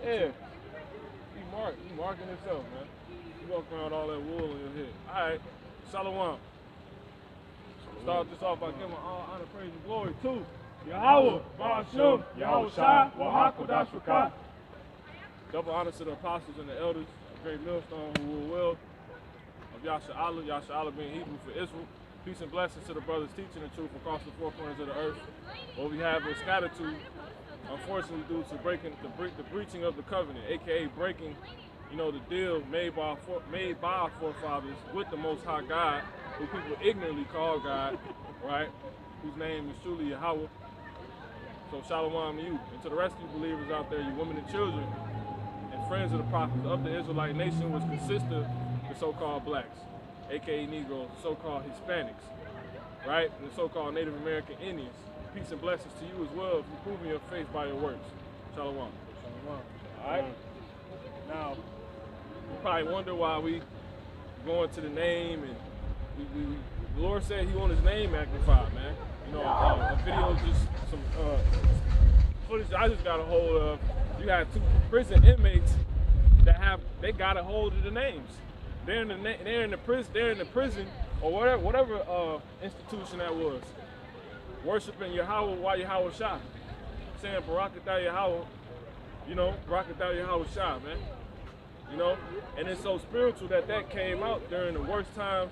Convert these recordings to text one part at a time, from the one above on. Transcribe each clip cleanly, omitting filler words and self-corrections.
Yeah. He marking himself, man. You walk around all that wool in your head. All right. Shalom. Start this off by giving all honor, praise, and glory to Yahweh, Ba'ashem, Yahweh Shai, Wahakodash Rakah. Double honor to the apostles and the elders, a great millstone who will will of Yasha'Allah being Hebrew for Israel. Peace and blessings to the brothers teaching the truth across the four corners of the earth. What we have is scatitude, unfortunately due to the breaching of the covenant, aka breaking, the deal made by our forefathers with the Most High God, who people ignorantly call God, right? Whose name is truly Yahweh. So shalom to you, and to the rest of you believers out there, you women and children, and friends of the prophets of the Israelite nation, which consist of the so-called blacks, aka Negroes, so-called Hispanics, right? And the so-called Native American Indians. Peace and blessings to you as well if you're proving your faith by your works. Shalom. Shalom. All right? Now, you probably wonder why we go into the name, and the Lord said he want his name magnified, man. A video, just some footage I just got a hold of. You had two prison inmates that they got a hold of the names. They're in the prison or whatever institution that was, worshiping Yahweh while Yahweh Shai, saying Barakatah Yahweh, Barakatah Yahweh Shai, man. And it's so spiritual that came out during the worst time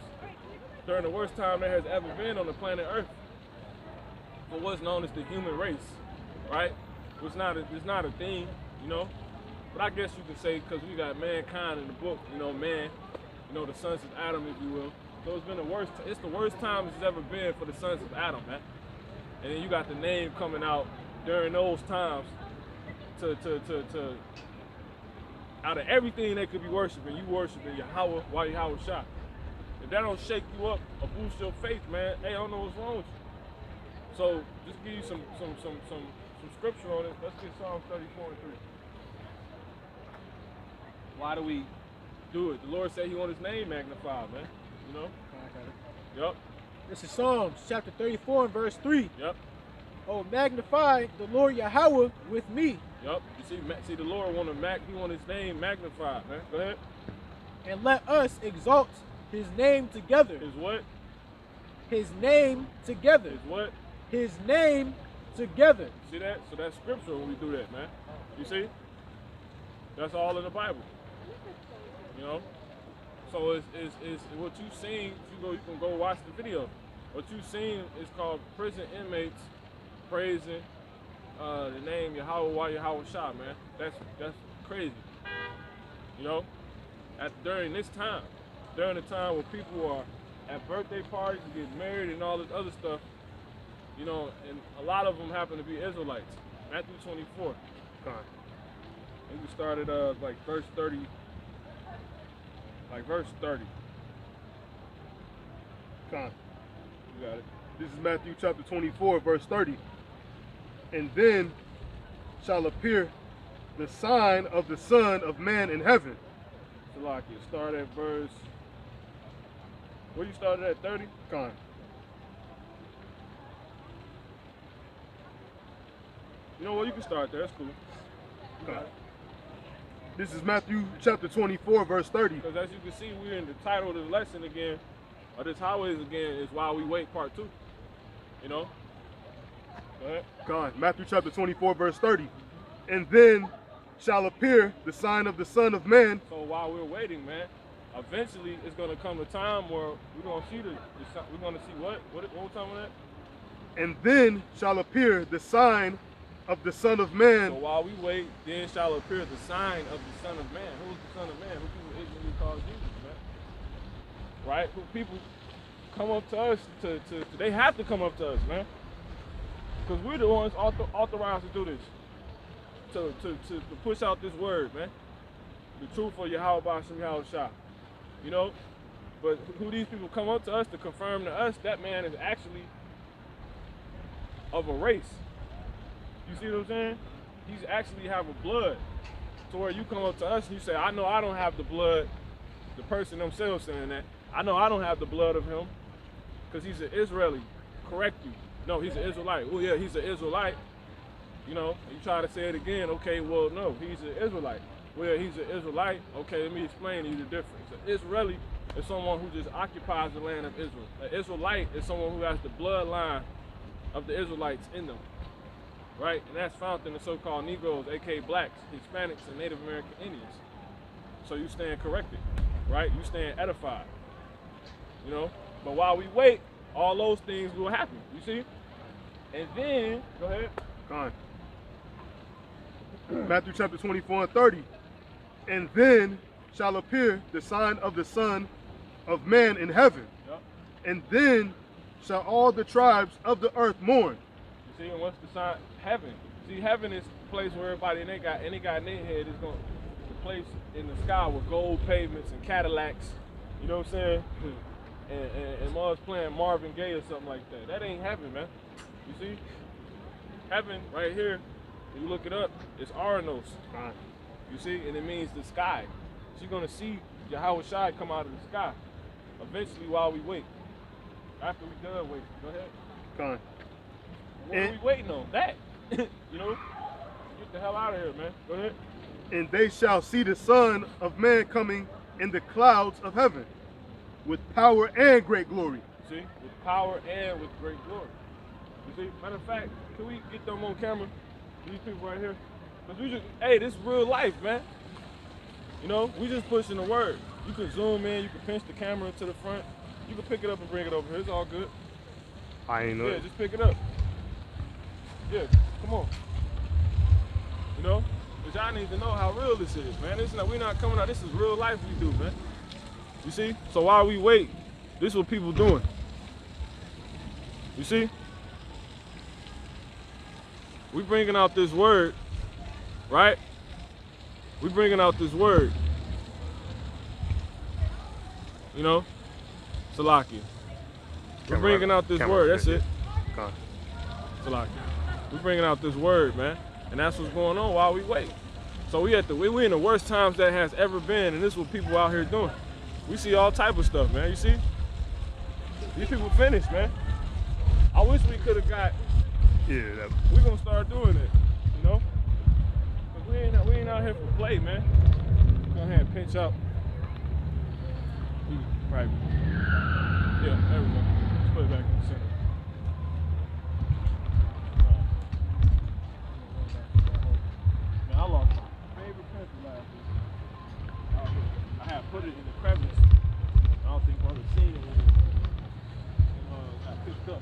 there has ever been on the planet Earth for what's known as the human race, right? It's not a thing, but I guess you could say, because we got mankind in the book, man, the sons of Adam, if you will. So it's the worst time it's ever been for the sons of Adam, man. And then you got the name coming out during those times to out of everything they could be worshiping, you worshiping Yahweh while Yahweh Shai. If that don't shake you up or boost your faith, man, hey, I don't know what's wrong with you. So just give you some scripture on it. Let's get Psalm 34 and 3. Why do we do it? The Lord said he wants his name magnified, man. Yep. This is Psalms chapter 34 and verse 3. Yep. Oh, magnify the Lord Yahweh with me. Yep. You see the Lord he want his name magnified, man. Go ahead. And let us exalt his name together. His what? His name together. His what? His name together. See that? So that's scripture when we do that, man. You see? That's all in the Bible. So it's what you've seen. You can go watch the video. What you've seen is called prison inmates praising the name Yahweh while Yahweh Shai, man. That's crazy. During this time, during the time when people are at birthday parties and get married and all this other stuff, and a lot of them happen to be Israelites. Matthew 24. Come on. And we started verse 30. Verse 30. Come on. You got it. This is Matthew chapter 24, verse 30. And then shall appear the sign of the Son of Man in heaven. Salakia, start at verse. Where you started at 30? Come on. You know what? You can start there. That's cool. You got it. This is Matthew chapter 24, verse 30. Because as you can see, we're in the title of the lesson again, or this highways again, is While We Wait, part 2. Go ahead. God, Matthew chapter 24, verse 30. And then shall appear the sign of the Son of Man. So while we're waiting, man, eventually it's going to come a time where we're going to see we're going to see what? What was time on that? And then shall appear the sign of the Son of Man. So while we wait, then shall appear the sign of the Son of Man. Who's the Son of Man? Who people ignorantly call Jesus, man? Right? Who people come up to us they have to come up to us, man. Because we're the ones authorized to do this. To push out this word, man. The truth of Yahweh Ba'ashem Yahweh Shai. But who these people come up to us to confirm to us, that man is actually of a race. You see what I'm saying? He's actually have a blood. To where you come up to us and you say, I know I don't have the blood, the person themselves saying that, I know I don't have the blood of him because he's an Israeli. Correct you. No, he's an Israelite. Oh yeah, he's an Israelite. You know, you try to say it again. Okay, well, no, he's an Israelite. Well, he's an Israelite. Okay, let me explain to you the difference. An Israeli is someone who just occupies the land of Israel. An Israelite is someone who has the bloodline of the Israelites in them, right? And that's found in the so-called Negroes, aka blacks, Hispanics, and Native American Indians. So you stand corrected, right? You stand edified, you know? But while we wait, all those things will happen, you see? And then, go ahead. Con. Matthew chapter 24 and 30. And then shall appear the sign of the Son of Man in heaven. Yep. And then shall all the tribes of the earth mourn. You see, and what's the sign? Heaven. See, heaven is the place where everybody in their head is going, the place in the sky with gold pavements and Cadillacs, you know what I'm saying? and Mars playing Marvin Gaye or something like that. That ain't heaven, man. You see? Heaven, right here, if you look it up, it's Aranos. You see? And it means the sky. So you're going to see Yahweh Shai come out of the sky eventually while we wait. After we done waiting. Go ahead. Con. What are we waiting on? That. You know? Get the hell out of here, man. Go ahead. And they shall see the Son of Man coming in the clouds of heaven with power and great glory. See? With power and with great glory. You see? Matter of fact, can we get them on camera? These people right here. Because we just, hey, this is real life, man. You know, we just pushing the word. You can zoom in, you can pinch the camera to the front. You can pick it up and bring it over here. It's all good. I ain't know. Yeah, just pick it up. Yeah, come on. You know? Because y'all need to know how real this is, man. This is not, we're not coming out. This is real life we do, man. You see? So while we wait, this is what people doing. You see? We bringing out this word, right? We bringing out this word. You know? Salakia. We're bringing out this word. That's it. Salakia. We're bringing out this word, man. And that's what's going on while we wait. So we in the worst times that has ever been, and this is what people out here doing. We see all type of stuff, man. You see? These people finished, man. I wish we could have got. Yeah. We're gonna start doing it, you know? Cause we ain't out here for play, man. Go ahead and pinch out. Right. Yeah, there we go. Let's put it back in the center. Man, I lost my favorite pencil last week. I had put it in the crevice. I don't think brother seen it when it got picked up.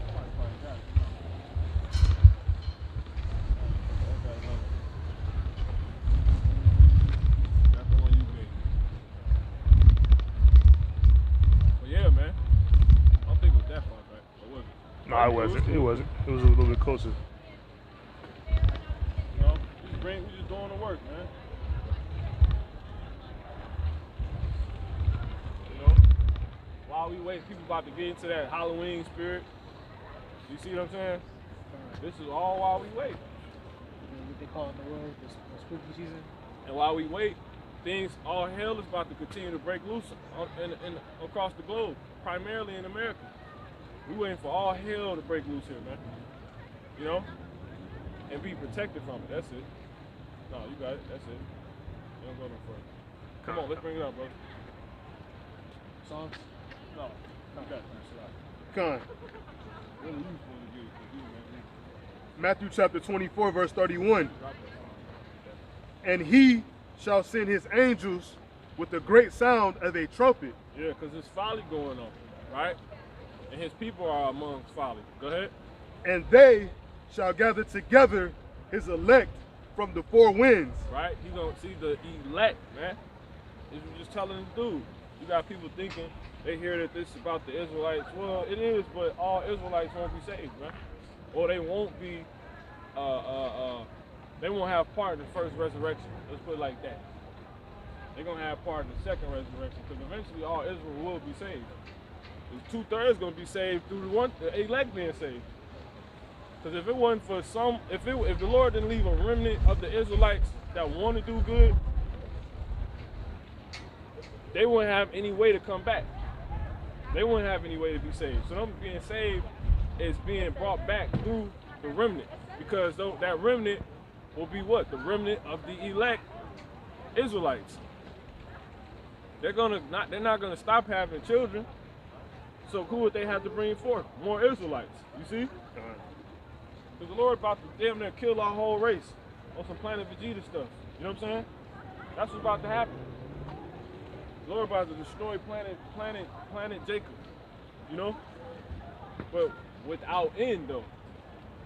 Somebody probably got it. That's the one you made. But yeah, man. I don't think it was that far back. Or was it? No, it wasn't. It wasn't. It was a little bit closer. You know, we just doing the work, man. You know, while we wait, people about to get into that Halloween spirit. You see what I'm saying? This is all while we wait. What they call in the world, the spooky season. And while we wait, all hell is about to continue to break loose across the globe, primarily in America. We waiting for all hell to break loose here, man. You know? And be protected from it. That's it. No, you got it. That's it. You don't go no further. Come on, let's bring it up, bro. Songs. No, you got it, man. Con. What are you supposed to do? Matthew chapter 24, verse 31. Drop that. And he shall send his angels with a great sound of a trumpet. Yeah, because there's folly going on, right? And his people are amongst folly. Go ahead. And they shall gather together his elect from the four winds. Right? He's going to see the elect, man. This was just telling this dude. You got people thinking, they hear that this is about the Israelites. Well, it is, but all Israelites won't be saved, man. Or they won't be, they won't have part in the first resurrection. Let's put it like that. They're going to have part in the second resurrection, because eventually all Israel will be saved. There's 2/3 going to be saved through the elect being saved. Because if it wasn't for some, if the Lord didn't leave a remnant of the Israelites that want to do good, they wouldn't have any way to come back. They wouldn't have any way to be saved. So them being saved is being brought back through the remnant. Because that remnant will be what? The remnant of the elect Israelites. They're not gonna stop having children. So who would they have to bring forth? More Israelites. You see? Because the Lord about to damn near kill our whole race on some Planet Vegeta stuff. You know what I'm saying? That's what's about to happen. The Lord about to destroy planet Jacob. You know? But without end though.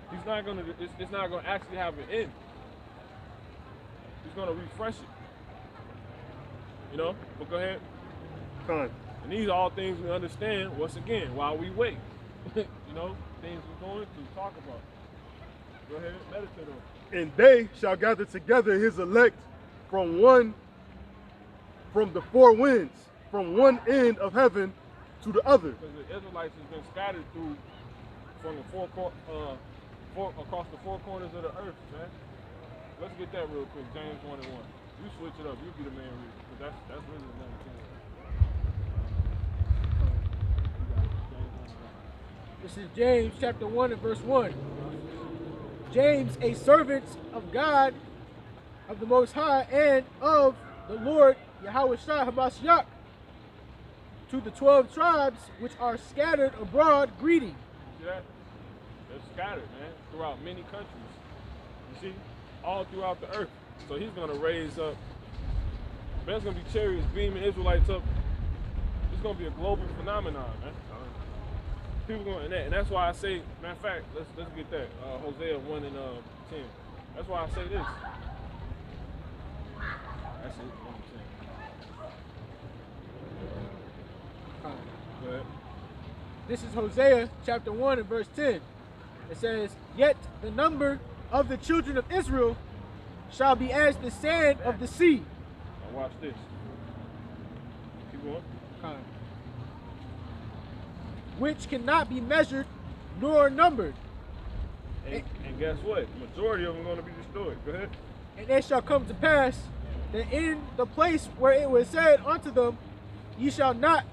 He's not gonna it's not gonna actually have an end. He's gonna refresh it. You know? But go ahead. Con. And these are all things we understand, once again, while we wait. You know, things we're going to talk about. Go ahead, meditate on it. And they shall gather together his elect from the four winds, from one end of heaven to the other. Because the Israelites has been scattered through from the across the four corners of the earth, man. Let's get that real quick. James 1:1. You switch it up. You be the man reader, because that's really the This is James chapter 1 and verse 1. James, a servant of God, of the Most High, and of the Lord Yahweh Shai Hamashiach, to the 12 tribes which are scattered abroad, greeting. See that? They're scattered, man, throughout many countries. You see? All throughout the earth. So he's going to raise up, there's going to be chariots beaming Israelites up. It's going to be a global phenomenon, man. People going, and that's why I say, matter of fact, let's get that. Hosea 1 and 10. That's why I say this. That's it, 1 and 10. Go ahead. This is Hosea chapter 1 and verse 10. It says, "Yet the number of the children of Israel shall be as the sand of the sea." Now watch this. Keep going. Which cannot be measured nor numbered. And guess what? The majority of them are going to be destroyed. Go ahead. And it shall come to pass that in the place where it was said unto them, ye shall not,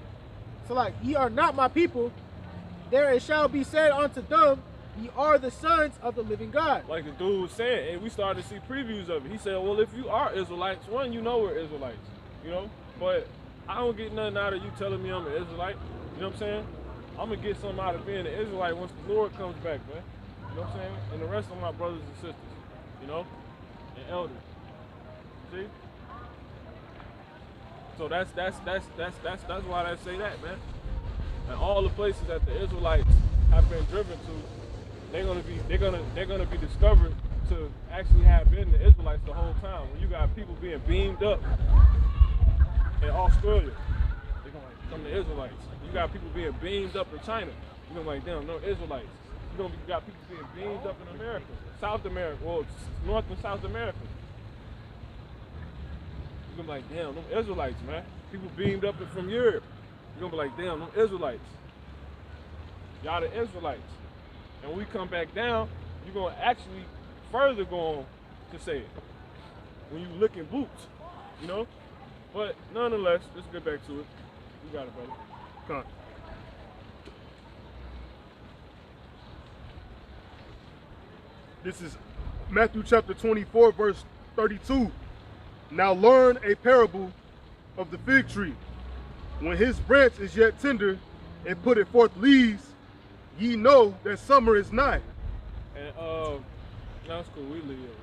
so like, ye are not my people, there it shall be said unto them, ye are the sons of the living God. Like the dude was saying, and we started to see previews of it. He said, well, if you are Israelites, one, you know we're Israelites, you know? But I don't get nothing out of you telling me I'm an Israelite. You know what I'm saying? I'm going to get something out of being an Israelite once the Lord comes back, man. You know what I'm saying? And the rest of my brothers and sisters, you know? And elders. See? So that's why they say that, man. And all the places that the Israelites have been driven to, they're gonna be discovered to actually have been the Israelites the whole time. When you got people being beamed up in Australia, they're gonna come to Israelites. You got people being beamed up in China, you're gonna be like, damn, no Israelites. You got people being beamed up in America, South America, well, North and South America. You're gonna be like, damn, them Israelites, man. People beamed up from Europe. You're gonna be like, damn, them Israelites. Y'all the Israelites. And when we come back down, you're gonna actually further go on to say it. When you look in boots, you know? But nonetheless, let's get back to it. You got it, brother. Come on. This is Matthew chapter 24, verse 32. Now learn a parable of the fig tree. When his branch is yet tender and putteth forth leaves, ye know that summer is nigh. And that's cool. We leave it.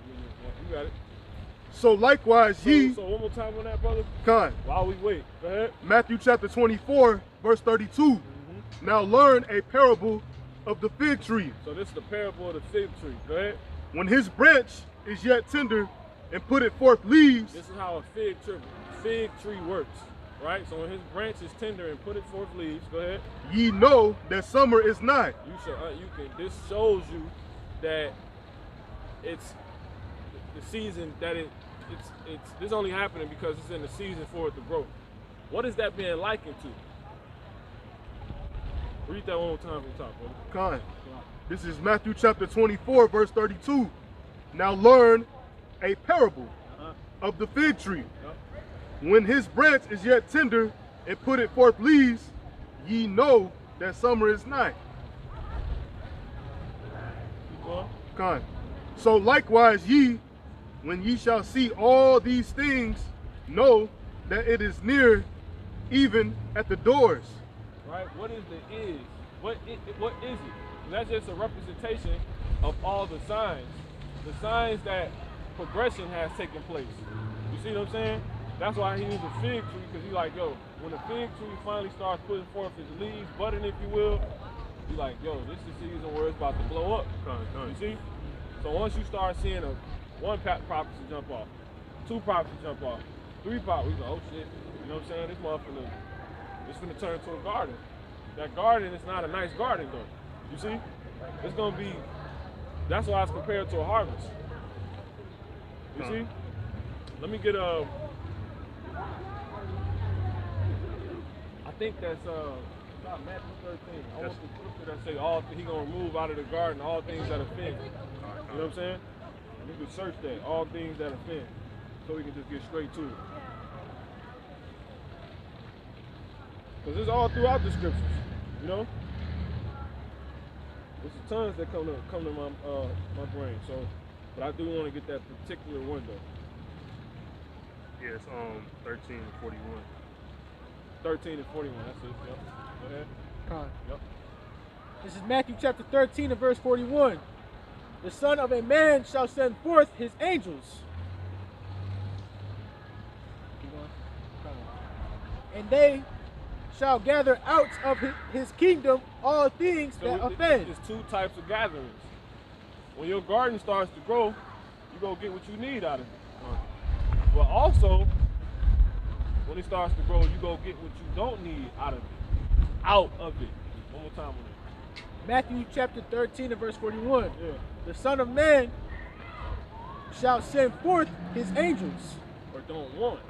You got it. So likewise ye. So one more time on that, brother. Con. While we wait, go ahead. Matthew chapter 24, verse 32. Now learn a parable of the fig tree. So this is the parable of the fig tree. Go ahead. When his branch is yet tender and putteth forth leaves. This is how a fig tree works, right? So when his branch is tender and putteth forth leaves, go ahead. Ye know that summer is nigh. This shows you that it's the season that this only happening because it's in the season for it to grow. What is that being likened to? Read that one more time from the top, brother. Con. This is Matthew chapter 24, verse 32. Now learn a parable of the fig tree. When his branch is yet tender and putteth forth leaves, ye know that summer is nigh. Keep going. Con. So likewise ye, when ye shall see all these things, know that it is near, even at the doors. Right? What is the is? What is it? That's just a representation of all the signs. The signs that progression has taken place. You see what I'm saying? That's why he used a fig tree, because he's like, yo, when the fig tree finally starts putting forth his leaves, budding if you will, he's like, yo, this is the season where it's about to blow up. You see? So once you start seeing one prophecy jump off, two prophecies jump off, three prophecies, we go, oh shit, you know what I'm saying? This motherfucker, it's gonna turn into a garden. That garden is not a nice garden though. You see? It's gonna be, that's why it's compared to a harvest. You see? Let me get I think that's not Matthew 13. I want the scripture that say he gonna remove out of the garden all things that offend. You know what I'm saying? You can search that, all things that offend, so we can just get straight to it. Because it's all throughout the scriptures, you know? There's tons that come to my brain, so, but I do want to get that particular one though. Yeah, it's 13 and 41. 13 and 41, that's it, yep. Go ahead. Con. Yep. This is Matthew chapter 13 and verse 41. The Son of a Man shall send forth his angels. And they shall gather out of his kingdom all things that offend. There's two types of gatherings. When your garden starts to grow, you're going to get what you need out of it. But also, when it starts to grow, you're going to get what you don't need out of it. Out of it. One more time on it. Matthew chapter 13 and verse 41. Yeah. The Son of Man shall send forth his angels. Or don't want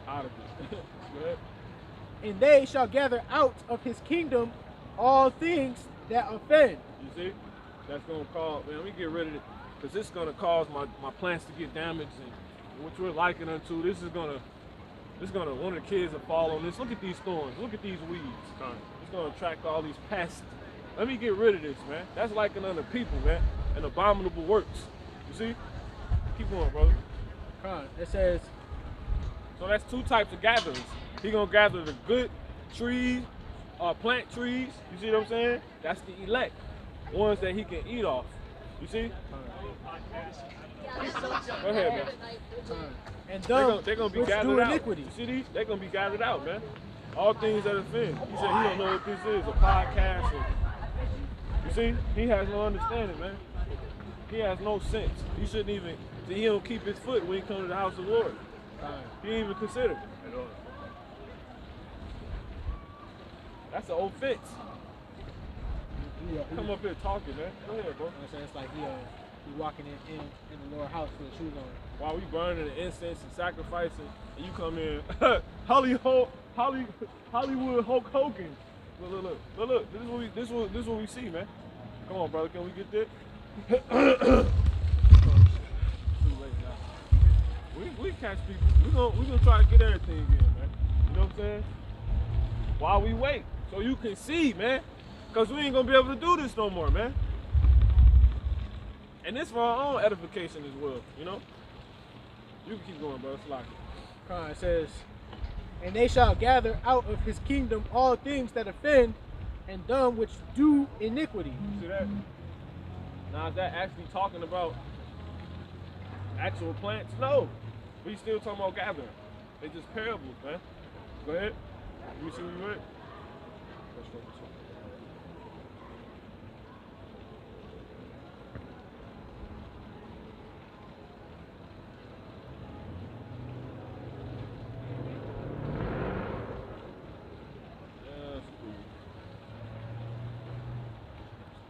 out of it. Go ahead. And they shall gather out of his kingdom all things that offend. You see? That's going to cause, man, let me get rid of it. Because this is going to cause my plants to get damaged. And what you're liking unto, this is going to, one of the kids will fall on this. Look at these thorns. Look at these weeds. It's going to attract all these pests. Let me get rid of this, man. That's liking unto people, man. And abominable works. You see? Keep going, brother. It says, so that's two types of gatherings. He gonna gather the good trees, plant trees. You see what I'm saying? That's the elect, ones that he can eat off. You see? Go ahead, man. And they're gonna be gathered out. Iniquity. You see these? They're gonna be gathered out, man. All things that offend. He said he don't know what this is, a podcast. You see? He has no understanding, man. He has no sense. He shouldn't even. He don't keep his foot when he comes to the house of the Lord. He ain't even consider. That's an offense. Come up here talking, man. Go ahead, bro. It's like he walking in the Lord's house with his shoes on. While we burning the incense and sacrificing, and you come in, Hollywood Hulk Hogan. Look. This is what we see, man. Come on, brother. Can we get this? Too late now. We catch people. We gonna try to get everything in, man. You know what I'm saying? While we wait, so you can see, man. Cause we ain't gonna be able to do this no more, man. And this for our own edification as well, you know? You can keep going, bro. It's like it says, and they shall gather out of his kingdom all things that offend and them which do iniquity. You see that? Now is that actually talking about actual plants? No. We still talking about gathering. They just parables, man. Go ahead. Let me see where you at.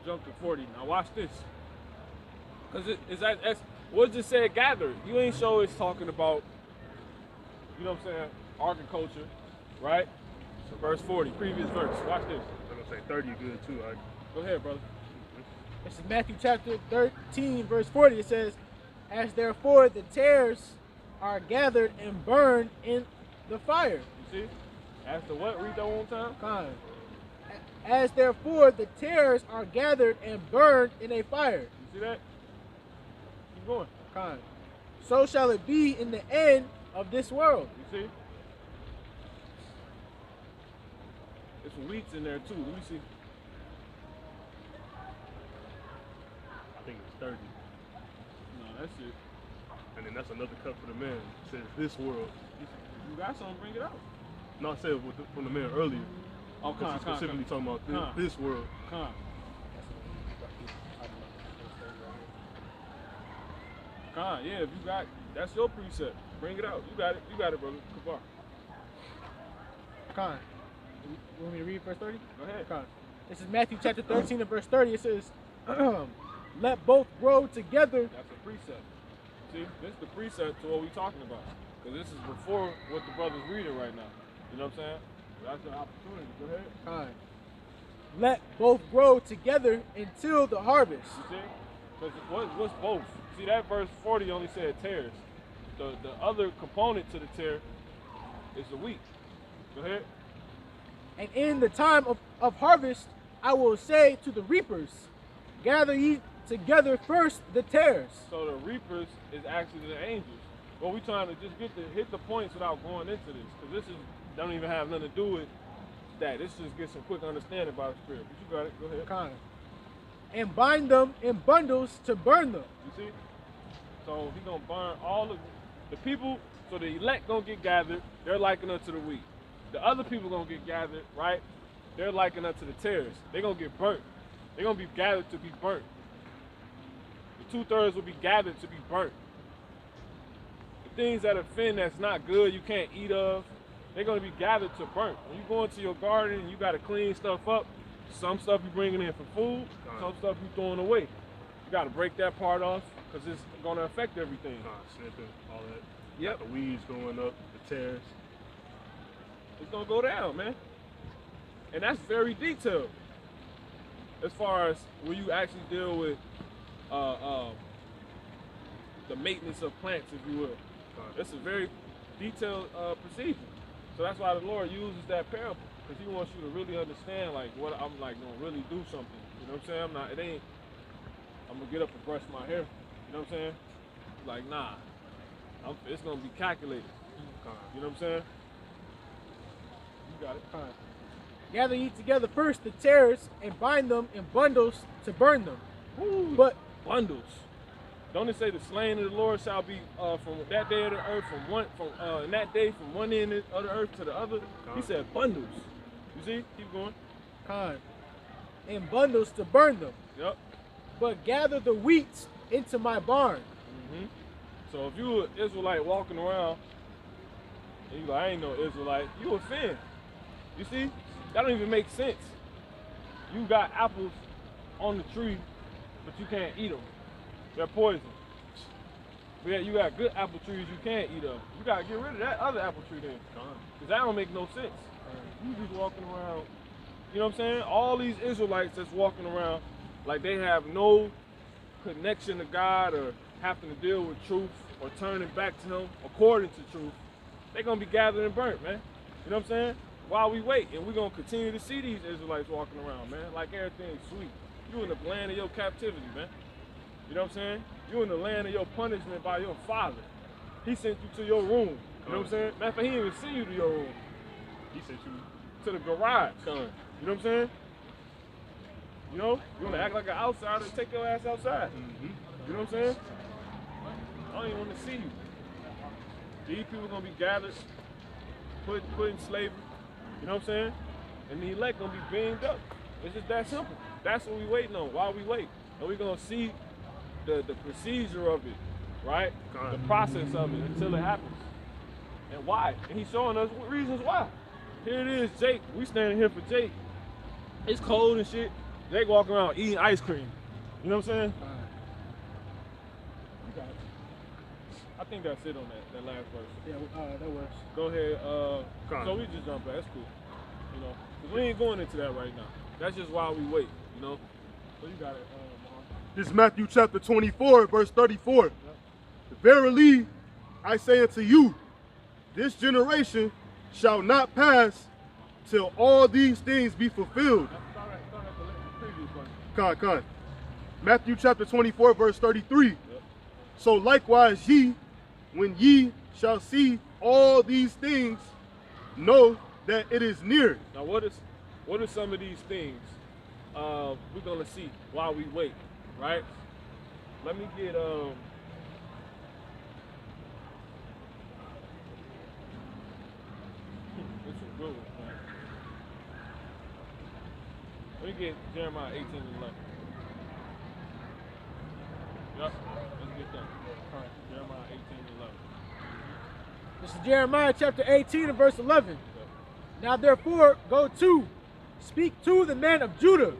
Jump to 40. Now watch this. Because what does it say gather? You ain't sure it's talking about, you know what I'm saying, agriculture, right? So verse 40, previous verse. Watch this. I'm going to say 30 good too. Go ahead, brother. This is Matthew chapter 13, verse 40. It says, as therefore the tares are gathered and burned in the fire. You see? As the what? Read that one time. As therefore the tares are gathered and burned in a fire. You see that? going. Con. So shall it be in the end of this world. You see? There's some wheats in there too. Let me see. I think it's 30. No, that's it. And then that's another cup for the man. It says this world. You got something, bring it out. No, I said from the man earlier. Oh, Because he's specifically talking about this world. Con. Con, yeah, if you got, that's your precept. Bring it out. You got it, brother. Kabar. Con. You want me to read verse 30? Go ahead. Con. This is Matthew chapter 13 and verse 30. It says, let both grow together. That's a precept. See, this is the precept to what we're talking about. Because this is before what the brother's reading right now. You know what I'm saying? That's an opportunity. Go ahead. Con. Let both grow together until the harvest. You see? Because what's both? See, that verse 40 only said tares. The other component to the tare is the wheat. Go ahead. And in the time of harvest, I will say to the reapers, gather ye together first the tares. So the reapers is actually the angels. But we're trying to just hit the points without going into this. Because this don't even have nothing to do with that. This just get some quick understanding about the spirit. But you got it. Go ahead. Con. And bind them in bundles to burn them. You see? So he gonna burn all of the people. So the elect gonna get gathered. They're likened unto the wheat. The other people gonna get gathered, right? They're likened unto the tares. They're gonna get burnt. They're gonna be gathered to be burnt. The 2/3 will be gathered to be burnt. The things that offend that's not good, you can't eat of, they're gonna be gathered to burnt. When you go into your garden and you gotta clean stuff up, some stuff you bringing in for food, some stuff you throwing away. You gotta break that part off because it's gonna affect everything. Snipping, all that. Yep. The weeds going up, the tares. It's gonna go down, man. And that's very detailed. As far as when you actually deal with the maintenance of plants, if you will. It's a very detailed procedure. So that's why the Lord uses that parable. Because he wants you to really understand like what I'm like gonna really do something. You know what I'm saying? I'm gonna get up and brush my hair. You know what I'm saying? Like, nah. It's gonna be calculated. You know what I'm saying? You got it. Gather ye together first the tares and bind them in bundles to burn them. Ooh, But bundles. Don't it say the slain of the Lord shall be from that day of the earth, in that day from one end of the earth to the other? He said bundles. You see? Keep going. in bundles to burn them. Yep. But gather the wheat into my barn. So if you an Israelite walking around and you like, I ain't no Israelite, you offend. You see? That don't even make sense. You got apples on the tree, but you can't eat them. They're poison. But yeah, you got good apple trees you can't eat them. You gotta get rid of that other apple tree then. Because that don't make no sense. You just walking around, you know what I'm saying? All these Israelites that's walking around like they have no connection to God or having to deal with truth or turning back to him according to truth, they're gonna be gathered and burnt, man. You know what I'm saying? While we wait, and we're gonna continue to see these Israelites walking around, man, like everything's sweet. You in the land of your captivity, man. You know what I'm saying? You in the land of your punishment by your father. He sent you to your room. You know what I'm saying? Matter of fact, he didn't even send you to your room. He sent you to the garage. You know what I'm saying? You know? You wanna act like an outsider, take your ass outside. You know what I'm saying? I don't even want to see you. These people gonna be gathered, put in slavery. You know what I'm saying? And the elect gonna be beamed up. It's just that simple. That's what we waiting on while we wait. And we're gonna see the procedure of it, right? The process of it until it happens. And why? And he's showing us reasons why. Here it is, Jake. We standing here for Jake. It's cold and shit. Jake walking around eating ice cream. You know what I'm saying? You got it. I think that's it on that last verse. Yeah, that works. Go ahead. So we just jump back. That's cool. You know, 'cause we ain't going into that right now. That's just why we wait. You know. So you got it. This is Matthew chapter 24, verse 34. Yep. Verily, I say unto you, this generation shall not pass till all these things be fulfilled. Matthew chapter 24, verse 33. Yep. So likewise ye, when ye shall see all these things, know that it is near. Now what are some of these things we're gonna see while we wait, right? Let me get this is good one, man. Let me get Jeremiah 18 and 11. Yep, let's get that. All right, Jeremiah 18 and 11. This is Jeremiah chapter 18 and verse 11. Yep. Now therefore, go to, speak to the men of Judah.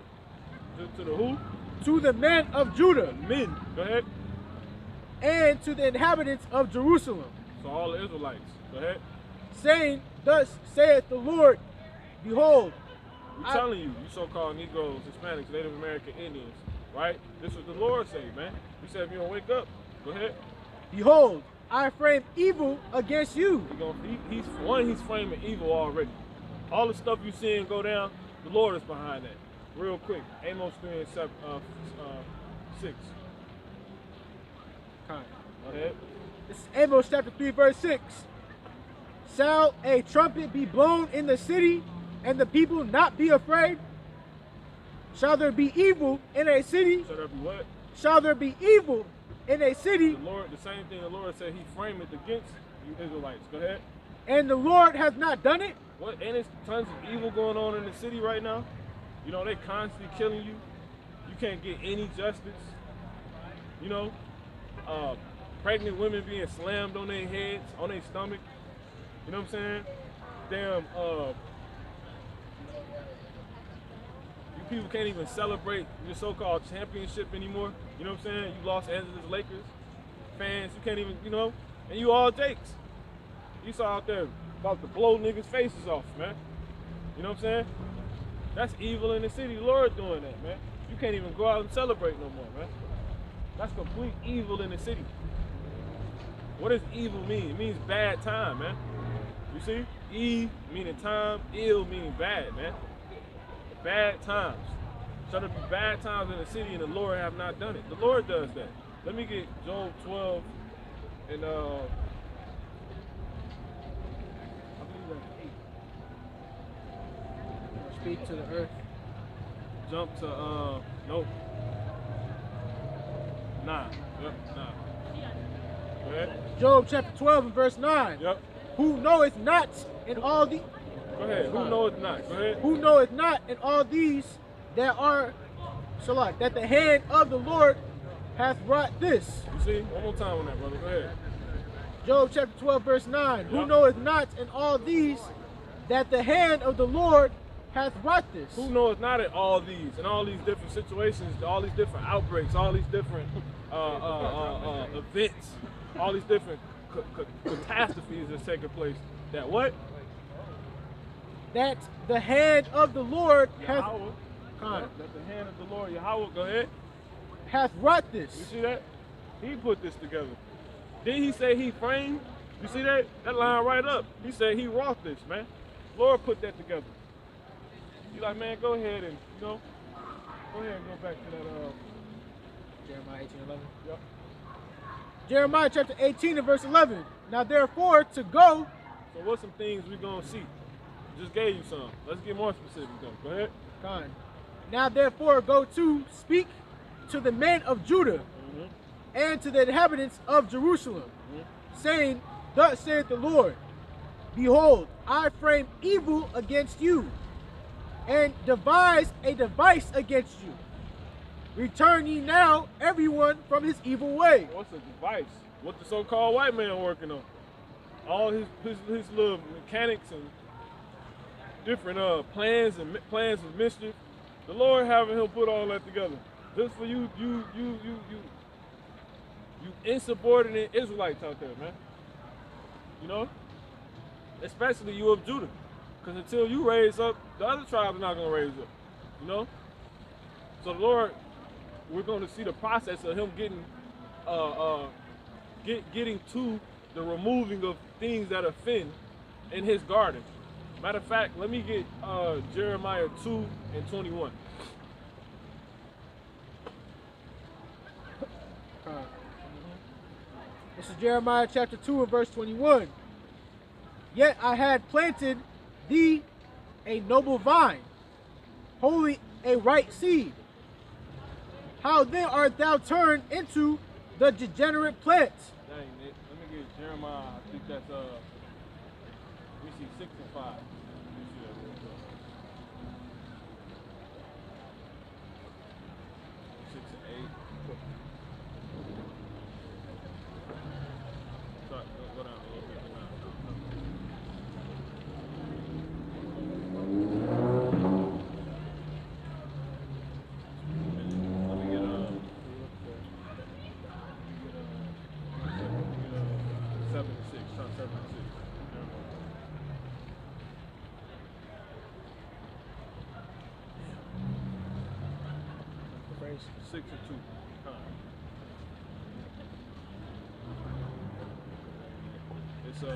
To the who? To the men of Judah. Men. Go ahead. And to the inhabitants of Jerusalem. So all the Israelites. Go ahead. Saying, thus saith the Lord, behold, I'm telling you, you so-called Negroes, Hispanics, Native American Indians, right? This is what the Lord say, man. He said if you don't wake up, go ahead. Behold, I frame evil against you. He's framing evil already. All the stuff you seeing go down, the Lord is behind that. Real quick, Amos 3 and 6. Go ahead. This is Amos chapter 3 verse 6. Shall a trumpet be blown in the city, and the people not be afraid? Shall there be evil in a city? Shall there be what? Shall there be evil in a city? The Lord, the same thing the Lord said he framed it against you Israelites. Go ahead. And the Lord has not done it? What? And there's tons of evil going on in the city right now. You know, they constantly killing you. You can't get any justice. You know, pregnant women being slammed on their heads, on their stomach. You know what I'm saying? Damn, you people can't even celebrate your so-called championship anymore. You know what I'm saying? You Los Angeles Lakers fans, you can't even, you know, and you all Jakes. You saw out there about to blow niggas' faces off, man. You know what I'm saying? That's evil in the city. The Lord doing that, man. You can't even go out and celebrate no more, man. That's complete evil in the city. What does evil mean? It means bad time, man. You see? E meaning time, ill meaning bad, man. Bad times. Shall there be bad times in the city and the Lord have not done it? The Lord does that. Let me get Job 12 and I believe that's 8. Speak to the earth. Jump to nope. 9. Yep, 9. Go ahead. Job chapter 12 and verse 9. Yep. Who knoweth not in all the Go ahead. Who knoweth not? Go ahead. Who knoweth not in all these that are Shalak, that the hand of the Lord hath wrought this. You see? One more time on that, brother. Go ahead. Job chapter 12 verse 9. Yep. Who knoweth not in all these that the hand of the Lord hath wrought this. Who knoweth not in all these different situations, all these different outbreaks, all these different events, all these different catastrophes that's taking place. That what? That the hand of the Lord hath that the hand of the Lord, Yahweh, go ahead. Hath wrought this. You see that? He put this together. Didn't he say he framed? You see that? That line right up. He said he wrought this, man. Lord put that together. You like, man, go ahead and, you know, go ahead and go back to that, Jeremiah 18:11. Yep. Jeremiah chapter 18 and verse 11. Now therefore to go. So what's some things we gonna see? Just gave you some. Let's get more specific though. Go ahead. Con. Now therefore go to speak to the men of Judah and to the inhabitants of Jerusalem, saying, thus saith the Lord, behold, I frame evil against you, and devise a device against you. Return ye now, everyone from his evil way. What's a device? What the so-called white man working on? All his little mechanics and different plans of mischief. The Lord having him put all that together. Just for you insubordinate Israelites out there, man. You know? Especially you of Judah. Because until you raise up, the other tribes are not going to raise up. You know? So the Lord, we're going to see the process of him getting to the removing of things that offend in his garden. Matter of fact, let me get Jeremiah 2 and 21. This is Jeremiah chapter 2 and verse 21. Yet I had planted thee a noble vine, wholly a right seed. How then art thou turned into the degenerate plants? Dang, Nick. Let me get Jeremiah. I think that's let me see 6 and 5. Let me see that real quick. 6 and 8. Sorry, go down a little bit. Let me get 7 and 6. Try 7 and 6. 6 and 2. It's it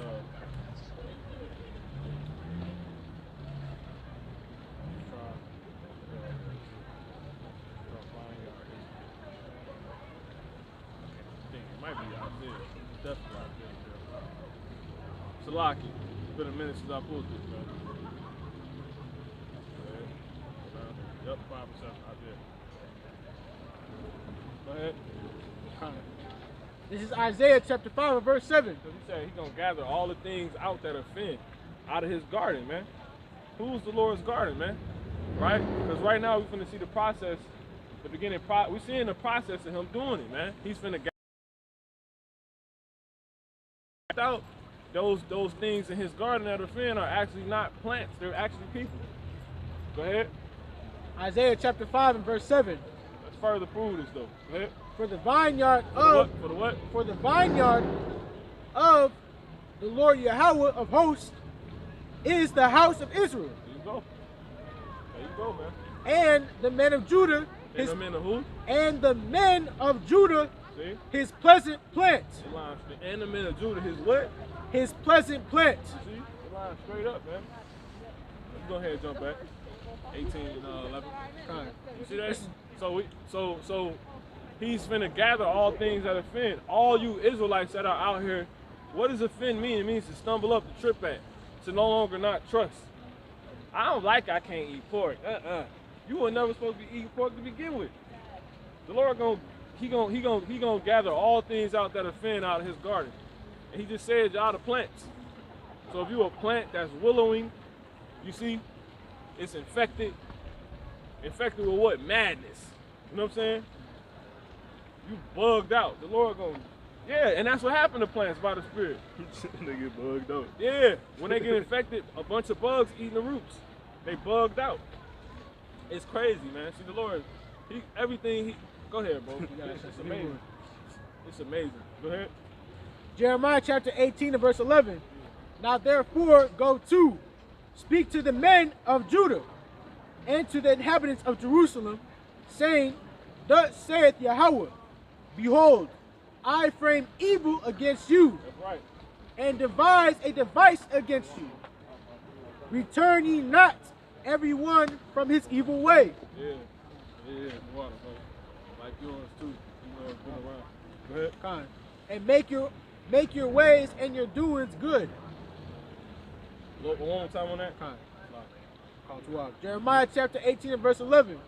might be out there. It's definitely out there. Salaki. It's been a minute since I pulled this, man. Yep, 5 and 7 out there. Go ahead. This is Isaiah chapter 5 and verse 7. Because he said he's going to gather all the things out that offend out of his garden, man. Who's the Lord's garden, man? Right? Because right now we're going to see the process, the beginning. We're seeing the process of him doing it, man. He's finna gather out those things in his garden that offend are actually not plants. They're actually people. Go ahead. Isaiah chapter 5 and verse 7. Let's further prove this, though. Go ahead. For the vineyard For the what? For the vineyard of the Lord Yahweh of hosts is the house of Israel. There you go. There you go, man. And the men of Judah. And the men of who? And the men of Judah. See? His pleasant plants. And the men of Judah, his what? His pleasant plants. See? The line straight up, man. Let's go ahead and jump back. 18 and 11. You see that? So he's finna gather all things that offend. All you Israelites that are out here, what does offend mean? It means to stumble up, to trip at, to no longer not trust. I don't like I can't eat pork. You were never supposed to be eating pork to begin with. The Lord gonna gather all things out that offend out of his garden. And he just said y'all the plants. So if you're a plant that's willowing, you see, it's infected. Infected with what? Madness. You know what I'm saying? You bugged out. The Lord gonna, yeah, and that's what happened to plants by the Spirit. They get bugged out. Yeah, when they get infected, a bunch of bugs eating the roots. They bugged out. It's crazy, man. See, the Lord, go ahead, bro. It's amazing. It's amazing. Go ahead. Jeremiah chapter 18 and verse 11. Now therefore go to, speak to the men of Judah and to the inhabitants of Jerusalem, saying, thus saith Yahweh, behold, I frame evil against you. That's right. And devise a device against you. Return ye not every one from his evil way. Yeah, water, bro. Like yours too. You know, it's been around. Go ahead. And make your ways and your doings good. One more time on that. Jeremiah chapter 18 and verse 11.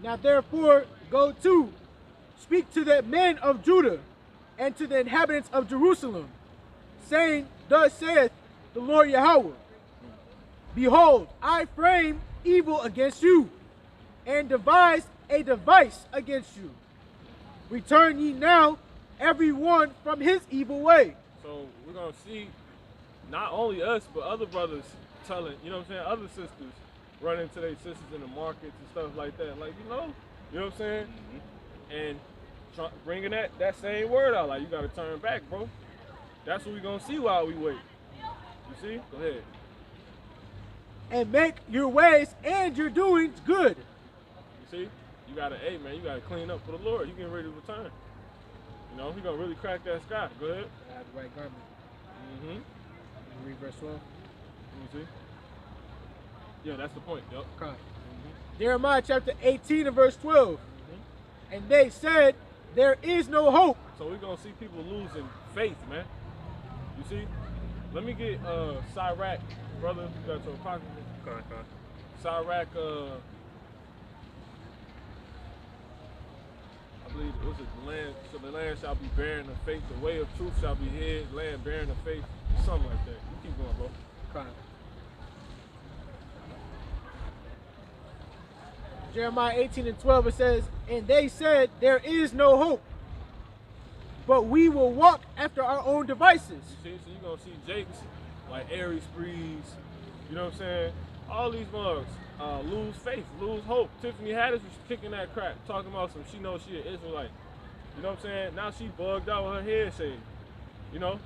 Now therefore go to, speak to the men of Judah and to the inhabitants of Jerusalem, saying, thus saith the Lord Yahweh, behold, I frame evil against you, and devise a device against you. Return ye now, every one from his evil way. So we're going to see not only us, but other brothers telling, you know what I'm saying, other sisters running into their sisters in the markets and stuff like that. Like, you know what I'm saying? And bringing that same word out, like, you got to turn back, bro. That's what we're going to see while we wait. You see? Go ahead. And make your ways and your doings good. You see? You got to, hey, man, you got to clean up for the Lord. You getting ready to return. You know, he's going to really crack that sky. Go ahead. I have the right garment. Read verse 12. Let me see. Yeah, that's the point. Yep. Jeremiah chapter 18 and verse 12. And they said, there is no hope. So we're going to see people losing faith, man. You see? Let me get Cyrac, brother, you got your pocket. Cyrac, I believe, what's it, the land, so the land shall be barren of faith, the way of truth shall be hid, land barren of faith, something like that. You keep going, bro. Okay. Jeremiah 18:12, it says, and they said, there is no hope, but we will walk after our own devices. You see, so you're going to see Jakes, like Aries Breeze, you know what I'm saying? All these mugs lose faith, lose hope. Tiffany Haddish was kicking that crap, talking about some, she knows she an Israelite. You know what I'm saying? Now she bugged out with her head shaved, you know?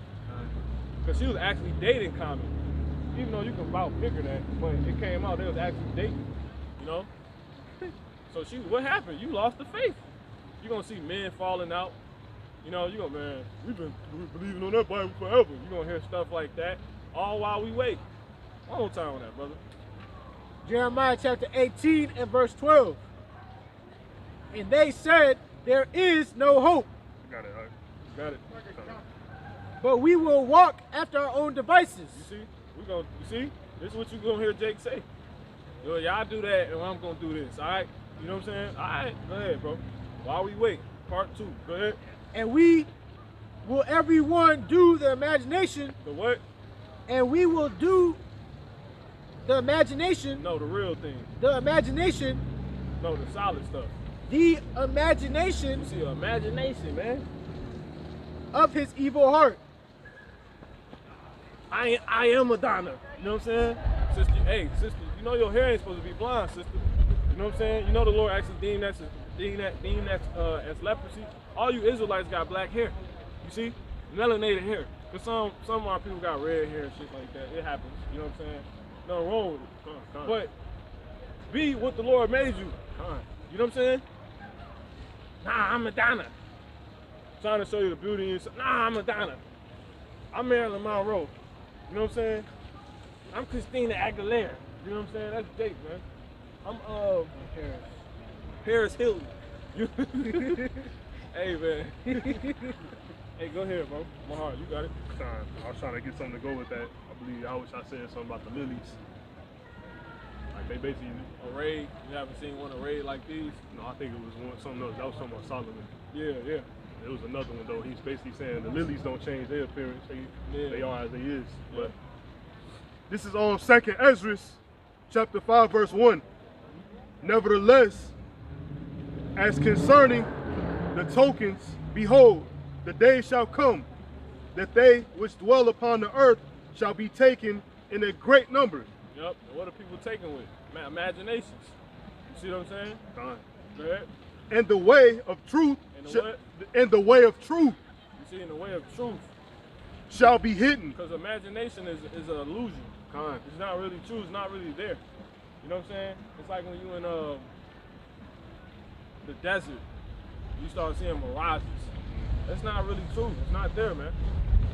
Because she was actually dating Common. Even though you can about figure that, but it came out they was actually dating, you know? So what happened? You lost the faith. You're gonna see men falling out. You know, you go, man, we've been believing on that Bible forever. You're gonna hear stuff like that, all while we wait. One more time on that, brother. Jeremiah chapter 18 and verse 12. And they said, there is no hope. Got it, all right. Got it. But we will walk after our own devices. You see? You see? This is what you're gonna hear Jake say. Yo, y'all do that and I'm gonna do this, all right? You know what I'm saying? All right, go ahead, bro. While we wait, part 2, go ahead. And we will everyone do the imagination. The what? And we will do the imagination. No, the real thing. The imagination. No, the solid stuff. The imagination. You see, imagination, man. Of his evil heart. I am Madonna. You know what I'm saying? Sister, hey, sister, you know your hair ain't supposed to be blonde, sister. You know what I'm saying? You know the Lord actually deemed that as leprosy. All you Israelites got black hair. You see? Melanated hair. Because some of our people got red hair and shit like that. It happens. You know what I'm saying? Nothing wrong with it. But be what the Lord made you. You know what I'm saying? Nah, I'm Madonna. Trying to show you the beauty in yourself. Nah, I'm Madonna. I'm Marilyn Monroe. You know what I'm saying? I'm Christina Aguilera. You know what I'm saying? That's Jake, man. I'm Paris Hilton. Hey, man. Hey, go ahead, bro. My heart, you got it. I was trying to get something to go with that. I believe I wish I said something about the lilies. Like they basically arrayed. You haven't seen one arrayed like these? No, I think it was something else. That was something about Solomon. Yeah. There was another one though. He's basically saying the lilies don't change their appearance. They are as they is. Yeah. But this is on 2nd Ezra, chapter 5, verse 1. Nevertheless, as concerning the tokens, behold, the day shall come that they which dwell upon the earth shall be taken in a great number. Yep. And what are people taking with? Imaginations. You see what I'm saying? Fine. Go ahead. And the way of truth. And the way of truth. You see, in the way of truth shall be hidden. Because imagination is an illusion. It's not really true. It's not really there. You know what I'm saying? It's like when you in the desert, you start seeing mirages. That's not really true. It's not there, man.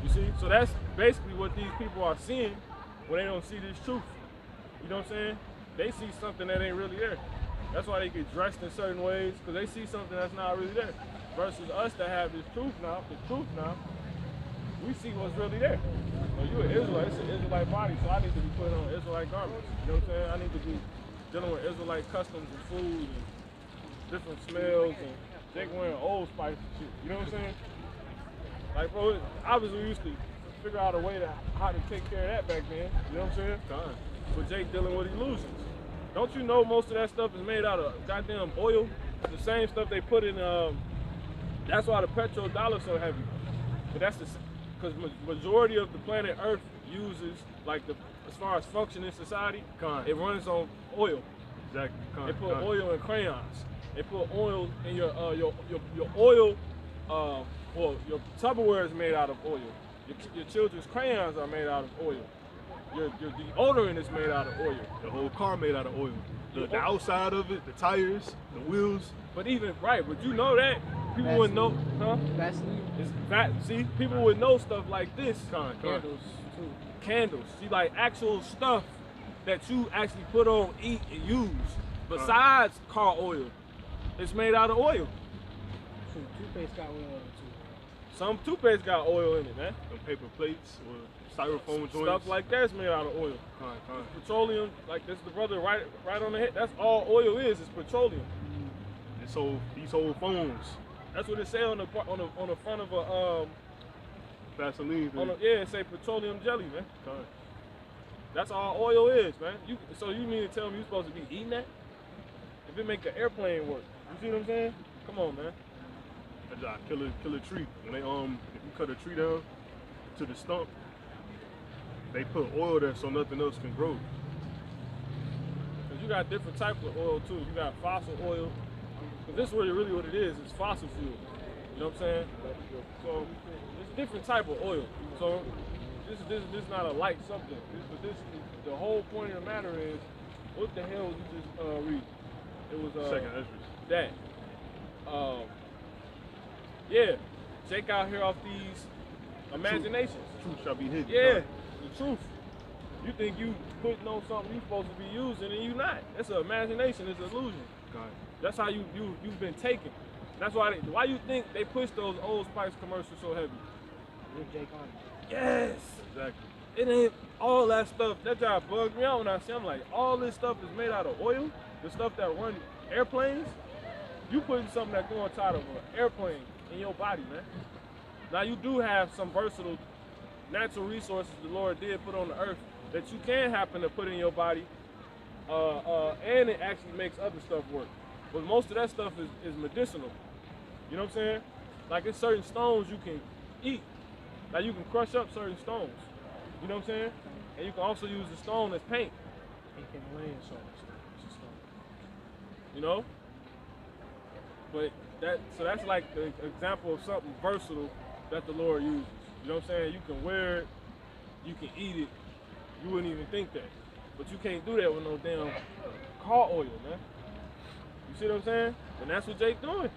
You see? So that's basically what these people are seeing when they don't see this truth. You know what I'm saying? They see something that ain't really there. That's why they get dressed in certain ways, because they see something that's not really there. Versus us that have this truth now, we see what's really there. So you an Israelite, it's an Israelite body, so I need to be putting on Israelite garments. You know what I'm saying? I need to be dealing with Israelite customs and food and different smells, and Jake wearing Old Spice and shit. You know what I'm saying? Like, bro, obviously we used to figure out a way to how to take care of that back then. You know what I'm saying? But Jake dealing with illusions. Don't you know most of that stuff is made out of goddamn oil? The same stuff they put in, that's why the petrodollar so heavy. But that's because majority of the planet Earth uses, like, as far as function in society, it runs on oil. Exactly. They put oil in crayons. They put oil in your oil, well, your Tupperware is made out of oil. Your children's crayons are made out of oil. Your deodorant is made out of oil. The whole car made out of oil. The outside of it, the tires, the wheels. But but you know that people wouldn't know, huh? See, people would know stuff like this. Candles too. Candles. See, like actual stuff that you actually put on, eat, and use. Besides car oil, it's made out of oil. Toothpaste got oil on it too. Some toothpaste got oil in it, man. Them paper plates or styrofoam joints. Stuff like that's made out of oil. Kind. Petroleum, like this, the brother right on the head. That's all oil is petroleum. And so these old phones, That's what it say on the front of a Vaseline. yeah, it say petroleum jelly, man. That's all oil is, man. So you mean to tell me you're supposed to be eating that? If it make an airplane work, you see what I'm saying? Come on, man. That job kill a tree. When they if you cut a tree down to the stump, they put oil there so nothing else can grow. Cause you got different types of oil too. You got fossil oil. Cause this is really what it is. It's fossil fuel. You know what I'm saying? So it's a different type of oil. So this is not a light subject. The whole point of the matter is, what the hell did you just read? It was Second Ezra. that. Yeah, Jake out here off these imaginations. Truth shall be hidden. Yeah, the truth. You think you putting on something you supposed to be using and you not. It's an imagination, it's an illusion. God. That's how you've been taken. That's why you think they push those Old Spice commercials so heavy. With Jake on it. Yes. Exactly. It ain't all that stuff. That job bugged me out when I see. I'm like, all this stuff is made out of oil. The stuff that run airplanes. You putting something that's going inside of an airplane in your body, man. Now you do have some versatile natural resources the Lord did put on the earth that you can happen to put in your body, and it actually makes other stuff work. But most of that stuff is medicinal. You know what I'm saying? Like it's certain stones you can eat. Like you can crush up certain stones. You know what I'm saying? And you can also use the stone as paint. He can land so it's a stone. You know? But that's like the example of something versatile that the Lord uses. You know what I'm saying? You can wear it, you can eat it, you wouldn't even think that. But you can't do that with no damn car oil, man. You see what I'm saying? And that's what Jake doing.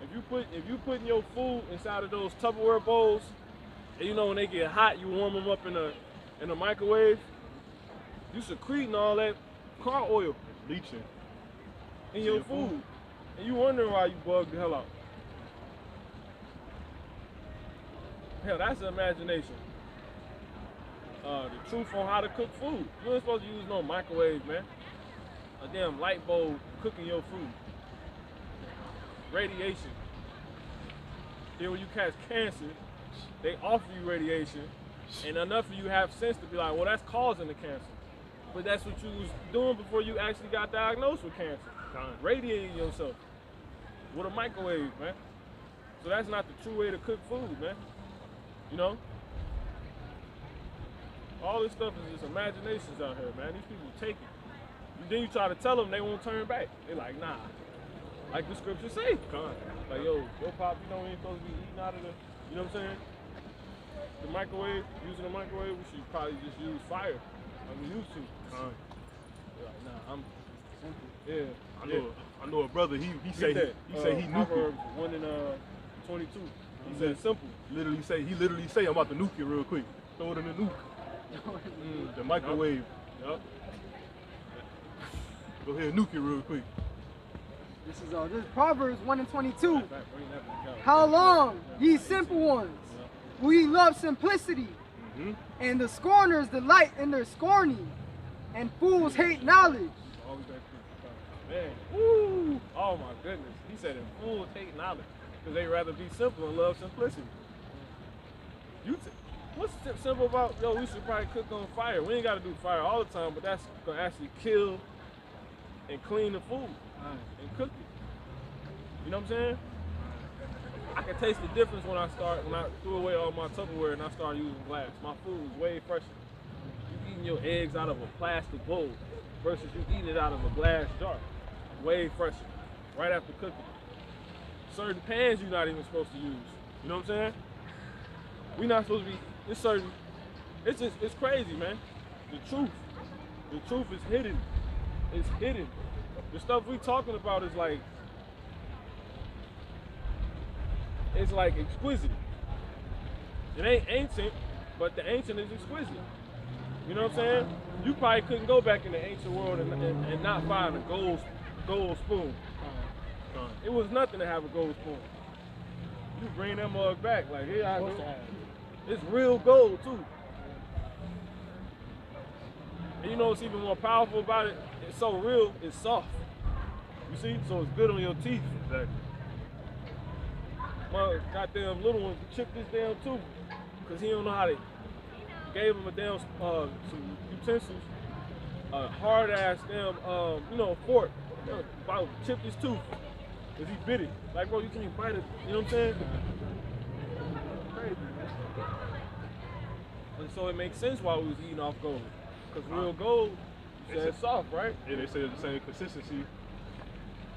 If you putting your food inside of those Tupperware bowls, and you know when they get hot, you warm them up in a microwave, you secreting all that car oil Leaching. in your food. And you wondering why you bugged the hell out. Hell, that's the imagination. The truth on how to cook food. You ain't supposed to use no microwave, man. A damn light bulb cooking your food. Radiation. Then when you catch cancer, they offer you radiation, and enough of you have sense to be like, well, that's causing the cancer. But that's what you was doing before you actually got diagnosed with cancer. Radiating yourself with a microwave, man. So that's not the true way to cook food, man. You know? All this stuff is just imaginations out here, man. These people take it. And then you try to tell them, they won't turn back. They're like, nah. Like the scripture say. Like, yo, pop, you know we ain't supposed to be eating out of the, you know what I'm saying? The microwave, using the microwave, we should probably just use fire like we used to. They're like, nah, I'm simple. Yeah. I know a brother, he say he nuke it. 1 and 22. He said simple. He literally say I'm about to nuke it real quick. Throw it in the nuke. The microwave. Yup. Go ahead, nuke it real quick. This is Proverbs 1 and 22. Bring that back out. How long, ye simple ones, will ye love simplicity, and the scorners delight in their scorning, and fools hate knowledge. Always back to man. Woo! Oh my goodness. He said, and fools hate knowledge because they rather be simple and love simplicity. What's simple about, yo, we should probably cook on fire. We ain't got to do fire all the time, but that's going to actually kill and clean the food and cook it. You know what I'm saying? I can taste the difference when I threw away all my Tupperware and I started using glass. My food is way fresher. You eating your eggs out of a plastic bowl versus you eating it out of a glass jar. Way fresher. Right after cooking. Certain pans you're not even supposed to use. You know what I'm saying? We're not supposed to be, it's crazy, man. The truth is hidden. It's hidden. The stuff we talking about is like, it's like exquisite. It ain't ancient, but the ancient is exquisite. You know what I'm saying? You probably couldn't go back in the ancient world and not find a gold spoon. It was nothing to have a gold spoon. You bring that mug back, like, here I go. Supposed to have. It's real gold, too. And you know what's even more powerful about it? It's so real, it's soft. You see? So it's good on your teeth. Exactly. My goddamn little one chipped this damn tooth because he don't know how to. Gave him a damn some utensils, a hard ass damn fork. About chipped his tooth because he bit it. Like, bro, you can't bite it. You know what I'm saying? Crazy, man. And so it makes sense why we was eating off gold, because real gold, it's soft, right? Yeah, they say it's the same consistency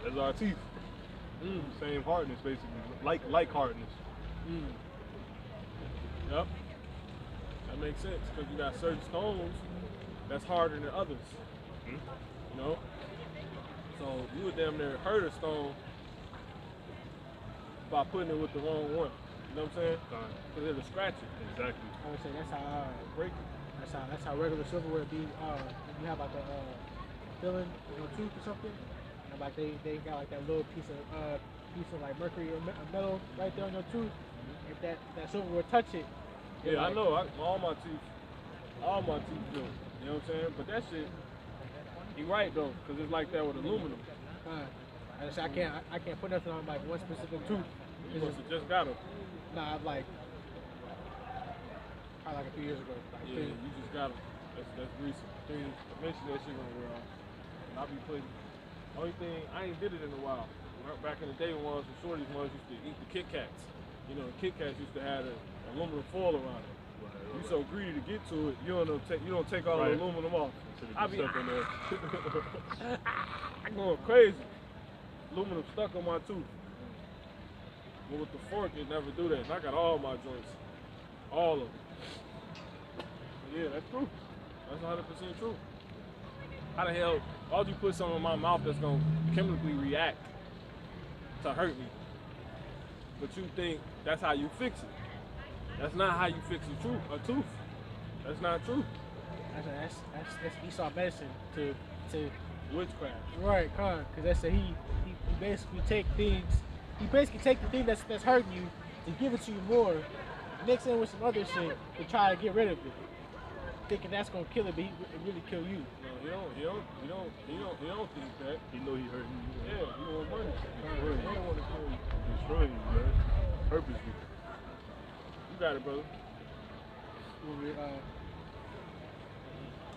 as our teeth. Same hardness, basically, like hardness. Yep. That makes sense, because you got certain stones that's harder than others. You know? So you would damn near hurt a stone by putting it with the wrong one. You know what I'm saying? Because it'll scratch it. Exactly. I would say that's how break. That's how regular silverware be. When you have like a filling in your tooth or something, and like they got like that little piece of like mercury or metal right there on your tooth. If that silverware touch it. Yeah, like, I know. All my teeth do. You know what I'm saying? But that shit, he right though, because it's like that with aluminum. I can't put nothing on like one specific tooth. You must have just got them. Nah, I've like probably like a few years ago. Like yeah, you just got them. That's recent. Eventually that shit gonna wear off. And I'll be putting. Only thing I ain't did it in a while. Back in the day when ones and shorties ones used to eat the Kit Kats. You know, the Kit Kats used to have an aluminum foil around it. You so greedy to get to it, you don't take all the aluminum off. I be stuck in there. I'm going crazy. Aluminum stuck on my tooth. But with the fork, it never do that. And I got all my joints, all of them. But yeah, that's true. That's 100% true. How the hell? Why'd you put something in my mouth that's gonna chemically react to hurt me? But you think that's how you fix it? That's not how you fix a tooth. That's not true. That's Esau medicine to Witchcraft. right, because that's he basically take things. He basically take the thing that's hurting you to give it to you more, mix in with some other shit to try to get rid of it, thinking that's gonna kill it, but it really kill you. No, he don't think that. He know he hurting you. Yeah, he want money. He don't want to kill you. Destroying you, man. Purposely. You got it, brother.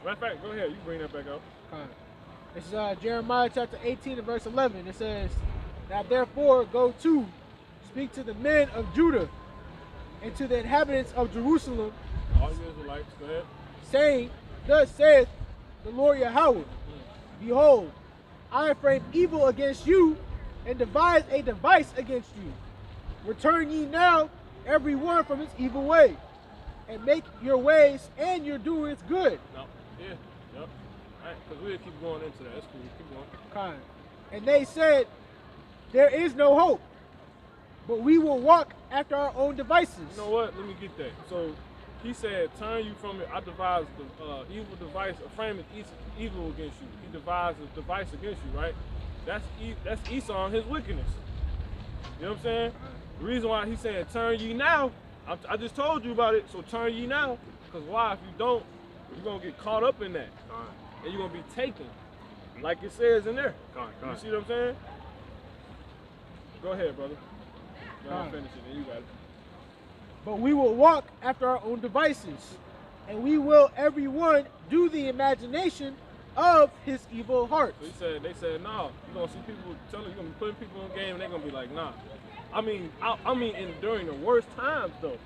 Matter of fact, go ahead. You bring that back up. This is Jeremiah chapter 18 and verse 11. It says, "Now therefore go to, speak to the men of Judah, and to the inhabitants of Jerusalem, All you Israelites, go ahead. saying, Thus saith the Lord Yahweh, Behold, I frame evil against you, and devise a device against you. Return ye now, every one from his evil way, and make your ways and your doings good." No. Yeah. Yep. All right, because we'll keep going into that. That's cool. Keep going. Kind. And they said, "There is no hope, but we will walk after our own devices." You know what? Let me get that. So he said, turn you from it. I devised the evil device, a frame of evil against you. He devised a device against you, right? That's Esau and his wickedness. You know what I'm saying? The reason why he's saying, turn ye now, I just told you about it, so turn ye now. Because why? If you don't, you're going to get caught up in that. And you're going to be taken, like it says in there. You see what I'm saying? Go ahead, brother. I'll finish it, and you got it. But we will walk after our own devices, and we will every one do the imagination of his evil heart. So they said, nah, you're going to see people telling you're going to be putting people in the game, and they're going to be like, nah. I mean, during the worst times, though.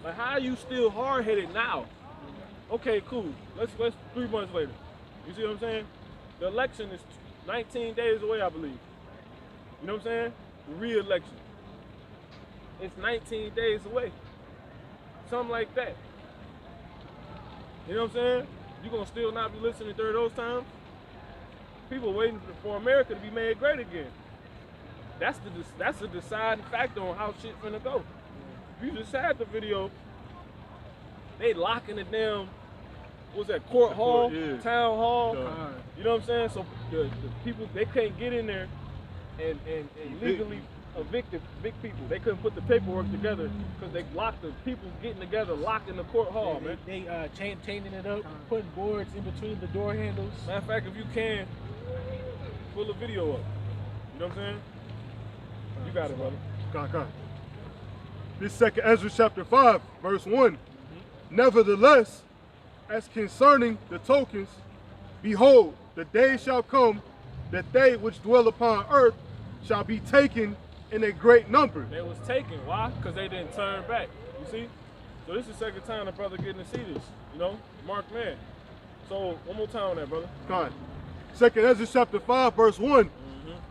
Like, how are you still hard-headed now? Okay, cool. Let's 3 months later. You see what I'm saying? The election is 19 days away, I believe. You know what I'm saying? The re-election. It's 19 days away. Something like that. You know what I'm saying? You're going to still not be listening during those times? People waiting for America to be made great again. That's the deciding factor on how shit finna go. You just had the video. They locking it down. What's that? Court hall, yeah. town hall. Yeah. You know what I'm saying? So the people, they can't get in there and legally evicted big people. They couldn't put the paperwork together because they locked the people getting together, locked in the court hall, man. They chaining it up, putting boards in between the door handles. Matter of fact, if you can, pull the video up. You know what I'm saying? You got it, brother. God. This second Ezra chapter 5, verse 1. Nevertheless, as concerning the tokens, behold, the day shall come that they which dwell upon earth shall be taken in a great number. They was taken. Why? Because they didn't turn back. You see? So this is the second time the brother getting to see this. You know? Mark man. So one more time on that, brother. God. Second Ezra chapter 5, verse 1.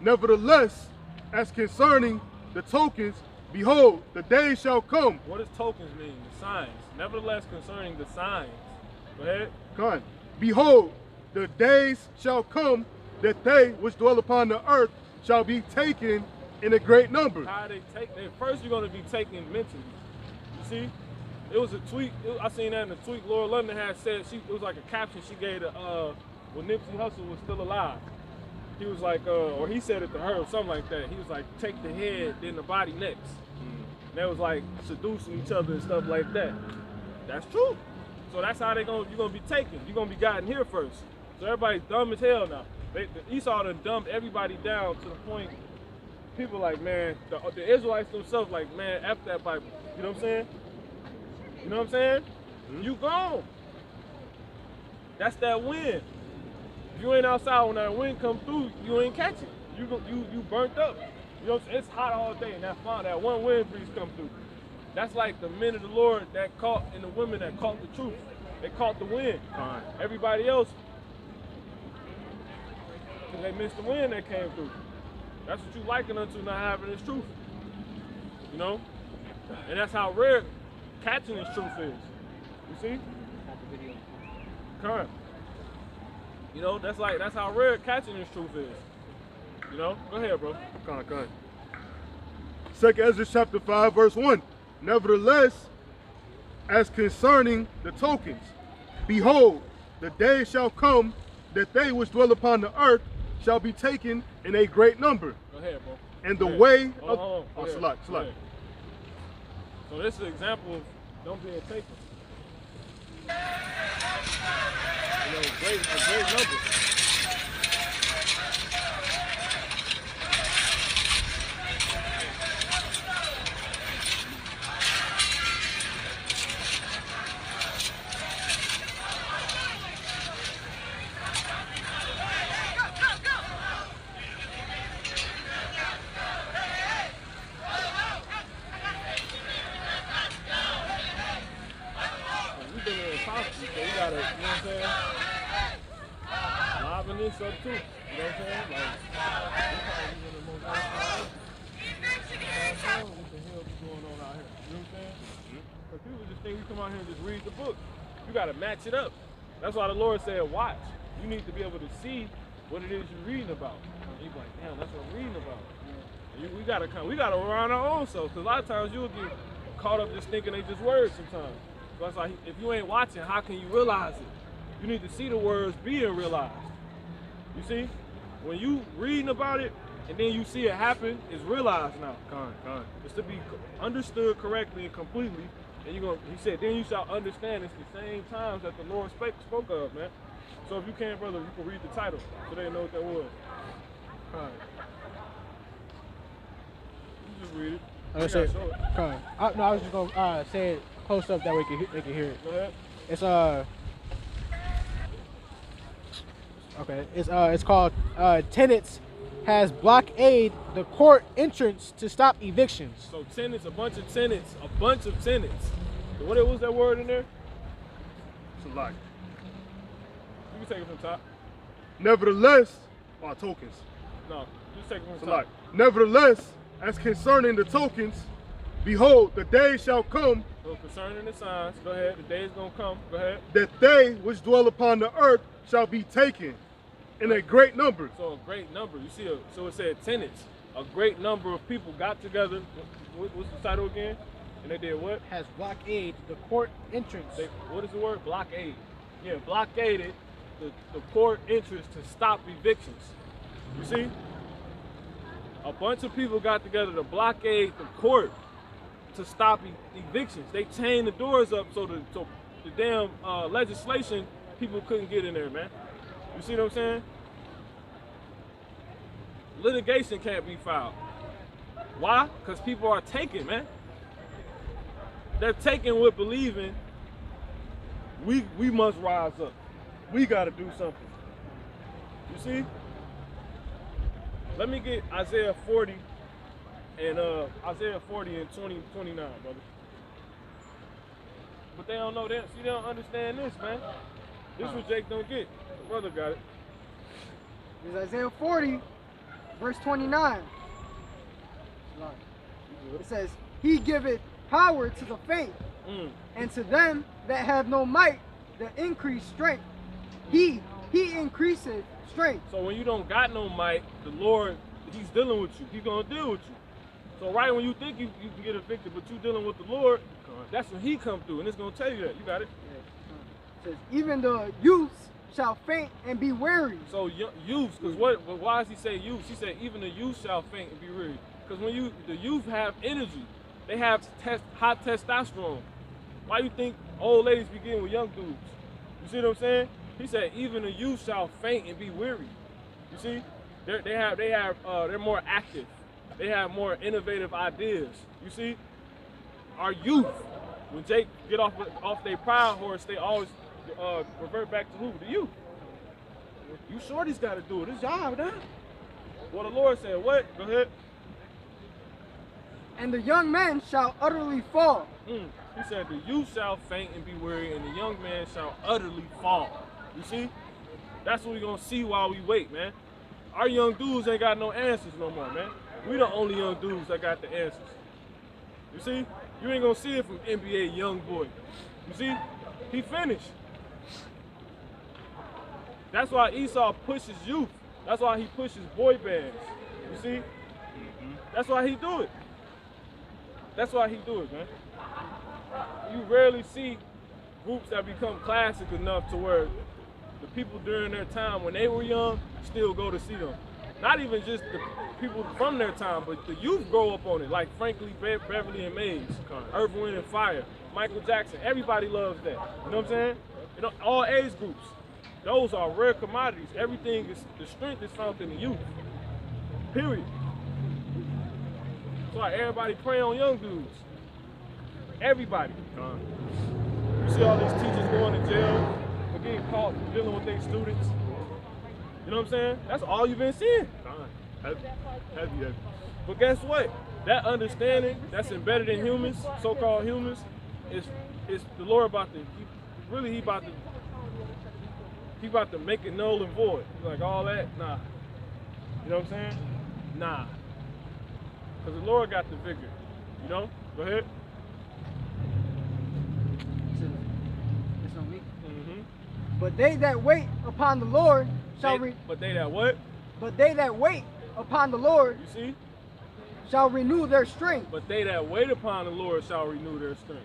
Nevertheless, as concerning the tokens, behold, the day shall come. What does tokens mean? The signs. Nevertheless, concerning the signs. Go ahead. God. Behold, the days shall come that they which dwell upon the earth shall be taken in a great number. How they take? First, you're going to be taken mentally. You see? It was a tweet. I seen that in a tweet. Laura London had said, it was like a caption she gave to when Nipsey Hussle was still alive. He was like, or he said it to her or something like that. He was like, take the head, then the body next. And they was like seducing each other and stuff like that. That's true. So that's how you're gonna be taken. You're gonna be gotten here first. So everybody's dumb as hell now. Esau done dumbed everybody down to the point people like, man, the Israelites themselves like, man, F that Bible. You know what I'm saying? You know what I'm saying? You gone. That's that wind. If you ain't outside when that wind come through, you ain't catch it. You burnt up. You know what I'm saying? It's hot all day and that one wind breeze come through. That's like the men of the Lord that caught and the women that caught the truth. They caught the wind. Everybody else, because they missed the wind that came through. That's what you liken unto not having this truth. You know? And that's how rare catching this truth is. You see? Current. You know, that's how rare catching this truth is. You know? Go ahead, bro. Go on. Second Ezra chapter 5, verse 1. Nevertheless, as concerning the tokens, behold, the day shall come that they which dwell upon the earth shall be taken in a great number. Go ahead, bro. And the way of... Oh, Salak. So this is an example of don't being taken. You know, a great number. This up too, you know what I'm saying? Like, what the hell is going on out here? You know what I'm saying? Because people just think we come out here and just read the book. You got to match it up. That's why the Lord said, watch. You need to be able to see what it is you're reading about. And you're like, damn, that's what I'm reading about. And we gotta run our own self. Because a lot of times you'll get caught up just thinking they just words sometimes. So that's like, if you ain't watching, how can you realize it? You need to see the words being realized. You see, when you reading about it and then you see it happen, it's realized now. It's to be understood correctly and completely. And he said, then you shall understand it's the same times that the Lord spoke of, man. So if you can, brother, you can read the title so they know what that was. You just read it. I was just gonna say it close up that way they can hear it. Go ahead. It's okay. It's called tenants has blockade the court entrance to stop evictions. So tenants, a bunch of tenants. So what was that word in there? Salak. You can take it from top. Nevertheless, tokens. No, just take it from Salak. top. Nevertheless, as concerning the tokens, behold, the day shall come. So concerning the signs, go ahead. The day is gonna come. Go ahead. That they which dwell upon the earth shall be taken in a great number. So a great number. You see, so it said tenants. A great number of people got together. What's the title again? And they did what? Has blockade the court entrance. What is the word? Blockade. Yeah, blockaded the court entrance to stop evictions. You see? A bunch of people got together to blockade the court to stop evictions. They chained the doors up so the damn legislation, people couldn't get in there, man. You see what I'm saying? Litigation can't be filed. Why? Because people are taking, man. They're taking with believing we must rise up. We got to do something. You see? Let me get Isaiah 40 and 2029, brother. But they don't know that. See, they don't understand this, man. This is what Jake don't get. The brother got it. It's Isaiah 40, verse 29. It says, He giveth power to the faint, and to them that have no might, the increased strength. He increaseth strength. So when you don't got no might, the Lord, He's dealing with you. He's gonna deal with you. So right when you think you can get evicted, but you dealing with the Lord, that's when He come through, and it's gonna tell you that. You got it? It says, even the youths shall faint and be weary. So youths, because why does He say youths? He said even the youth shall faint and be weary. Because when the youth have energy, they have high testosterone. Why you think old ladies begin with young dudes? You see what I'm saying? He said even the youth shall faint and be weary. You see? They're more active. They have more innovative ideas. You see? Our youth, when Jake get off their proud horse, they always revert back to who? The youth. You shorty's got to do it. It's job, huh? Well, the Lord said, what? Go ahead. And the young men shall utterly fall. He said the youth shall faint and be weary, and the young man shall utterly fall. You see? That's what we're going to see while we wait, man. Our young dudes ain't got no answers no more, man. We the only young dudes that got the answers. You see? You ain't going to see it from NBA young boy. You see? He finished. That's why Esau pushes youth. That's why he pushes boy bands. You see? That's why he do it. That's why he do it, man. You rarely see groups that become classic enough to where the people during their time when they were young still go to see them. Not even just the people from their time, but the youth grow up on it, like Franklin, Beverly and Mays, Earth, Wind and Fire, Michael Jackson. Everybody loves that. You know what I'm saying? You know, all age groups. Those are rare commodities. Everything is, the strength is found in the youth. Period. That's why everybody prey on young dudes. Everybody. You see all these teachers going to jail for getting caught dealing with their students. You know what I'm saying? That's all you've been seeing. Heavy. But guess what? That understanding that's embedded in humans, so-called humans, is the Lord about to, he about to make it null and void. Like all that, nah. You know what I'm saying? Nah. Because the Lord got the victory. You know? Go ahead. It's on me. But they that wait upon the Lord shall But they that what? But they that wait upon the Lord, you see, shall renew their strength. But they that wait upon the Lord shall renew their strength.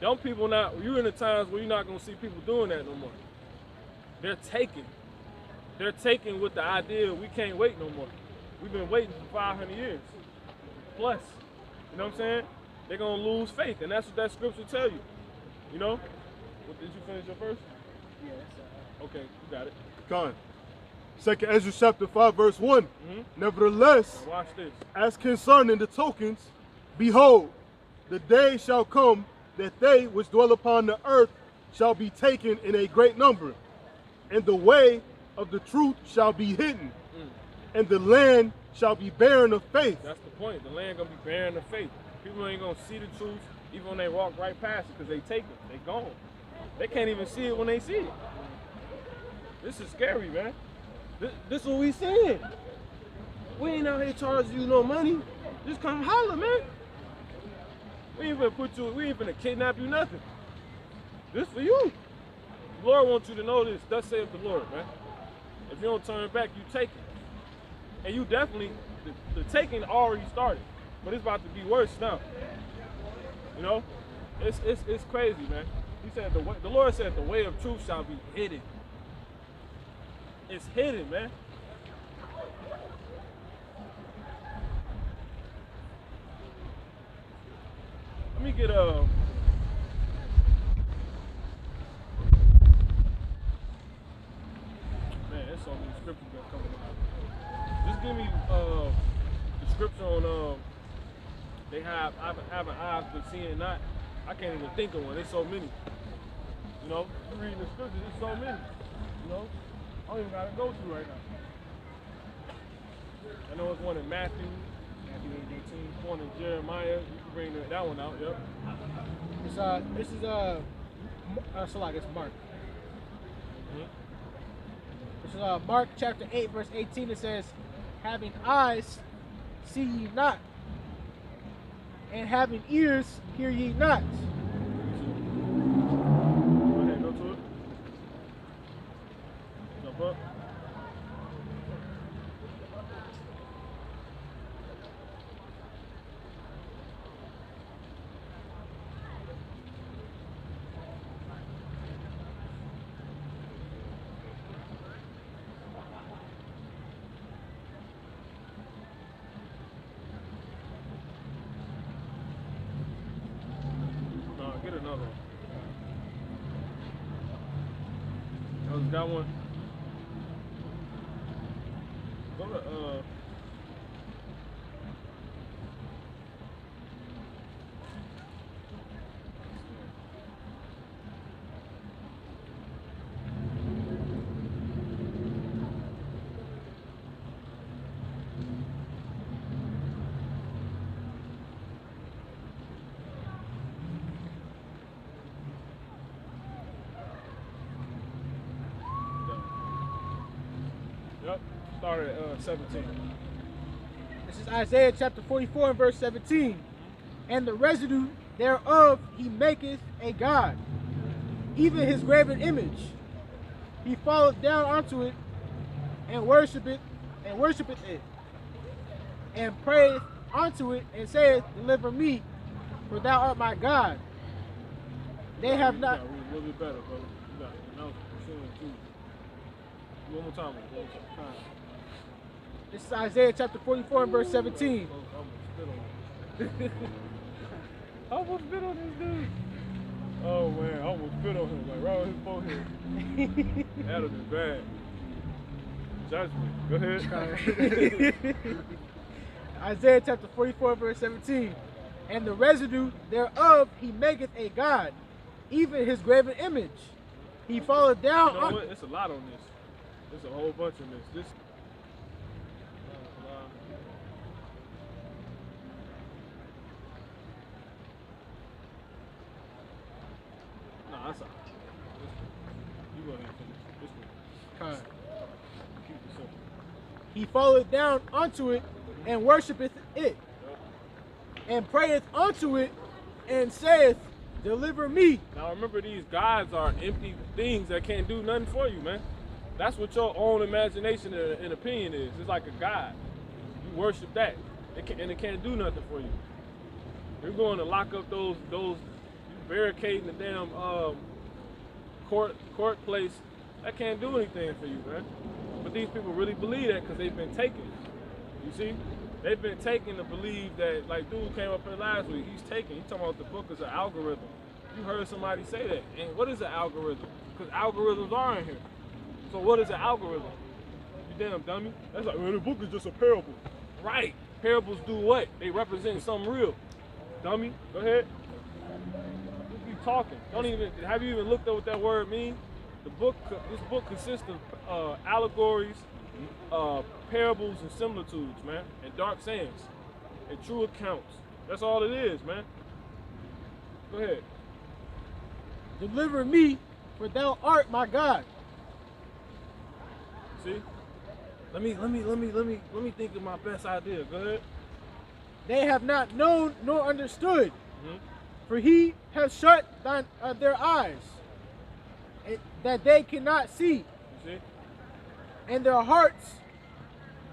Young people you're in the times where you're not gonna see people doing that no more. They're taking with the idea we can't wait no more. We've been waiting for 500 years plus. You know what I'm saying? They're gonna lose faith, and that's what that scripture tell you. You know? Did you finish your first? Yes. Okay, you got it. Con. 2 Ezra chapter 5 verse 1. Nevertheless, watch this. As concerning the tokens, behold, the day shall come that they which dwell upon the earth shall be taken in a great number, and the way of the truth shall be hidden, and the land shall be barren of faith. That's the point. The land gonna be barren of faith. People ain't gonna see the truth even when they walk right past it because they take it. They gone. They can't even see it when they see it. This is scary, man. This is what we seeing. We ain't out here charging you no money. Just come holler, man. We ain't finna kidnap you, nothing. This for you. The Lord wants you to know this. Thus saith the Lord, man. If you don't turn back, you take it. And you definitely, the taking already started. But it's about to be worse now. You know? It's crazy, man. He said the Lord said the way of truth shall be hidden. It's hidden, man. me get man, there's so many scriptures that coming out. Just give me the scripture on they have eyes but seeing not. I can't even think of one. There's so many. You know, you reading the scriptures, there's so many. You know, I don't even gotta go through right now. I know it's one in Matthew 8:18, one in Jeremiah. You can bring that one out. Yep. This is so like it's Mark. This is Mark chapter 8 verse 18. It says, "Having eyes, see ye not, and having ears, hear ye not." Go ahead, go to it. Jump up. Get another one. Oh, you got one? Go to Yep, start at 17. This is Isaiah chapter 44 and verse 17. "And the residue thereof he maketh a god, even his graven image. He falleth down unto it, and worshipeth it, and prayeth unto it, and saith, Deliver me, for thou art my God. They have not." You got a little bit better, brother. You got it. No, too. One more time. This is Isaiah chapter 44 and verse 17. I almost spit on this dude. Oh man, I almost spit on him, like right on his forehead. That'd have been bad. Judgment. Go ahead. Isaiah chapter 44 verse 17. "And the residue thereof he maketh a god, even his graven image. He falleth down You know what? It's a lot on this. There's a whole bunch of this. No, that's all right. You go ahead and finish this one. Kind. Keep it simple. He falleth down unto it, and worshipeth it, and prayeth unto it, and saith, Deliver me. Now remember, these gods are empty things that can't do nothing for you, man. That's what your own imagination and opinion is. It's like a god. You worship that, and it can't do nothing for you. You're going to lock up those you barricading the damn court place. That can't do anything for you, man. But these people really believe that because they've been taken. You see? They've been taken to believe that, like dude came up here last week, he's talking about the book is an algorithm. You heard somebody say that. And what is an algorithm? Because algorithms are in here. So what is an algorithm? You damn dummy. That's like, well, the book is just a parable. Right. Parables do what? They represent something real. Dummy. Go ahead. Just keep talking. Have you even looked at what that word means? This book consists of allegories, parables, and similitudes, man, and dark sayings, and true accounts. That's all it is, man. Go ahead. Deliver me, for thou art my God. See? Let me think of my best idea. Go ahead. They have not known nor understood, for he has shut their eyes, that they cannot see. You see? And their hearts,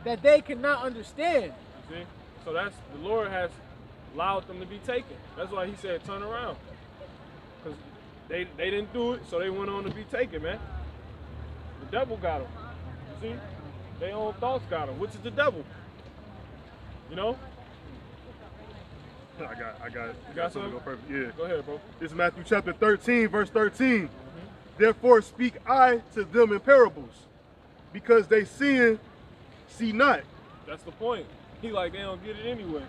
that they cannot understand. You see? So that's the Lord has allowed them to be taken. That's why he said turn around. Because they didn't do it, so they went on to be taken, man. The devil got them. You see? Their own thoughts got them, which is the devil. You know? I got it. You got something something? to go perfect. Yeah. Go ahead, bro. This is Matthew chapter 13, verse 13. Therefore speak I to them in parables, because they see not, That's the point. He like, they don't get it anyway.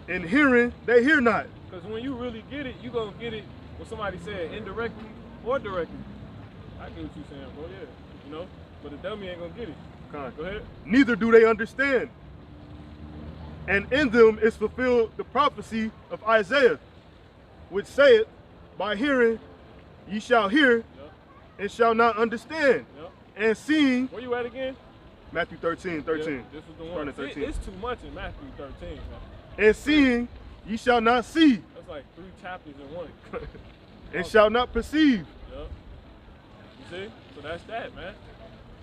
and hearing they hear not. Because when you really get it, you going to get it when somebody said indirectly or directly. I get what you saying, bro, yeah. You know? But the dummy ain't going to get it. Go ahead. Neither do they understand. And in them is fulfilled the prophecy of Isaiah, which saith, by hearing ye shall hear, Yep. and shall not understand. Yep. And seeing, Where you at again? Matthew 13. Yeah, this was the one. 13. It's too much in Matthew 13, man. And seeing ye shall not see, That's like 3 chapters in one. and shall not perceive. Yep. You see? So that's that, man.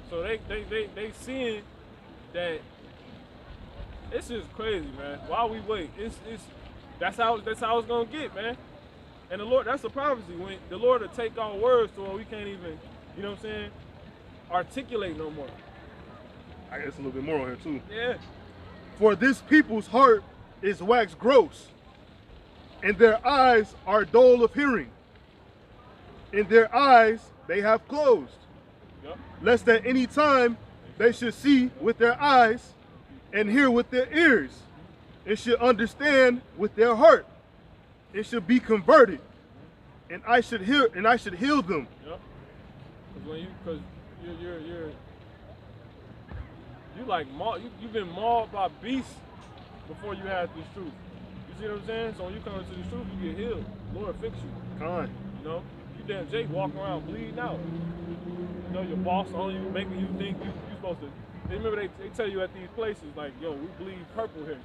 So they seeing that. It's just crazy, man. While we wait, that's how it's gonna get, man. And the Lord, that's a prophecy. When the Lord will take our words to where we can't even, you know what I'm saying, articulate no more. I guess a little bit more on here too. Yeah. For this people's heart is waxed gross, and their eyes are dull of hearing. In their eyes they have closed, Yep. lest at any time they should see with their eyes, and hear with their ears, and should understand with their heart, and should be converted, and I should heal them. Yep. Because you like you've been mauled by beasts before you had this truth. You see what I'm saying? So when you come into this truth, you get healed. Lord fix you. Con. You know, you damn Jake walking around bleeding out. You know, your boss on you, making you think you supposed to. They remember they tell you at these places like, yo, we bleed purple here.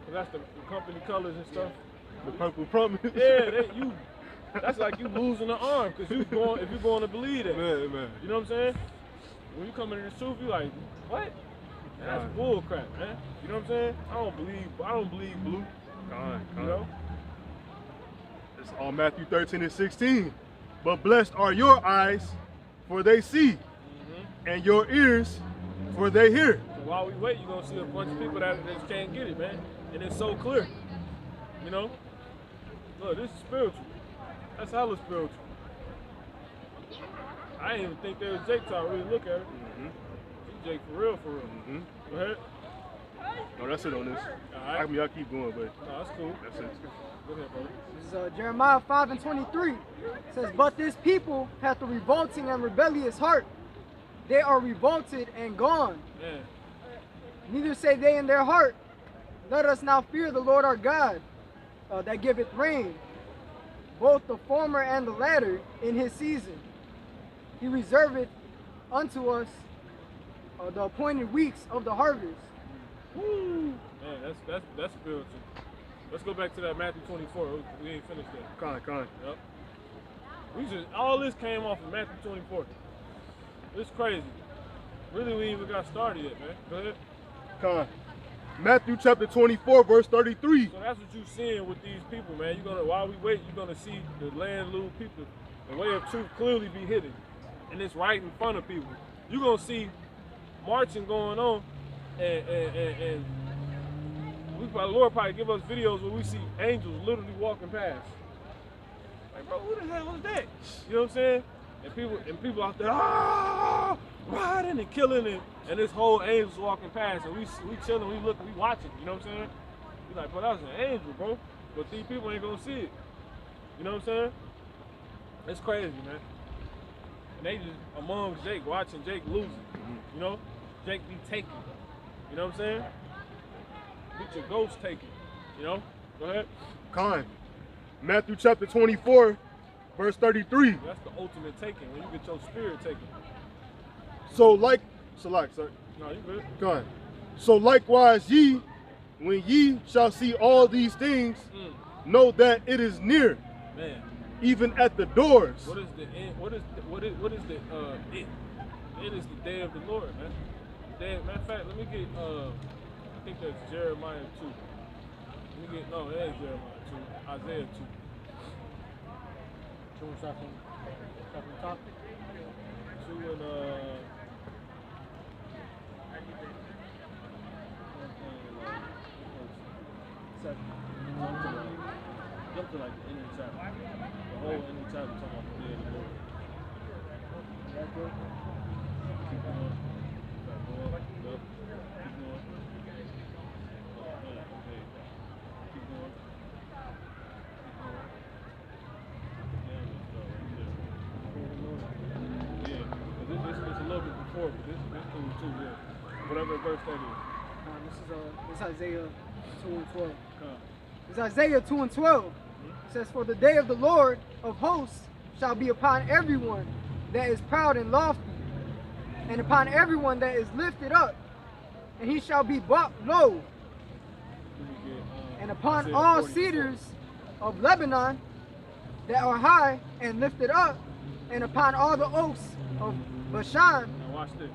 'Cause that's the company colors and stuff. The purple promise. Yeah, that's like you losing an arm because if you're going to believe that. Man. You know what I'm saying? When you come into the truth, you like, what? Man, that's bull crap, man. You know what I'm saying? I don't believe blue. Con. You know? It's all Matthew 13 and 16. But blessed are your eyes, for they see, and your ears, for they hear. So while we wait, you're gonna see a bunch of people that just can't get it, man. And it's so clear. You know? Look, this is spiritual. That's hella spiritual. I didn't even think there was Jake till I really look at it. He's Jake for real, for real. Go ahead. No, that's it on this. All right. I mean, I'll keep going, but No, that's cool. that's it. Go ahead, brother. This is Jeremiah 5 and 23. It says, but this people hath a revolting and rebellious heart. They are revolted and gone. Man. Neither say they in their heart, let us now fear the Lord our God, that giveth rain, both the former and the latter, in his season. He reserveth unto us the appointed weeks of the harvest. Woo! Man, that's spiritual. Let's go back to that Matthew 24. We ain't finished that. Con. Yep. All this came off of Matthew 24. It's crazy. Really, we ain't even got started yet, man. Go ahead. Con. Matthew chapter 24, verse 33. So that's what you're seeing with these people, man. While we wait, you're gonna see the land little people, the way of truth clearly be hidden. And it's right in front of people. You're gonna see marching going on, and the Lord probably give us videos where we see angels literally walking past. Like, bro, who the hell was that? You know what I'm saying? And people out there, riding and killing, and this whole angel's walking past, and we chilling, we looking, we watching. You know what I'm saying? We like, bro, that was an angel, bro. But these people ain't gonna see it. You know what I'm saying? It's crazy, man. And they just amongst Jake, watching Jake losing. You know? Jake be taken. You know what I'm saying? Get your ghost taken. You know? Go ahead. Con. Matthew chapter 24, verse 33. That's the ultimate taking, when you get your spirit taken. So sir. No, you good. Con. So likewise ye, when ye shall see all these things, know that it is near, Man. even at the doors. What is the end? What is the it? It is the day of the Lord, man. Matter of fact, let me get I think that's Jeremiah 2. No, that is Jeremiah 2. Isaiah 2. So we'll start from the top. 2 and Seven. up to like the end of the chapter. The whole end of the chapter talking about the day of the Lord. That's good. Keep going. Keep going. Up. Keep going. Oh, man. Okay. Keep going. Keep going. Damn, that's right there. Yeah. But it's a little bit before, but this cool too, yeah. Whatever verse that is. This is Isaiah 2 and 12. Come. It's Isaiah 2 and 12. It says, "For the day of the Lord of hosts shall be upon everyone that is proud and lofty, and upon everyone that is lifted up, and he shall be brought low. Let me get, And upon Isaiah all 40. cedars of Lebanon that are high and lifted up, and upon all the oaks of Bashan, Now watch this.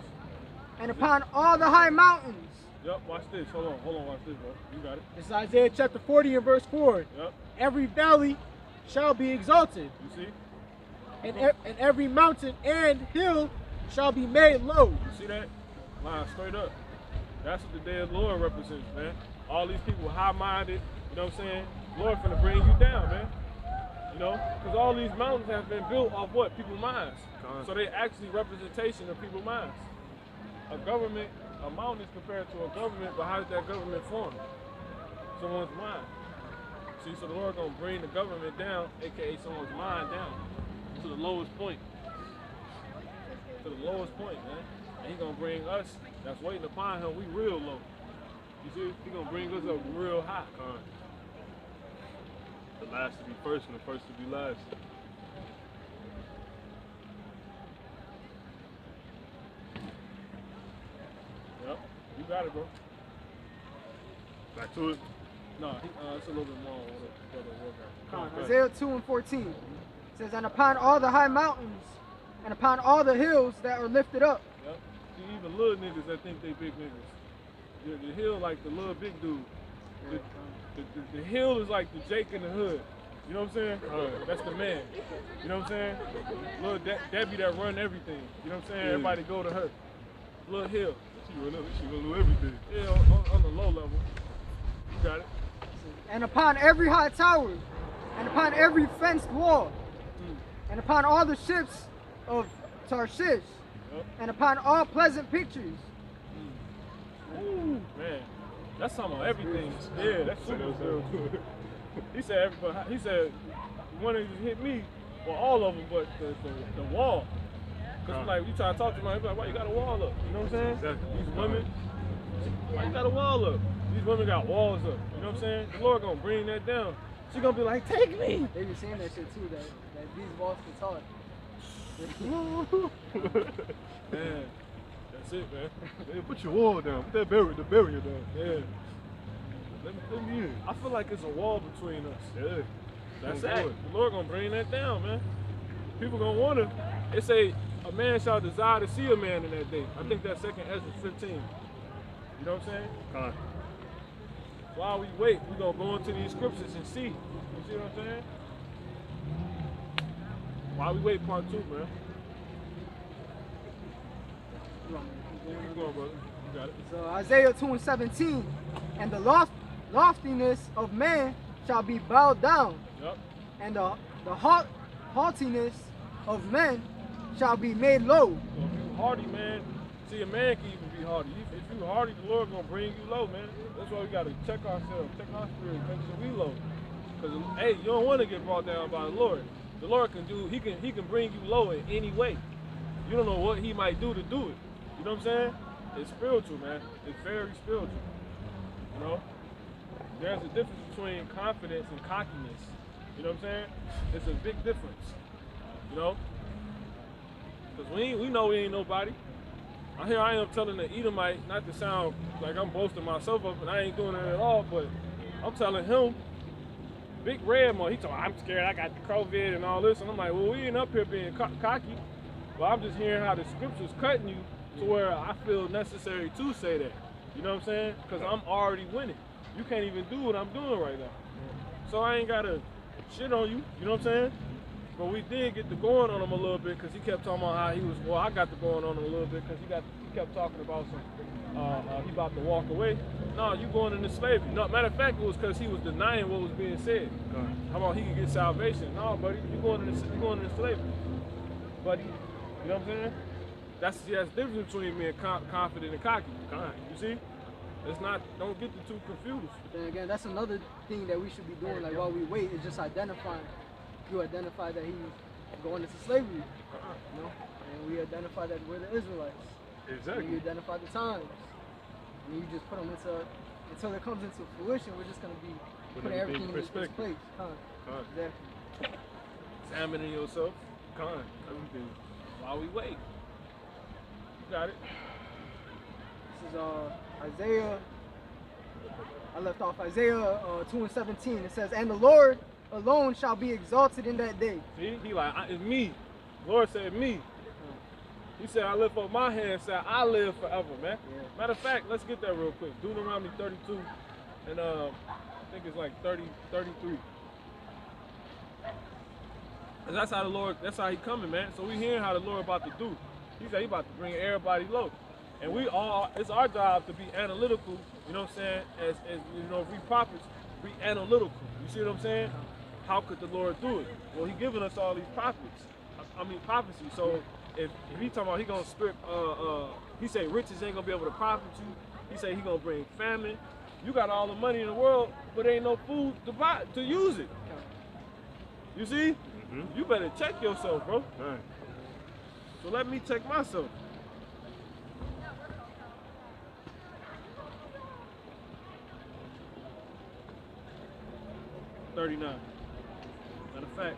and upon all the high mountains." Yep, watch this. Hold on, watch this, bro. You got it. This is Isaiah chapter 40 and verse 4. Yep. Every valley shall be exalted, You see? and every mountain and hill shall be made low. You see that? Line straight up. That's what the day of the Lord represents, man. All these people high-minded, you know what I'm saying? Lord finna bring you down, man. You know? Because all these mountains have been built off what? People's minds. So they actually representation of people's minds. A government, a mountain is compared to a government, but how did that government form? Someone's mind. See, so the Lord gonna bring the government down, aka someone's mind down, to the lowest point. To the lowest point, man. And he gonna bring us that's waiting upon him, we real low. You see, he gonna bring us up real high. The last to be first and the first to be last. Yep, you got it, bro. Back to it. No, it's a little bit more on what the workout. Come on, Isaiah 2 and 14. It says, "And upon all the high mountains, and upon all the hills that are lifted up." Yep. See, even little niggas that think they big niggas. The hill like the little big dude. The hill is like the Jake in the hood. You know what I'm saying? That's the man. You know what I'm saying? Little Debbie that run everything. You know what I'm saying? Yeah. Everybody go to her. Little hill. She gonna do everything. Yeah, on the low level. You got it. "And upon every high tower, and upon every fenced wall, and upon all the ships of Tarshish, Yep. and upon all pleasant pictures." Ooh, man. That's talking about everything. Yeah, that's super good. He said, one of you hit me, well, all of them, but the wall. Because like, you try to talk to me, like, why you got a wall up? You know what I'm saying? Exactly. These women, why you got a wall up? These women got walls up. You know what I'm saying? The Lord gonna bring that down. She gonna be like, take me. They be saying that shit too, that these walls can talk. Man, that's it, man. Hey, put your wall down. Put that barrier down. Yeah. Let me in. I feel like it's a wall between us. Yeah. That's Gonna it. do it. The Lord gonna bring that down, man. People gonna wanna. It say a man shall desire to see a man in that day. I think that's 2nd Ezra 15. You know what I'm saying? While we wait, we gonna go into these scriptures and see. You see what I'm saying? While we wait, part 2, man. Keep going, brother. You got it. So Isaiah 2 and 17, "And the loftiness of man shall be bowed down, Yep. and the haughtiness of men shall be made low." So if you hardy, man, see, a man can even be hardy. If you hardy, the Lord gonna bring you low, man. That's why we gotta check ourselves, check our spirit, make sure we low. Because hey, you don't want to get brought down by the Lord. The Lord can do, he can bring you low in any way. You don't know what he might do to do it. You know what I'm saying? It's spiritual, man. It's very spiritual. You know? There's a difference between confidence and cockiness. You know what I'm saying? It's a big difference. You know? Because we know we ain't nobody. Here I am telling the Edomite, not to sound like I'm boasting myself up, and I ain't doing it at all, but I'm telling him, Big Red Mo, he told me, I'm scared, I got the COVID and all this, and I'm like, well, we ain't up here being cocky, but I'm just hearing how the scripture's cutting you to where I feel necessary to say that. You know what I'm saying? Because I'm already winning. You can't even do what I'm doing right now. So I ain't got to shit on you, you know what I'm saying? But we did get the going on him a little bit because he kept talking about how he was, well, I got the going on him a little bit because he kept talking about some he about to walk away. No, you going into slavery. No, matter of fact, it was because he was denying what was being said. How about he could get salvation? No, buddy, you going into slavery, buddy. You know what I'm saying? That's the difference between being confident and cocky. You see? It's not. Don't get the two confused. Then again, that's another thing that we should be doing. Like while we wait, is just identifying. You identify that he's going into slavery, you know, and we identify that we're the Israelites. Exactly. And you identify the times, and you just put them until it comes into fruition. We're just gonna be putting everything in its place. Exactly. Examining yourself. Everything. While we wait. You got it. This is Isaiah. I left off Isaiah 2:17. It says, "And the Lord alone shall be exalted in that day." See, he like, it's me. Lord said me. He said, I lift up my hand, said, I live forever, man. Yeah. Matter of fact, let's get that real quick. Deuteronomy 32, and I think it's like 33. And that's how the Lord, that's how he coming, man. So we hearing how the Lord about to do. He said he about to bring everybody low. And we all, it's our job to be analytical, you know what I'm saying? As you know, if we prophets, be analytical. You see what I'm saying? How could the Lord do it? Well, he giving us all these prophecies. Prophecy. So if he talking about he gonna strip, he say riches ain't gonna be able to profit you. He say he gonna bring famine. You got all the money in the world, but ain't no food to buy to use it. You see? You better check yourself, bro. Right. So let me check myself. $39. Matter of fact.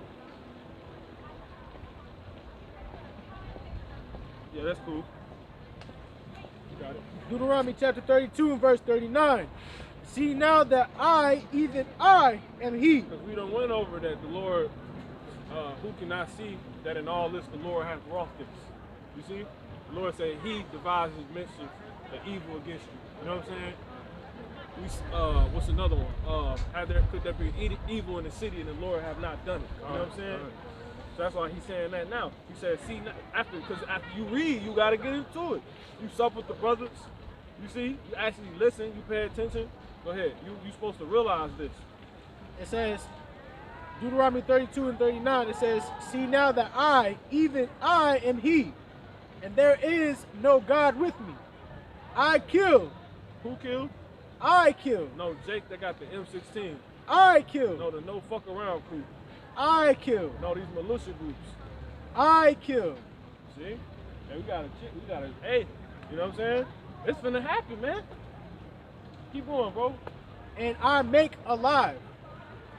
Yeah, that's cool. You got it. Deuteronomy chapter 32 and verse 39. See now that I, even I, am he. Because we done went over that the Lord, who cannot see that in all this the Lord hath wrought this. You see? The Lord said he devises mischief, the evil against you. You know what I'm saying? What's another one? Could there be evil in the city and the Lord have not done it? You know what I'm saying? So that's why he's saying that now. He said, see, because after you read, you got to get into it. You sup with the brothers. You see? You actually listen. You pay attention. Go ahead. You're supposed to realize this. It says, Deuteronomy 32 and 39, it says, see now that I, even I, am he, and there is no God with me. I kill. Who killed? I kill. No, Jake, they got the M16. I kill. No, the no fuck around crew. I kill. No, these militia groups. I kill. See? And we gotta, hey, you know what I'm saying? It's finna happen, man. Keep going, bro. And I make alive.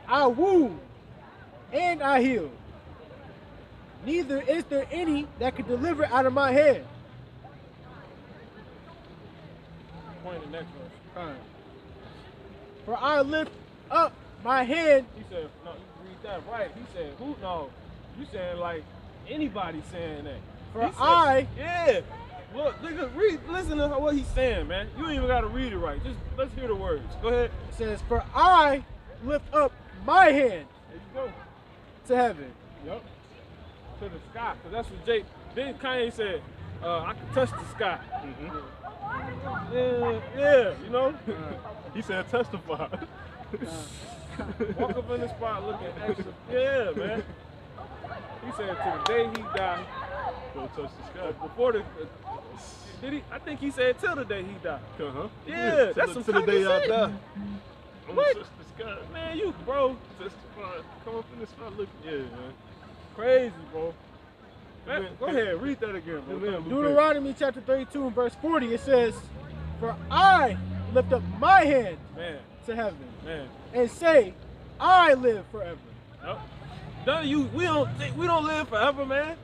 I wound. And I heal. Neither is there any that can deliver out of my hand. Point the next verse. All right. For I lift up my hand. He said, no, you read that right. He said, who? No, you saying like anybody saying that. For yeah. Look, nigga, listen to what he's saying, man. You ain't even gotta read it right. Just let's hear the words. Go ahead. It says, for I lift up my hand. There you go. To heaven. Yep. To the sky. Because that's what Jake, then Kanye said, I can touch the sky. Yeah, you know? He said testify. Walk up in the spot looking extra. Yeah, man. He said to the day he died. Go touch the sky. Before the, did he? I think he said till the day he died. Yeah, that's some till the day I shit. die. What? Touch the sky. Man, you, bro. Testify. Come up in the spot looking. Yeah, man. Crazy, bro. Man, go ahead, read that again, bro. Deuteronomy chapter 32 and verse 40, it says, for I lift up my hand to heaven and say, I live forever. Nope. We don't live forever, man.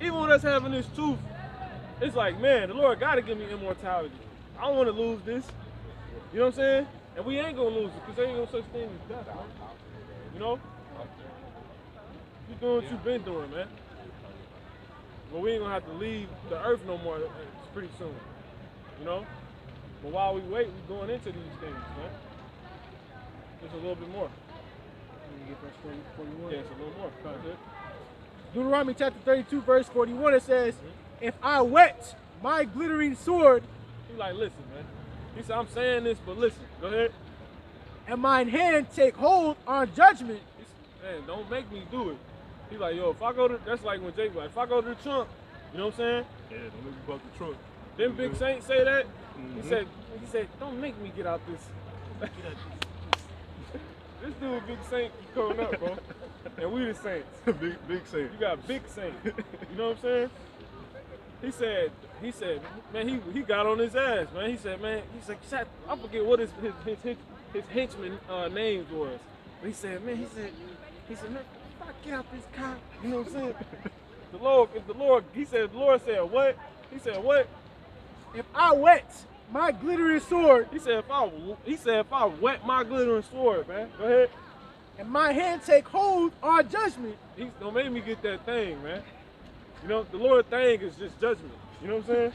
Even with us having this truth, it's like, man, the Lord gotta give me immortality. I don't want to lose this. You know what I'm saying? And we ain't gonna lose it, because there ain't no such thing as death, man. You know? You doing what you've been doing, man. But we ain't gonna have to leave the earth no more pretty soon. You know? But while we wait, we're going into these things, man. Just a little bit more. Yeah, it's a little more. Deuteronomy chapter 32, verse 41, it says, if I whet my glittering sword He like, listen, man. He said, I'm saying this, but listen. Go ahead. And mine hand take hold on judgment. He said, man, don't make me do it. He like, yo, if I go to, that's like when Jake like, if I go to the trunk, you know what I'm saying? Yeah, don't make me buck the truck. Didn't Big Saint say that? Mm-hmm. He said, don't make me get out this. This dude, Big Saint, keep coming up, bro. And we the Saints. big Saint. You got Big Saint. You know what I'm saying? He said, man, he got on his ass, man. He said, I forget what his henchman names was. But he said, man, man, if I get out this car, you know what I'm saying? The Lord said, what? He said, what? If I wet my glittering sword, He said, if I wet my glittering sword, man, go ahead. and my hand take hold on judgment, He's gonna make me get that thing, man. You know, the Lord thing is just judgment. You know what I'm saying?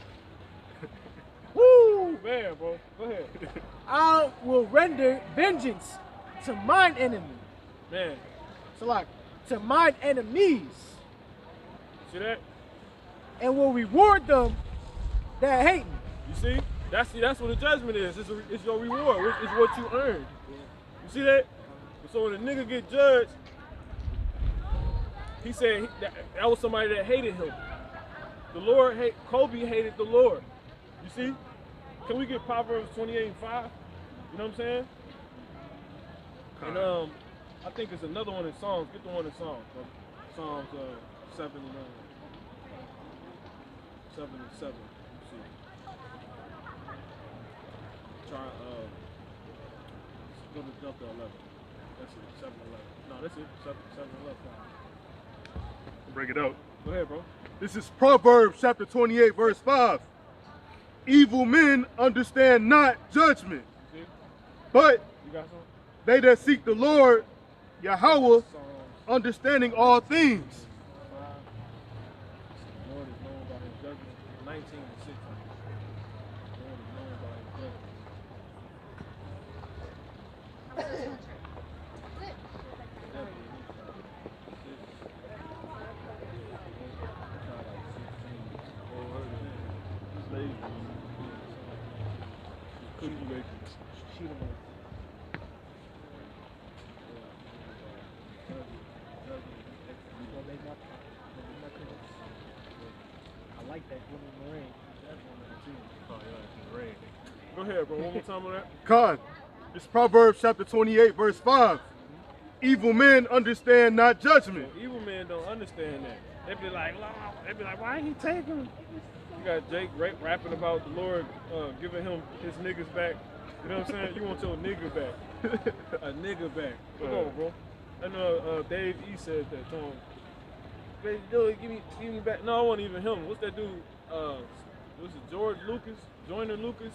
Woo, man, bro. Go ahead. I will render vengeance to mine enemy. Man, So like, to mine enemies, see that? and will reward them that hate me. You see? That's what the judgment is. It's your reward. It's what you earned. You see that? So when a nigga get judged, he said that was somebody that hated him. Kobe hated the Lord. You see? Can we get Proverbs 28:5? You know what I'm saying? And I think it's another one in Psalms. Get the one in Psalms. Psalms 7 and 7 and 7. Let's see. Try go to jump to 11. That's it. 7 and 11. No, that's it. 7 and 11. Break it out. Go ahead, bro. This is Proverbs chapter 28, verse 5. Evil men understand not judgment, See? but You got some? they that seek the Lord, Yahweh, Psalms understanding all things. 5. The Lord is known by his judgment. 19 and 6. The Lord is known by his judgment. I like that woman in the rain. Go ahead, bro. One more time on that. Con, it's Proverbs chapter 28, verse 5. Evil men understand not judgment. Evil men don't understand that. They be like, why ain't he taking him? You got Jake rapping about the Lord giving him his niggas back. You know what I'm saying? You want your nigga back. A nigga back. Come on, bro. I know Dave E said that to him. Baby, dude, give me back. No, it wasn't even him. What's that dude? Was it George Lucas? Joyner Lucas?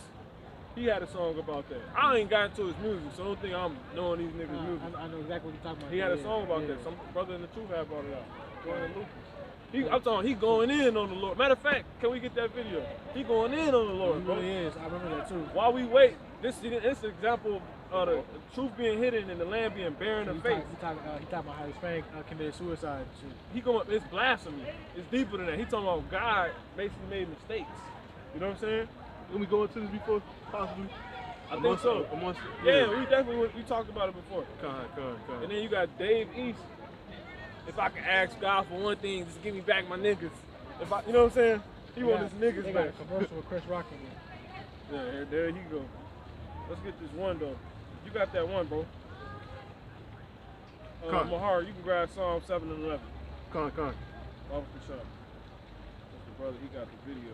He had a song about that. I ain't got into his music, so I don't think I'm knowing these niggas' music. I know exactly what you're talking about. He had a song about that. Some brother in the truth had brought it out. Joyner Lucas. I'm talking, he going in on the Lord. Matter of fact, can we get that video? He going in on the Lord, He bro. really is. I remember that too. While we wait, this is an example of the truth being hidden and the land being bare in the face. He talking about how his friend committed suicide and shit. He going, it's blasphemy. It's deeper than that. He talking about God basically made mistakes. You know what I'm saying? Can we go into this before, possibly? I think so. Yeah, we definitely we talked about it before. Con. And then you got Dave East. If I can ask God for one thing, just give me back my niggas. You know what I'm saying? He want his niggas they back. got a commercial with Chris Rock in it. Yeah, there he go. Let's get this one though. You got that one, bro. Mahar, you can grab Psalm 7 and 11. Con. Off the shop. That's the brother. He got the video.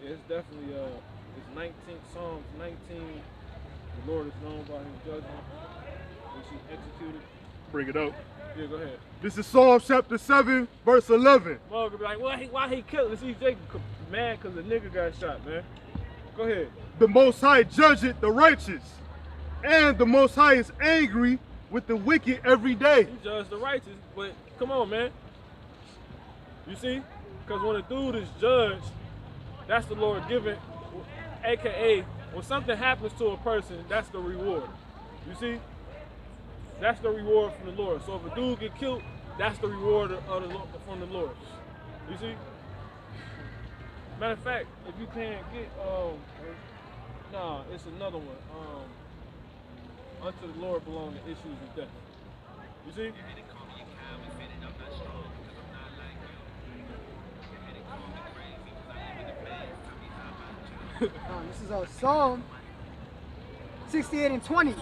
Yeah, it's definitely it's 19 Psalms 19. The Lord is known by his judgment, which he executed. Bring it out. Yeah, go ahead. This is Psalm chapter 7, verse 11. Mug be like, why he killed? See, Jacob mad because the nigga got shot, man. Go ahead. The Most High judgeth the righteous, and the Most High is angry with the wicked every day. He judged the righteous, but come on, man. You see? Because when a dude is judged, that's the Lord giving, AKA, when something happens to a person, that's the reward. You see? That's the reward from the Lord. So if a dude get killed, that's the reward from the Lord. You see? Matter of fact, if you can't get, nah, it's another one. Unto the Lord belong the issues of death. You see? This is Psalm 68 and 20. It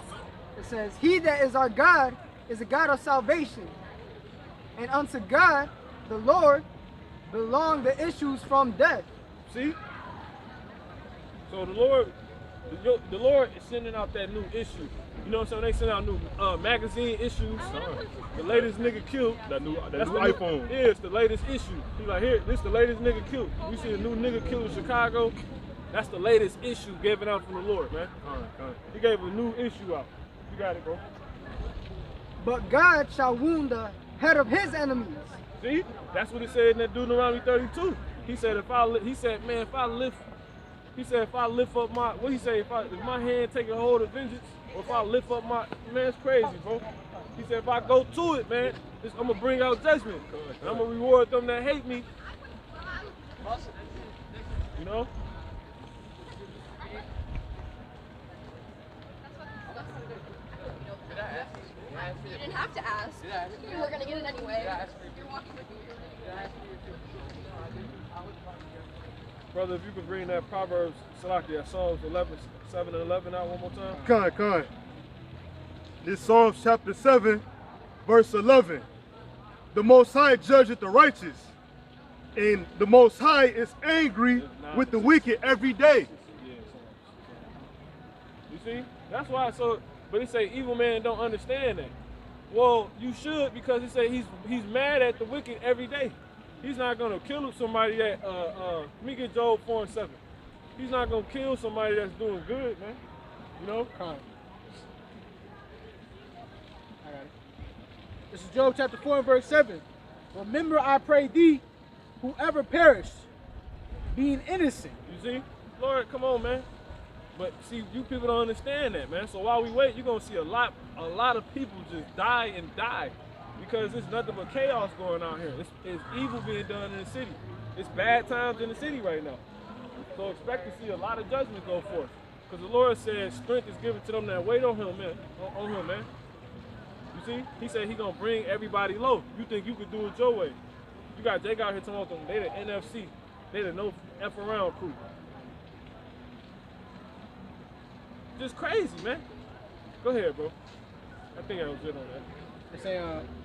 says, He that is our God is a God of salvation, and unto God, the Lord, belong the issues from death. See? So the Lord is sending out that new issue. You know what I'm saying? They send out new magazine issues. The latest nigga killed. That's the the iPhone. Yeah, it's the latest issue. He's like, here, this the latest nigga killed. We see a new nigga killed in Chicago. That's the latest issue given out from the Lord, man. All right. He gave a new issue out. You got it, bro. But God shall wound the head of his enemies. See? That's what it said in that Deuteronomy 32. He said, if I lift up my, what he say, if my hand take a hold of vengeance, or if I lift up my, man, it's crazy, bro. He said, if I go to it, man, I'm gonna bring out judgment. And I'm gonna reward them that hate me. You know? You didn't have to ask. You were going to get it anyway. You're walking with me. Brother, if you could bring that Proverbs, Salakia, Psalms 11, 7 and 11 out one more time. Con. This Psalms chapter 7, verse 11. The Most High judgeth the righteous, and the Most High is angry with the wicked every day. You see? That's why, but he say evil man don't understand that. Well, you should, because he say he's mad at the wicked every day. He's not gonna kill somebody that let me get Job 4 and 7. He's not gonna kill somebody that's doing good, man. You know? I got it. This is Job chapter 4 and verse 7. Remember, I pray thee, whoever perished, being innocent. You see? Lord, come on, man. But see, you people don't understand that, man. So while we wait, you're gonna see a lot of people just die and die because there's nothing but chaos going on here. It's evil being done in the city. It's bad times in the city right now. So expect to see a lot of judgment go forth. Because the Lord said strength is given to them that wait on him, man. On him, man. You see? He said he's gonna bring everybody low. You think you could do it your way. You got Jake out here talking about them. They the NFC. They the no F around crew. Just crazy, man. Go ahead, bro. I think I was good on that. They say,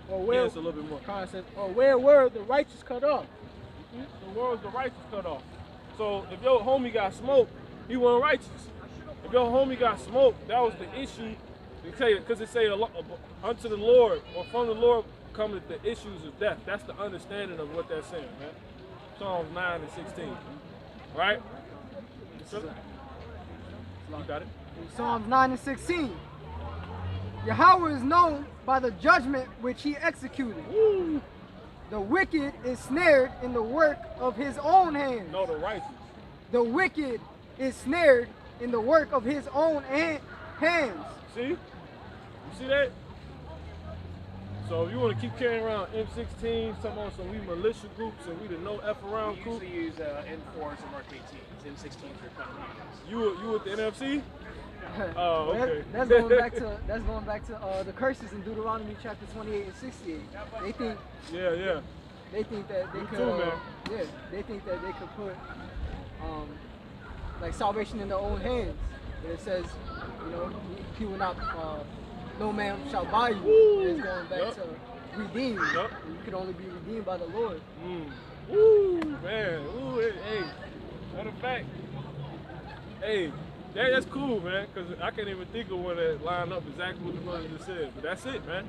where Yes, a little bit more. says, where were the righteous cut off? The world's the righteous cut off. So if your homie got smoked, he wasn't righteous. If your homie got smoked, that was the issue. They tell you, because it say unto the Lord or from the Lord cometh the issues of death. That's the understanding of what that's saying, man. Psalms 9 and 16. Right? You got it? Psalms 9 and 16. Yahweh is known by the judgment which he executed. Woo. The wicked is snared in the work of his own hands. No, the righteous. The wicked is snared in the work of his own hands. See? You see that? So if you want to keep carrying around M16s, talking about some we militia groups and we the no F around We crew. usually use M4s and Mark 18s. M16s are kind of You with the NFC? Oh, okay. That's going back to the curses in Deuteronomy chapter 28 and 68. They think Yeah. they think that they Me could too, man. they think that they could put like salvation in their own hands. But it says, he will not no man shall buy you. Woo. It's going back to redeem. Yup. You could only be redeemed by the Lord. Woo, man. Ooh, hey. Matter of fact, hey, that's cool, man, because I can't even think of one that line up exactly what the brother just said. But that's it, man.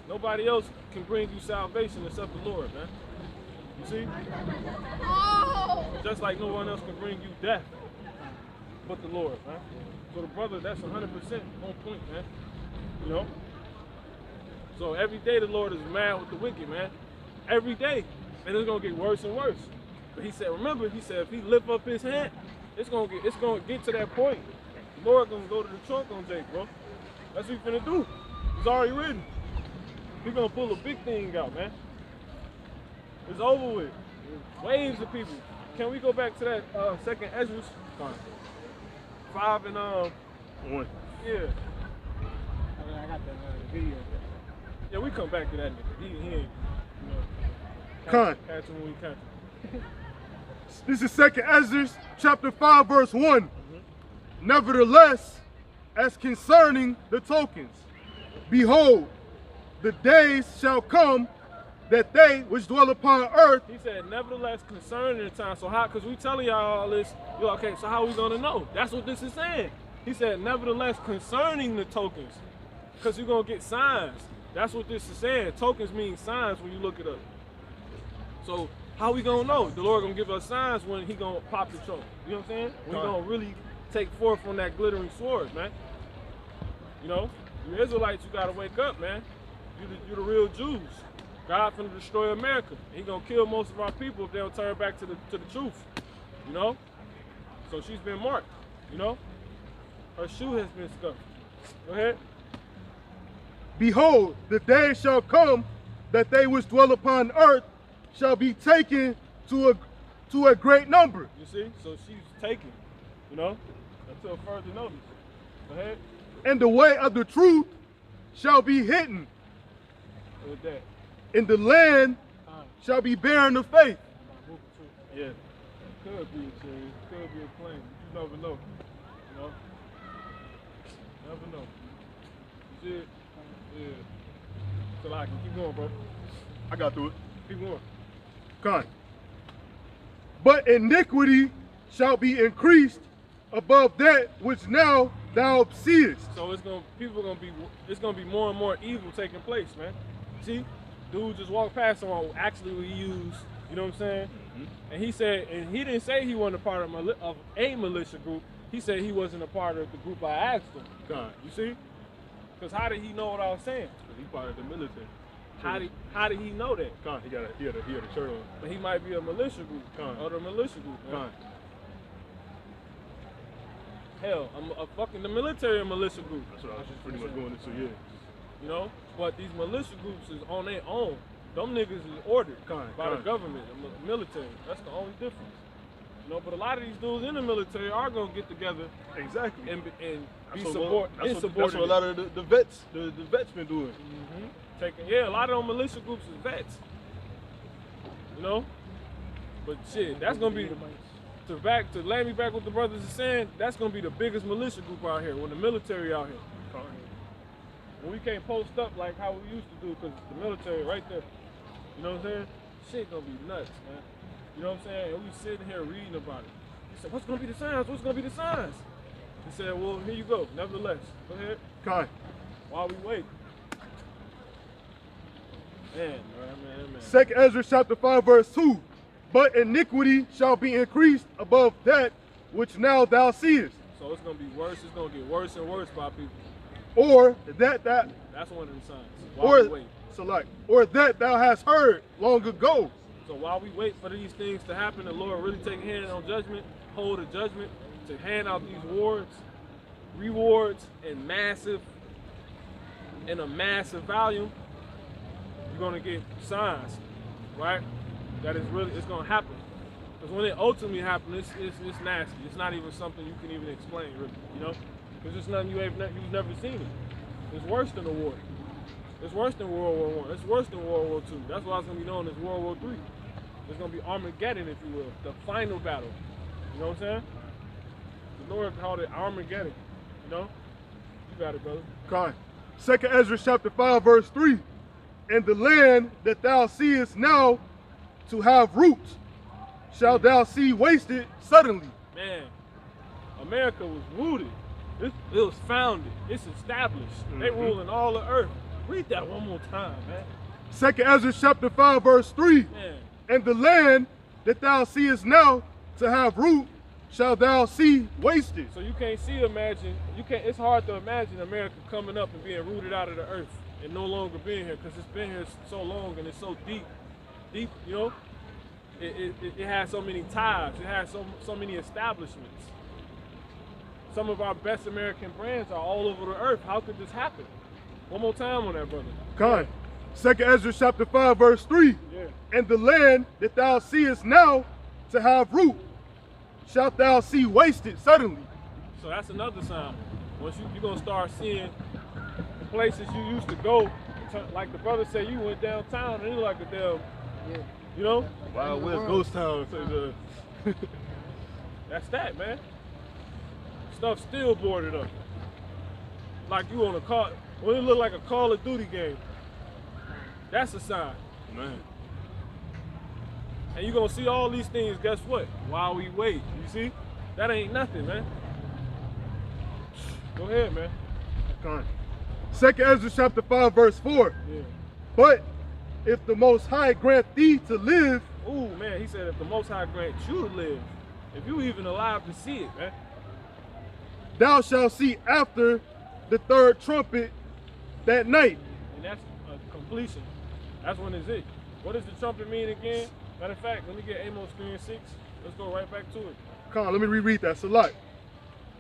Nobody else can bring you salvation except the Lord, man. You see? Oh! Just like no one else can bring you death but the Lord, man. So the brother, that's 100% on point, man. You know? So every day the Lord is mad with the wicked, man. Every day. And it's going to get worse and worse. But he said, remember, if he lift up his hand, it's gonna get to that point. The Lord gonna go to the trunk on Jake, bro. That's what he's finna do. It's already written. He's gonna pull a big thing out, man. It's over with. Waves of people. Can we go back to that second Ezra? 5 and 1. yeah. I got the video. Yeah, we come back to that nigga. He ain't, you know. Con. Catch him when we catch him. This is 2 Ezra chapter 5 verse 1. Nevertheless, as concerning the tokens, behold, the days shall come that they which dwell upon earth. He said, nevertheless, concerning the time. So how, because we telling y'all all this, you're like, okay, so how are we gonna know? That's what this is saying. He said, nevertheless, concerning the tokens, because you're gonna get signs. That's what this is saying. Tokens mean signs when you look it up. So how we gonna know? The Lord gonna give us signs when he gonna pop the trunk. You know what I'm saying? When he gonna really take forth from that glittering sword, man. You know, you Israelites, you gotta wake up, man. You the real Jews. God finna destroy America. He gonna kill most of our people if they don't turn back to the truth. You know? So she's been marked, you know? Her shoe has been scuffed. Go ahead. Behold, the day shall come that they which dwell upon earth shall be taken to a great number. You see? So she's taken, you know, until further notice. Go ahead. And the way of the truth shall be hidden. With that. And the land shall be barren of faith. Yeah. Could be a cherry. Could be a plane. You never know. You know? Never know. You see it? Yeah. So like, keep going, bro. I got through it. Keep going. Con. But iniquity shall be increased above that which now thou seest. So it's gonna be more and more evil taking place, man. See, dude just walked past someone who actually we use, you know what I'm saying? And he said, and he didn't say he wasn't a part of a militia group. He said he wasn't a part of the group I asked him. Con. You see? Because how did he know what I was saying? He part of the military. How did he know that? Con. He had a shirt on. But he might be a militia group. Con. Or the militia group. Man. Con. Hell, a fucking the military militia group. That's what I was just pretty much going into, yeah. You know? But these militia groups is on their own. Them niggas is ordered by the government, the military. That's the only difference. You know, but a lot of these dudes in the military are gonna get together Exactly. and be That's what a lot of the vets been doing. A lot of them militia groups is vets. You know? But shit, that's gonna be to land me back what the brothers are saying, that's gonna be the biggest militia group out here when the military out here. When we can't post up like how we used to do because the military right there. You know what I'm saying? Shit gonna be nuts, man. You know what I'm saying? And we sitting here reading about it. He said, what's gonna be the signs? What's gonna be the signs? He said, well, here you go. Nevertheless, go ahead. Con. While we wait. Man. 2 Ezra chapter 5 verse 2. But iniquity shall be increased above that which now thou seest. So it's gonna be worse. It's gonna get worse and worse by people. Or that That's one of them signs. While we wait. Or that thou hast heard long ago. So while we wait for these things to happen, the Lord really take a hand on judgment, hold a judgment to hand out these rewards in a massive volume, you're gonna get signs, right? That it's gonna happen. Because when it ultimately happens, it's nasty. It's not even something you can even explain, really, you know? Because it's nothing you've never seen it. It's worse than a war. It's worse than World War I. It's worse than World War II. That's why it's going to be known as World War III. It's going to be Armageddon, if you will, the final battle. You know what I'm saying? The Lord called it Armageddon. You know? You got it, brother. Con. 2 Ezra chapter 5 verse 3. And the land that thou seest now to have roots shall thou see wasted suddenly. Man, America was rooted. It was founded. It's established. They ruling all the earth. Read that one more time, man. 2 Ezra chapter 5 verse 3. Man. And the land that thou seest now to have root shall thou see wasted. So you can't it's hard to imagine America coming up and being rooted out of the earth and no longer being here because it's been here so long and it's so deep, you know? It has so many ties. It has so many establishments. Some of our best American brands are all over the earth. How could this happen? One more time on that, brother. Con. 2nd Ezra chapter 5, verse 3. Yeah. And the land that thou seest now to have root, shalt thou see wasted suddenly. So that's another sign. Once you're gonna start seeing the places you used to go, like the brother said, you went downtown and it was like a damn, you know? Wild West ghost town. That's that, man. Stuff still boarded up. Like you on a car, when it look like a Call of Duty game. That's a sign. Man. And you're gonna see all these things, guess what? While we wait. You see? That ain't nothing, man. Go ahead, man. Come on. 2nd Ezra chapter 5, verse 4. Yeah. But if the Most High grant thee to live, Ooh, man, he said if the Most High grant you to live, if you even alive to see it, man. thou shalt see after the third trumpet that night. And that's a completion. That's when it's it. What does the trumpet mean again? Matter of fact, let me get Amos 3 and 6. Let's go right back to it. Come on, let me reread that. It's a lot.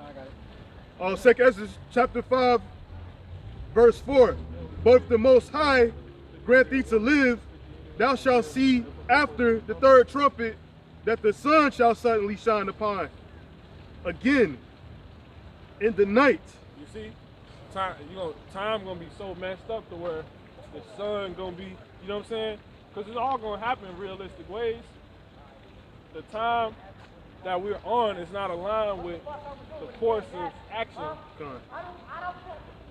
I got it. 2nd Ezra chapter 5, verse 4. But if the Most High grant thee to live, thou shalt see after the third trumpet that the sun shall suddenly shine upon again in the night. You see, time gonna be so messed up to where the sun gonna be, you know what I'm saying? Because it's all gonna happen in realistic ways. The time that we're on is not aligned with the course of action. Come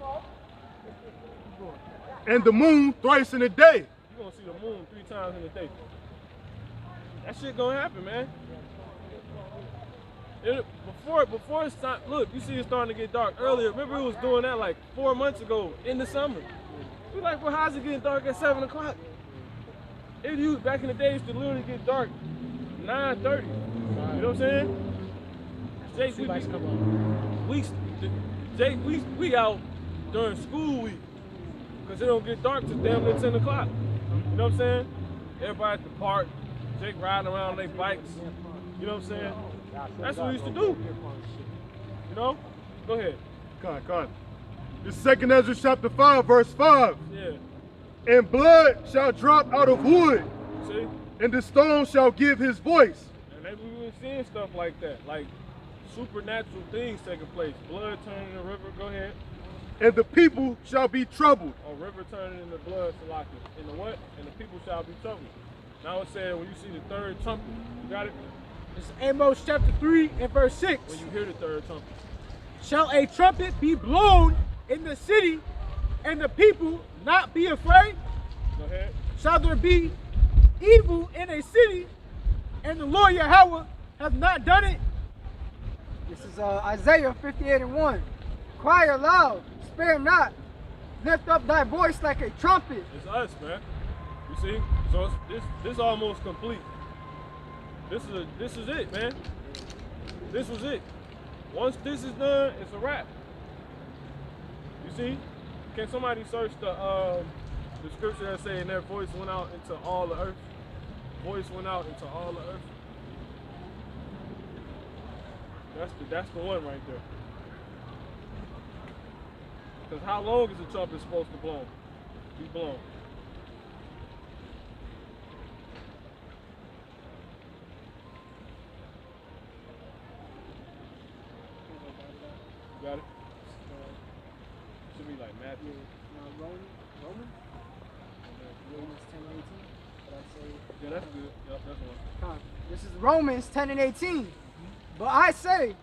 on. And the moon thrice in a day. You're gonna see the moon 3 times in a day. That shit gonna happen, man. Before it's time, look, you see it's starting to get dark earlier. Remember it was doing that like 4 months ago in the summer. We're like, well, how's it getting dark at 7 o'clock? It used, back in the day, it used to literally get dark 9:30. You know what I'm saying? Jake, we out during school week because it don't get dark till damn near 10 o'clock. You know what I'm saying? Everybody at the park, Jake riding around on their bikes. You know what I'm saying? That's what we used to do. You know? Go ahead. Come on. This 2nd Ezra chapter 5, verse 5. Yeah. And blood shall drop out of wood, See? and the stone shall give his voice. And maybe we've been seeing stuff like that, like supernatural things taking place. Blood turning in the river, go ahead. And the people shall be troubled. Or river turning into blood, Salaki. In the what? And the people shall be troubled. Now it said when you see the third trumpet, you got it? It's Amos chapter 3 and verse 6. When you hear the third trumpet. Shall a trumpet be blown in the city, and the people not be afraid? Go ahead. Shall there be evil in a city, and the Lord Yahweh have not done it? This is Isaiah 58 and 1. Cry aloud, spare not. Lift up thy voice like a trumpet. It's us, man. You see? So this almost complete. This is it, man. This was it. Once this is done, it's a wrap. You see? Can somebody search the scripture that say, and their voice went out into all the earth? Voice went out into all the earth. That's the one right there. Because how long is the trumpet supposed to be blown? You got it? Should be like Matthew. Romans 10 and 18. But I say, Yeah, that's good. Yep, that's one. Come. This is Romans 10 and 18. But I say,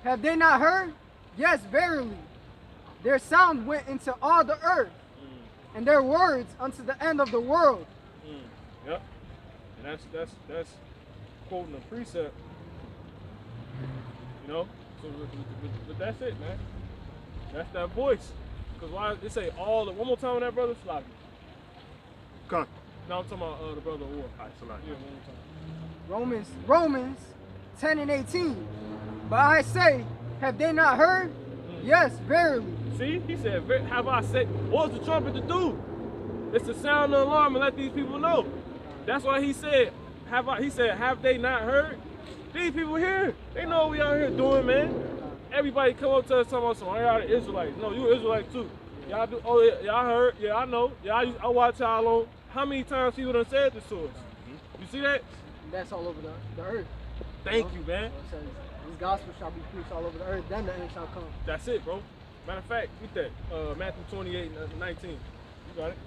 have they not heard? Yes, verily. Their sound went into all the earth, and their words unto the end of the world. Yep. And that's quoting a precept. You know? So but that's it, man. That's that voice. Because why they say all the one more time on that brother Sloppy. Come on. Now I'm talking about the brother War. All right, so like, Yeah, one more time. Romans 10 and 18. But I say, have they not heard? Yes, verily. See, he said, have I said, what's the trumpet to do? It's to sound the alarm and let these people know. That's why he said, have they not heard? These people here, they know what we out here doing, man. Everybody come up to us talking about some, are y'all Israelites? No, you Israelite too. Y'all do? Oh, yeah, y'all heard? Yeah, I know. Yeah, I watch y'all on. How many times people done said this to us? You see that? And that's all over the earth. Thank you, man. So it says, this gospel shall be preached all over the earth, then the end shall come. That's it, bro. Matter of fact, get that. Matthew 28:19. You got it?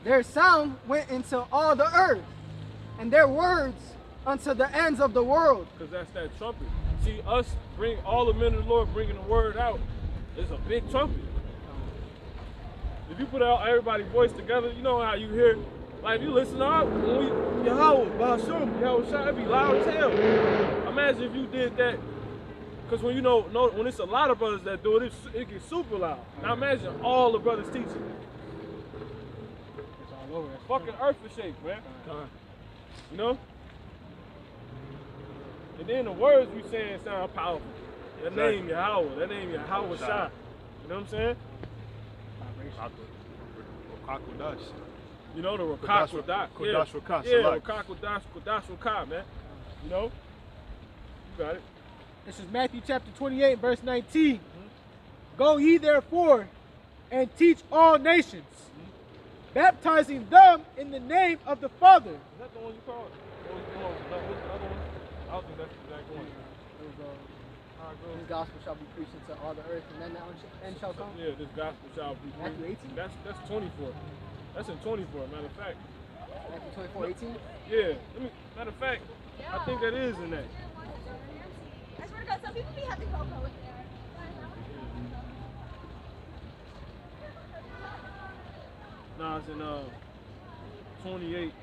Their sound went into all the earth, and their words unto the ends of the world. Because that's that trumpet. See, us bring all the men of the Lord bringing the word out. It's a big trumpet. If you put out everybody's voice together, you know how you hear. Like if you listen up, when we Yahweh, Bashum, Yahweh Shah, it'd be loud as hell. Imagine if you did that. Because when you know when it's a lot of brothers that do it, it gets super loud. Now imagine all the brothers teaching. It's all over. That's Fucking earth is shake, man. You know? And then the words we saying sound powerful. That name Yahweh, that name Yahweh Shah. You know what I'm saying? Kodash. You know the Rakak Radak. Kodash Rakak. Yeah, Rakak Kodash Rakak, man. You know? You got it. This is Matthew chapter 28, verse 19. Go ye therefore and teach all nations, baptizing them in the name of the Father. Is that the one you called? What's the other one? I don't think that's the exact one. This gospel shall be preached into all the earth, and then the end shall come. Yeah, this gospel shall be preached. Matthew 18? That's 24. That's in 24, matter of fact. Matthew 24:18? Yeah. Matter of fact, I think that is in that. I swear to God, some people be having cocoa in there. Nah, it's in 28.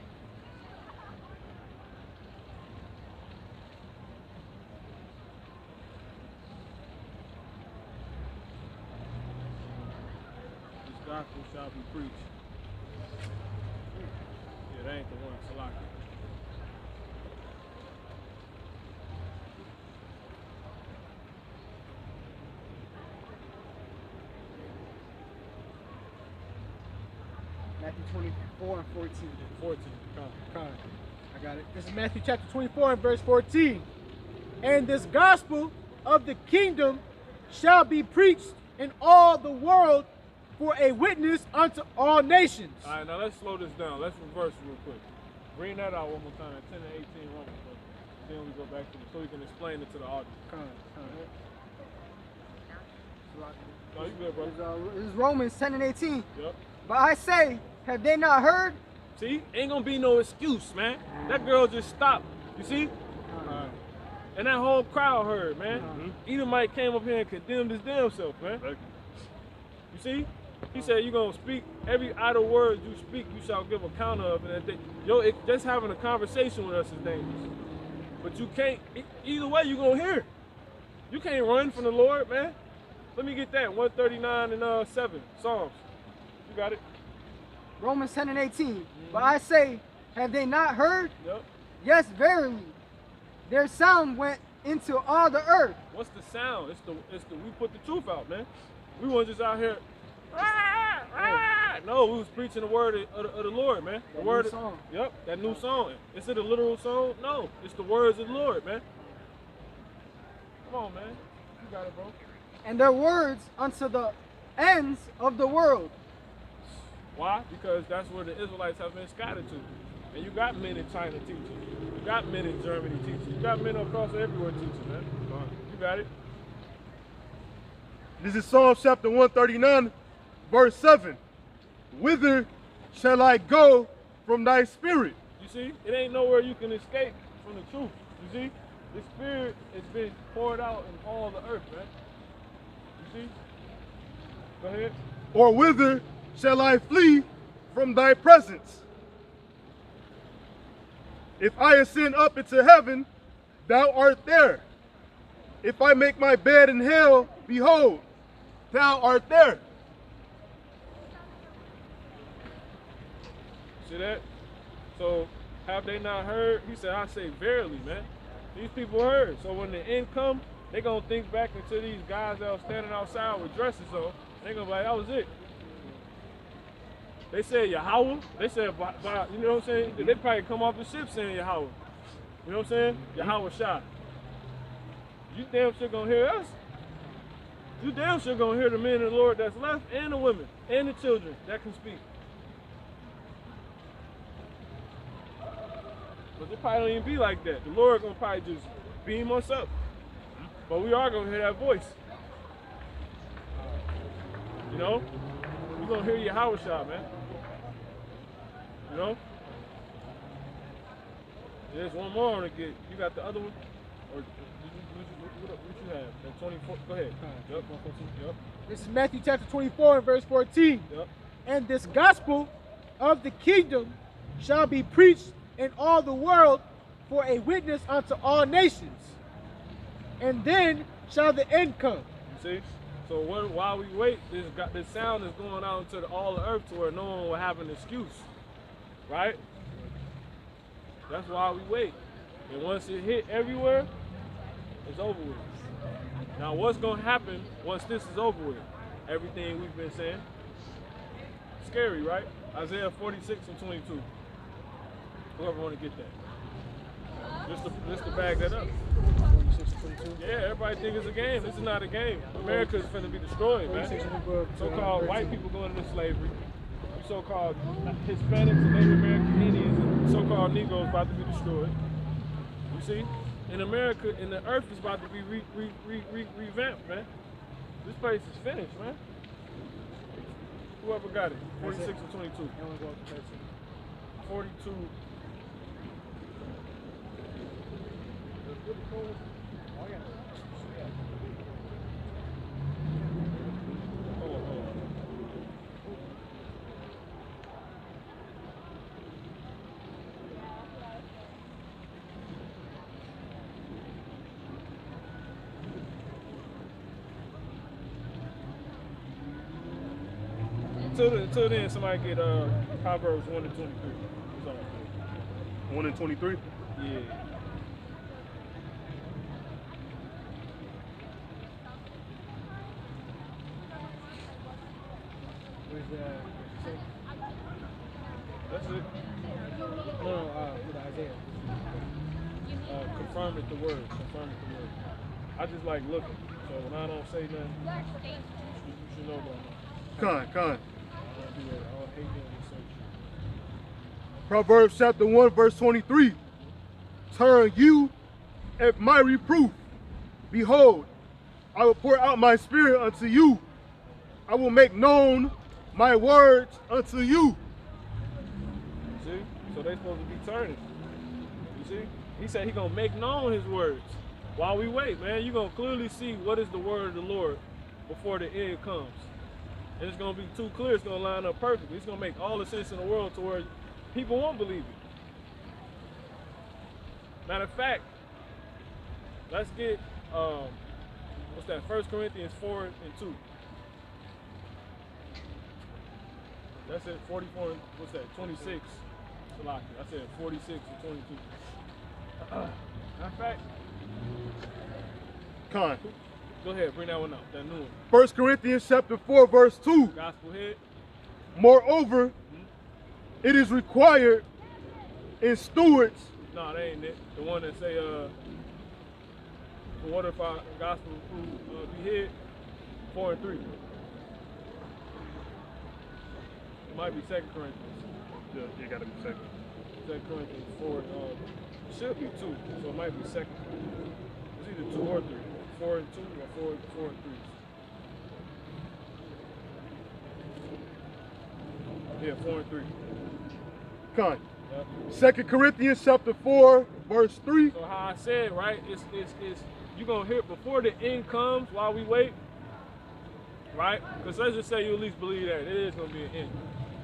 This gospel shall be preached. Yeah, that ain't the one. Salaki. Matthew 24 and 14. 14. Con. I got it. This is Matthew chapter 24 and verse 14. And this gospel of the kingdom shall be preached in all the world for a witness unto all nations. All right, now let's slow this down. Let's reverse real quick. Bring that out one more time. 10 and 18 Romans. Then we go back to it so we can explain it to the audience. No, you good, bro. This is Romans 10 and 18. Yep. But I say, have they not heard? See, ain't gonna be no excuse, man. That girl just stopped. You see? And that whole crowd heard, man. Edomite came up here and condemned his damn self, man. You see? He said, you're gonna speak every idle word you speak, you shall give account of. And just having a conversation with us is dangerous. But you can't, either way, you're gonna hear. You can't run from the Lord, man. Let me get that, 139 and 7, Psalms. You got it? Romans 10 and 18. But I say, have they not heard? Yep. Yes, verily. Their sound went into all the earth. What's the sound? It's the we put the truth out, man. We weren't just out here. No, we was preaching the word of the Lord, man. The word song. Yep, that new song. Is it a literal song? No, it's the words of the Lord, man. Come on, man. You got it, bro. And their words unto the ends of the world. Why? Because that's where the Israelites have been scattered to. And you got men in China teaching. You got men in Germany teaching. You got men across everywhere teaching, man. You got it. This is Psalm chapter 139, verse 7. Whither shall I go from thy spirit? You see, it ain't nowhere you can escape from the truth. You see, the spirit has been poured out in all the earth, man. You see? Go ahead. Or whither shall I flee from thy presence? If I ascend up into heaven, thou art there. If I make my bed in hell, behold, thou art there. See that? So, have they not heard? He said, I say verily, man. These people heard. So when the end come, they going to think back into these guys that was standing outside with dresses on. They going to be like, that was it. They said Yahweh. They said, you know what I'm saying? They probably come off the ship saying Yahweh. You know what I'm saying? Yahweh Shah. You damn sure gonna hear us. you damn sure gonna hear the men of the Lord that's left, and the women, and the children that can speak. But it probably don't even be like that. The Lord gonna probably just beam us up. But we are gonna hear that voice. You know? We're gonna hear Yahweh shot, man. You know? There's one more I wanna get. You got the other one? Or what you have? That 24? Go ahead. Yep, 114. Yep. This is Matthew chapter 24 and verse 14. Yep. And this gospel of the kingdom shall be preached in all the world for a witness unto all nations. And then shall the end come. You see? So while we wait, this sound is going out into all the earth to where no one will have an excuse. Right? That's why we wait. And once it hit everywhere, it's over with. Now what's going to happen once this is over with? Everything we've been saying. Scary, right? Isaiah 46 and 22. Whoever want to get that. Just to bag that up. 46 and 22. Yeah, everybody think it's a game. This is not a game. America is finna be destroyed, man. So-called white people going into slavery. So-called Hispanics and Native American Indians and so-called Negroes about to be destroyed. You see? In America, and the earth is about to be revamped, man. This place is finished, man. Whoever got it, 46 and 22. 42. Until then, somebody get Proverbs 1 and 23. That's all. 1 and 23? Yeah. That's it. No, with Isaiah. Confirm it the word. Confirm it the word. I just like looking. So when I don't say nothing, you should know about it. Con. I don't do that. I don't hate doing research. Proverbs chapter 1, verse 23. Turn you at my reproof. Behold, I will pour out my spirit unto you. I will make known my words unto you. See? So they supposed to be turning. You see? He said he gonna make known his words. While we wait, man, you're gonna clearly see what is the word of the Lord before the end comes. And it's gonna be too clear, it's gonna line up perfectly. It's gonna make all the sense in the world to where people won't believe it. Matter of fact, let's get what's that? 1 Corinthians 4 and 2. That's it, 44 and what's that? 26. I said 46 and 22. Matter of fact, Con. go ahead, bring that one up, that new one. 1 Corinthians chapter 4, verse 2. Gospel head. Moreover, it is required in stewards. No, that ain't it. The one that say, for what if our gospel be hid? 4 and 3. It might be 2 Corinthians. Yeah, you gotta be second. 2 Corinthians 4. It should be 2, so it might be 2. It's either 2 or 3. 4 and 2 or 4 and 3. Yeah, 4 and 3. Con. Yep. 2 Corinthians chapter 4, verse 3. So how I said, right, it's you're going to hear before the end comes while we wait, right? Because let's just say you at least believe that it is going to be an end.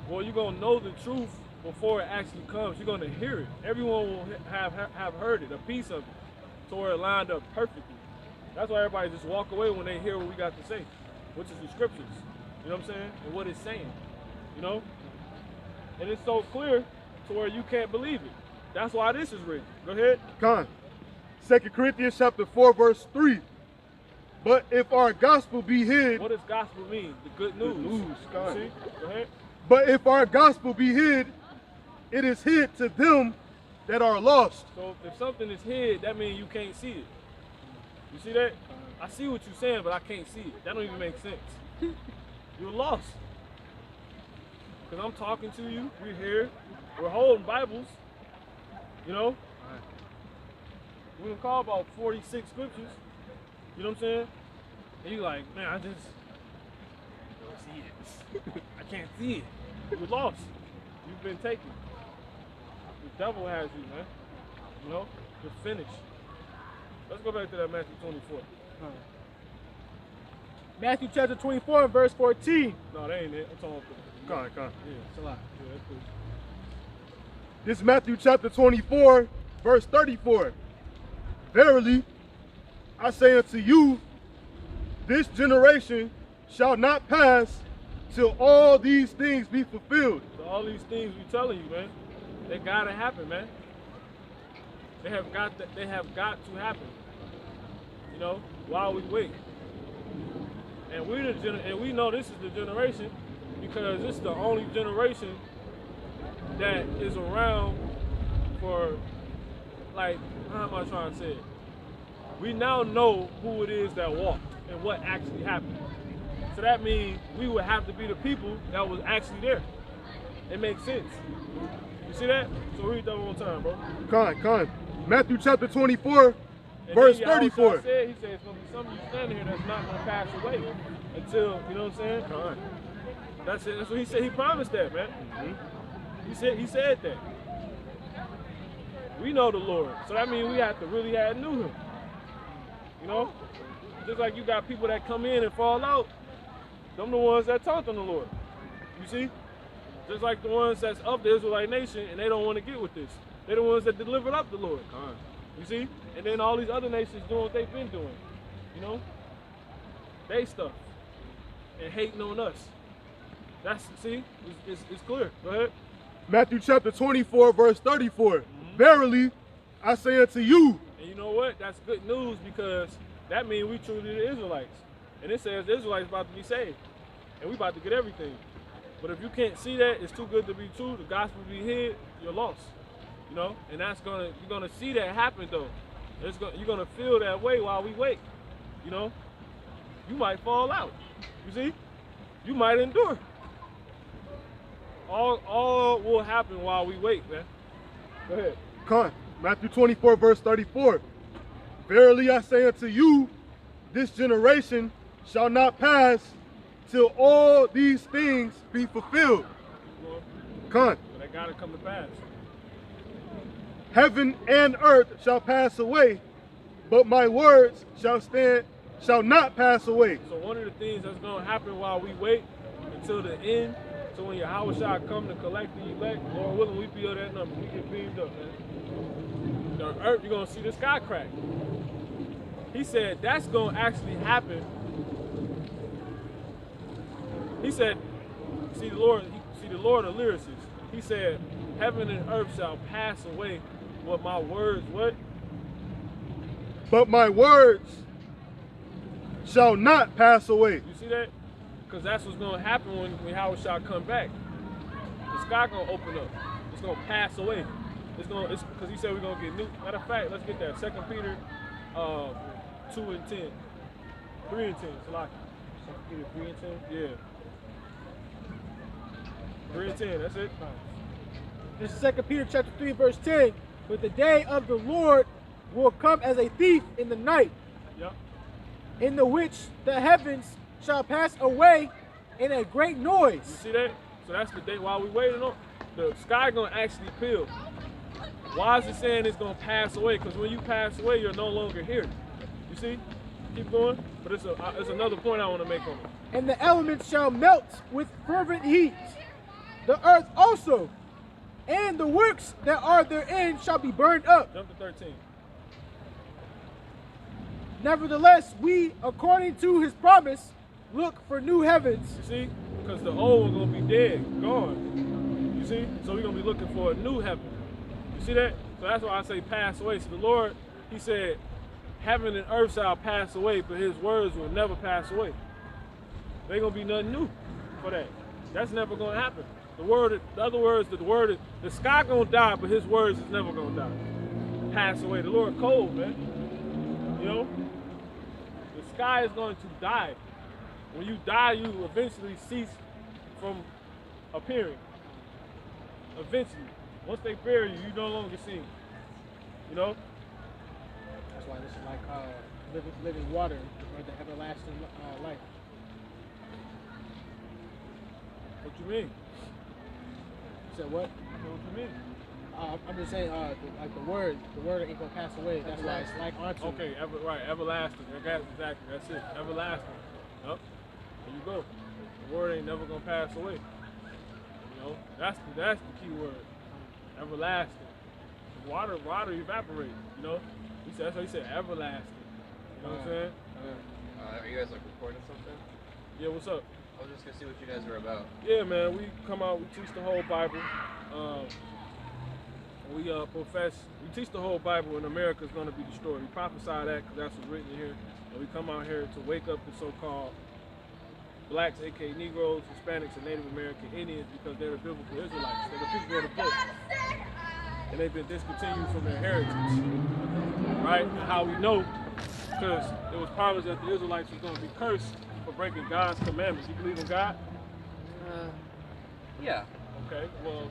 Well, you're going to know the truth before it actually comes. You're going to hear it. Everyone will have heard it, a piece of it, to where it lined up perfectly. That's why everybody just walk away when they hear what we got to say, which is the scriptures. You know what I'm saying? And what it's saying, you know? And it's so clear to where you can't believe it. That's why this is written. Go ahead. Con. 2 Corinthians chapter 4, verse 3. But if our gospel be hid. What does gospel mean? The good news. Good news, God. See? Go ahead. But if our gospel be hid, it is hid to them that are lost. So if something is hid, that means you can't see it. You see that? I see what you're saying, but I can't see it. That don't even make sense. You're lost. Because I'm talking to you, we're here, we're holding Bibles, you know? We can call about 46 scriptures, you know what I'm saying? And you're like, man, I just don't see it. I can't see it. You're lost. You've been taken. The devil has you, man. You know? You're finished. Let's go back to that Matthew 24. Matthew chapter 24 and verse 14. No, that ain't it. I'm talking about Come on. yeah, it's a lot. Yeah, that's cool. This is Matthew chapter 24, verse 34. Verily, I say unto you, this generation shall not pass till all these things be fulfilled. So all these things we telling you, man, they gotta happen, man. They have got to happen. You know, while we wait. And we know this is the generation because it's the only generation that is around for, like, how am I trying to say it? We now know who it is that walked and what actually happened. So that means we would have to be the people that was actually there. It makes sense. You see that? So read that one more time, bro. Con. Matthew chapter 24, And verse then Yahweh 34. he said it's going to be some of you standing here that's not going to pass away until, you know what I'm saying? Con. That's it. That's what he said. He promised that, man. He said that. We know the Lord. So that means we have to really have knew him. You know? Just like you got people that come in and fall out. Them the ones that taught on the Lord. You see? Just like the ones that's of the Israelite nation and they don't want to get with this. They're the ones that delivered up the Lord. You see? And then all these other nations doing what they've been doing. You know? They stuff. And hating on us. That's, see? It's clear. Go ahead. Matthew chapter 24, verse 34. Verily, I say unto you. And you know what? That's good news because that means we truly the Israelites. And it says the Israelites about to be saved. And we about to get everything. But if you can't see that, it's too good to be true, the gospel be hid, you're lost. You know? And that's you're gonna see that happen though. You're gonna feel that way while we wait. You know? You might fall out. You see? You might endure. All will happen while we wait, man. Go ahead. Con. Matthew 24, verse 34. Verily I say unto you, this generation shall not pass till all these things be fulfilled. Con. So they gotta come to pass. Heaven and earth shall pass away, but my words shall not pass away. So one of the things that's gonna happen while we wait until the end, so when Yahweh shall come to collect the elect, Lord willing, we feel that number, we get beamed up, man. The earth, you're gonna see the sky crack. He said that's gonna actually happen. He said, see the Lord of lyricists. He said, heaven and earth shall pass away, but my words, what? But my words shall not pass away. You see that? Because that's what's going to happen when Yahweh shall come back. The sky going to open up. It's going to pass away. Because he said we're going to get new. Matter of fact, let's get that. 2 Peter 2 and 10. 3 and 10. Salaki. 2 Peter 3 and 10? Yeah. 3 and 10, that's it? This is 2 Peter chapter 3, verse 10. But the day of the Lord will come as a thief in the night, Yep. in the which the heavens shall pass away in a great noise. You see that? So that's the day while we waiting on. The sky gonna actually peel. Why is it saying it's gonna pass away? Because when you pass away, you're no longer here. You see? Keep going. But it's another point I want to make on it. And the elements shall melt with fervent heat. The earth also, and the works that are therein shall be burned up. Jump to 13. Nevertheless, we, according to his promise, look for new heavens. You see? Because the old is gonna be dead, gone. You see? So we're gonna be looking for a new heaven. You see that? So that's why I say pass away. So the Lord, he said, heaven and earth shall pass away, but his words will never pass away. There ain't gonna be nothing new for that. That's never gonna happen. The sky gonna die, but his words is never gonna die. Pass away. The Lord cold, man. You know? The guy is going to die. When you die, you eventually cease from appearing. Eventually. Once they bury you, you no longer seen. You know? That's why this is like living water or the everlasting life. What you mean? You said what? What you mean? I'm just saying, like the word ain't gonna pass away. That's why it's like unto. Okay, right, everlasting. Exactly, that's it. Everlasting. Yep. There you go. The word ain't never gonna pass away. You know, that's the key word. Everlasting. Water evaporates. You know, that's why he said everlasting. You know what I'm saying? Are you guys like recording something? Yeah. What's up? I was just gonna see what you guys are about. Yeah, man. We come out. We teach the whole Bible. We teach the whole Bible, and America is going to be destroyed. We prophesy that because that's what's written here. And we come out here to wake up the so-called blacks, aka Negroes, Hispanics, and Native American Indians because they're the biblical Israelites. They're the people of the book. And they've been discontinued from their heritage. Right? And how we know, because it was promised that the Israelites was going to be cursed for breaking God's commandments. You believe in God? Yeah. Okay, well,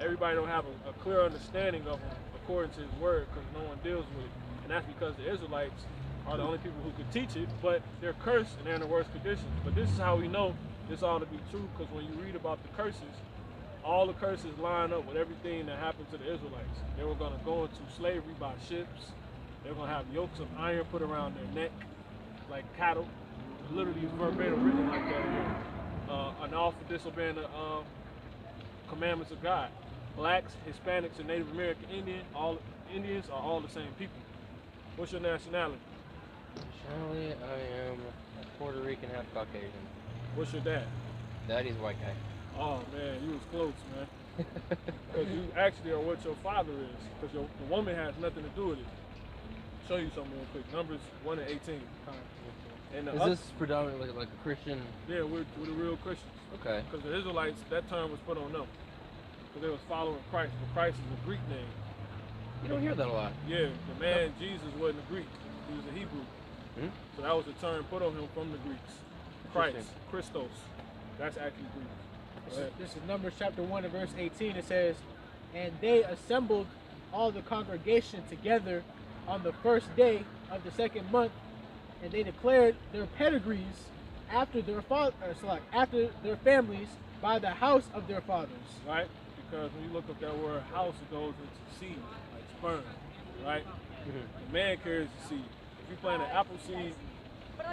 everybody don't have a clear understanding of him according to his word because no one deals with it. And that's because the Israelites are the only people who could teach it, but they're cursed and they're in the worst conditions. But this is how we know this all to be true, because when you read about the curses, all the curses line up with everything that happened to the Israelites. They were going to go into slavery by ships. They were going to have yokes of iron put around their neck like cattle. Literally, it's verbatim written like that here. And all for disobeying the commandments of God. Blacks, Hispanics, and Native American Indians are all the same people. What's your nationality? Nationality, I am Puerto Rican, half Caucasian. What's your dad? Daddy's white guy. Oh man, you was close, man. Because you actually are what your father is. Because the woman has nothing to do with it. Show you something real quick. Numbers 1 and 18. And is this predominantly like a Christian? Yeah, we're the real Christians. Okay. Because the Israelites, that term was put on them. Because they was following Christ. But Christ is a Greek name. You don't hear that a lot. Yeah, the man Jesus wasn't a Greek. He was a Hebrew. Hmm? So that was the term put on him from the Greeks. Christ, Christos. That's actually Greek. This is Numbers chapter 1 and verse 18. It says, "And they assembled all the congregation together on the first day of the second month, and they declared their pedigrees after their after their families by the house of their fathers." Right? Because when you look up that word house, it goes into seed, like sperm. Right? The man carries the seed. If you plant an apple seed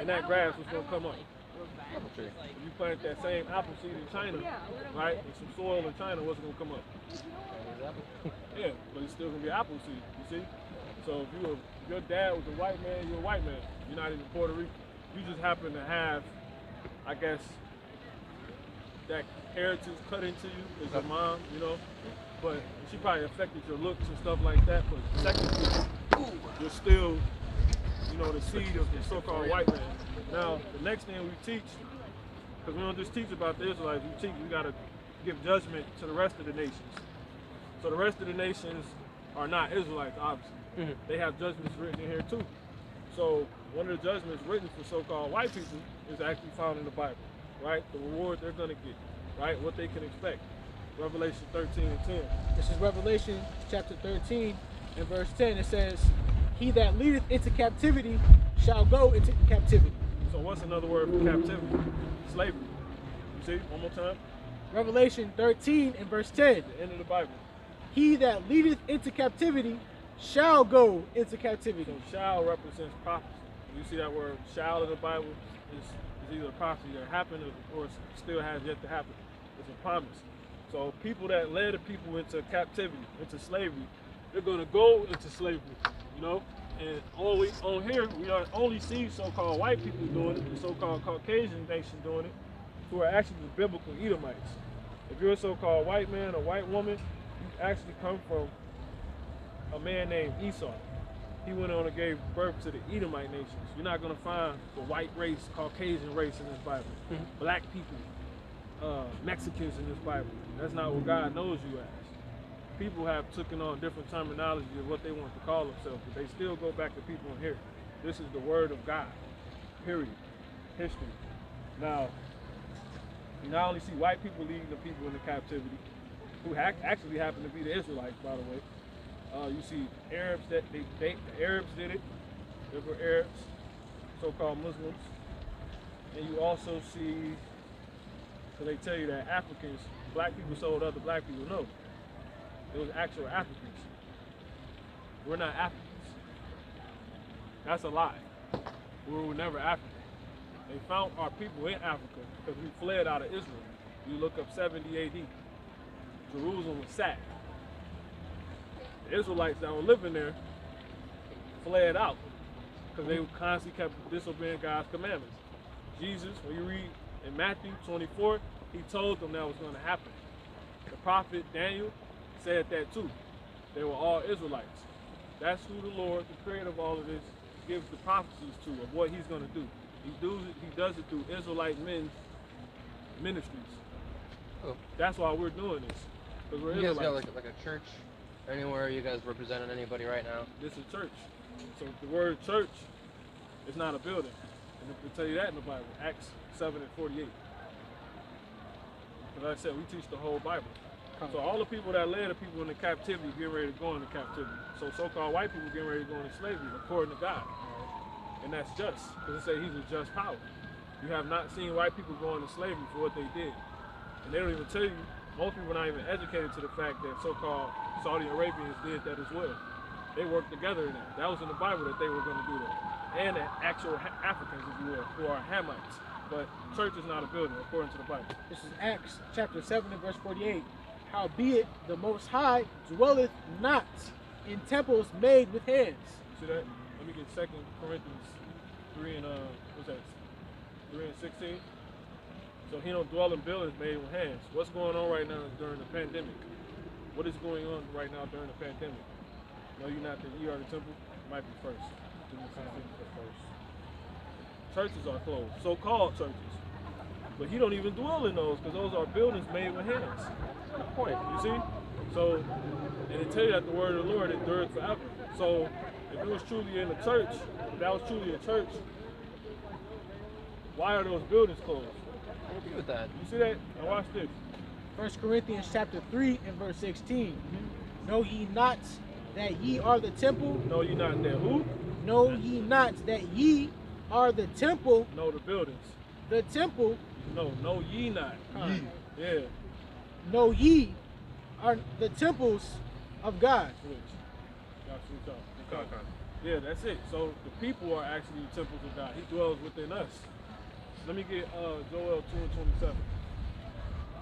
in that grass, what's going to come up? Apple tree. If you plant that same apple seed in China, right, in some soil in China, what's going to come up? Yeah, but it's still going to be apple seed, you see? So if your dad was a white man, you're a white man. You're not even Puerto Rican. You just happen to have, I guess, that heritage cut into you as your mom, you know? But she probably affected your looks and stuff like that, but technically, you're still, you know, the seed of the so-called white man. Now, the next thing we teach, because we don't just teach about the Israelites, we got to give judgment to the rest of the nations. So the rest of the nations are not Israelites, obviously. They have judgments written in here too. So one of the judgments written for so-called white people is actually found in the Bible, right? The reward they're going to get, right? What they can expect. Revelation 13 and 10. This is Revelation chapter 13 and verse 10. It says, "He that leadeth into captivity shall go into captivity." So what's another word for captivity? Slavery. You see, one more time. Revelation 13 and verse 10. The end of the Bible. "He that leadeth into captivity shall go into captivity." So shall represents prophecy. When you see that word shall in the Bible, is either a prophecy that happened or still has yet to happen. It's a promise. So people that led the people into captivity, into slavery, they're going to go into slavery, you know? And on here, we don't only see so-called white people doing it, the so-called Caucasian nation doing it, who are actually the biblical Edomites. If you're a so-called white man or white woman, you actually come from a man named Esau. He went on and gave birth to the Edomite nations. You're not going to find the white race, Caucasian race in this Bible. Black people, Mexicans in this Bible. That's not what God knows you as. People have taken on different terminology of what they want to call themselves, but they still go back to people in here. This is the word of God. period. History. Now, you not only see white people leading the people into captivity, who actually happen to be the Israelites, by the way. You see Arabs that the Arabs did it. There were Arabs, so-called Muslims. And you also see, so they tell you that Africans, black people sold other black people. No, it was actual Africans. We're not Africans. That's a lie. We were never African. They found our people in Africa because we fled out of Israel. You look up 70 AD. Jerusalem was sacked. The Israelites that were living there fled out because they constantly kept disobeying God's commandments. Jesus, when you read in Matthew 24, he told them that was going to happen. The prophet Daniel said that too. They were all Israelites. That's who the Lord, the creator of all of this, gives the prophecies to of what he's going to do. He does it through Israelite men's ministries. Oh. That's why we're doing this. Because we're You guys Israelites. got like a church anywhere? You guys representing anybody right now? This is church. So the word church is not a building. And they tell you that in the Bible, Acts 7:48. As I said, we teach the whole Bible. So all the people that led the people into captivity getting ready to go into captivity. So so-called white people getting ready to go into slavery according to God. And that's just, because it says he's a just power. You have not seen white people go into slavery for what they did. And they don't even tell you, most people are not even educated to the fact that so-called Saudi Arabians did that as well. They worked together in that. That was in the Bible that they were going to do that. And the actual Africans, if you will, who are Hamites. But church is not a building, according to the Bible. This is Acts chapter 7 and verse 48. Howbeit the Most High dwelleth not in temples made with hands. See that? Let me get 2 Corinthians 3 and what's that? 3 and 16. So he don't dwell in buildings made with hands. What's going on right now during the pandemic? What is going on right now during the pandemic? No, you are the temple. It might be first. Churches are closed, so-called churches. But he don't even dwell in those because those are buildings made with hands. Good point. You see? So, and it tell you that the word of the Lord endures forever. So, if it was truly in the church, if that was truly a church, why are those buildings closed? I agree with that. You see that? Now watch this. 1 Corinthians chapter 3 and verse 16. Know ye not that ye are the temple? No, ye not there. Who? Know ye not that ye are the temple? No, the buildings. The temple. No, know ye not. Ye. Yeah. Know ye are the temples of God. Switch. Yeah, that's it. So the people are actually the temples of God. He dwells within us. Let me get Joel 2 and 27.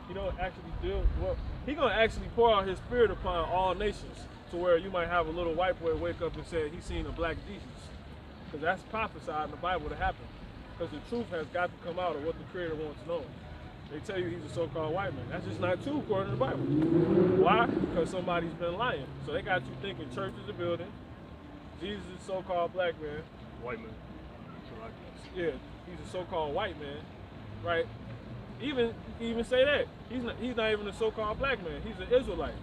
He don't actually deal well. He gonna actually pour out his spirit upon all nations, to where you might have a little white boy wake up and say he's seen a black Jesus, because that's prophesied in the Bible to happen. Because the truth has got to come out of what the Creator wants known. They tell you he's a so-called white man. That's just not true according to the Bible. Why? Because somebody's been lying. So they got you thinking church is a building, Jesus is a so-called black man. White man. Yeah, he's a so-called white man, right? Even say that he's not even a so-called black man. He's an Israelite.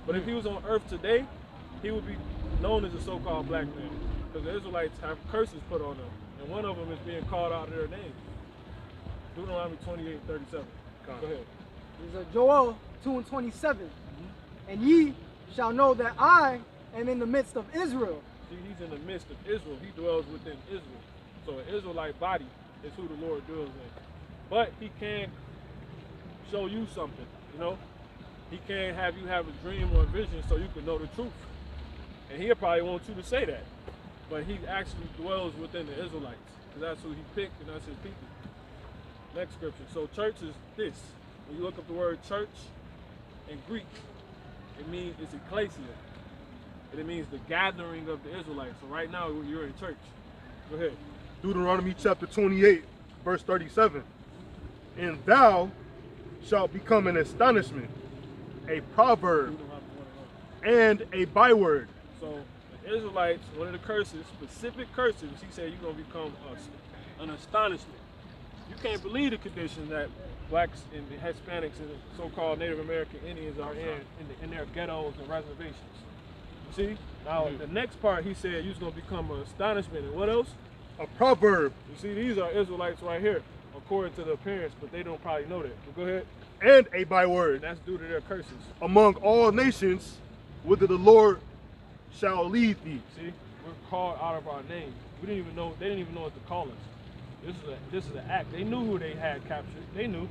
But if he was on earth today, he would be known as a so-called black man, because the Israelites have curses put on them, and one of them is being called out of their name. Deuteronomy 28:37. Go ahead. This is Joel 2 and 27. And ye shall know that I am in the midst of Israel. See, he's in the midst of Israel. He dwells within Israel. So an Israelite body is who the Lord dwells in. But he can show you something, you know? He can have you have a dream or a vision so you can know the truth. And he'll probably want you to say that. But he actually dwells within the Israelites, because that's who he picked and that's his people. Next scripture. So church is this. When you look up the word church in Greek, it means it's ecclesia. And it means the gathering of the Israelites. So right now you're in church. Go ahead. Deuteronomy chapter 28, verse 37. And thou shalt become an astonishment, a proverb, and a byword. So the Israelites, one of the curses, specific curses, he said you're going to become an astonishment. You can't believe the condition that blacks and the Hispanics and the so-called Native American Indians are in their ghettos and reservations. You see? Now, the next part, he said you're going to become an astonishment. And what else? a proverb, You see, these are Israelites right here, according to the appearance, but they don't probably know that. But go ahead. and a And byword that's due to their curses. among all nations, whither the Lord shall lead thee. See, we're called out of our name. We didn't even know. They didn't even know what to call us. This is an act. They knew who they had captured. They knew.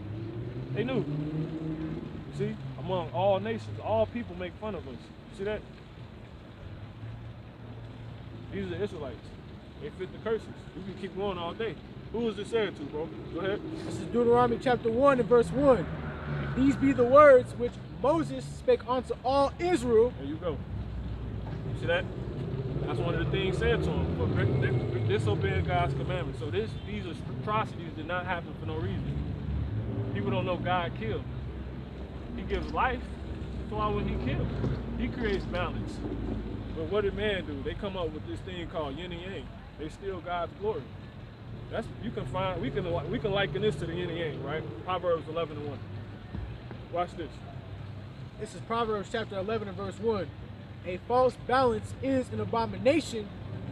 They knew. You see, among all nations, all people make fun of us. You see that? These are the Israelites. They fit the curses. We can keep going all day. Who is this saying to, bro? Go ahead. This is Deuteronomy chapter 1 and verse 1. These be the words which Moses spake unto all Israel. There you go. You see that? That's one of the things said to them for disobeying God's commandments. So these atrocities did not happen for no reason. People don't know God killed. He gives life. So why would he kill? He creates balance. But what did man do? They come up with this thing called yin and yang. They steal God's glory. That's you can find. We can liken this to the yin and yang, right? Proverbs 11 and 1. Watch this. This is Proverbs chapter 11 and verse 1. A false balance is an abomination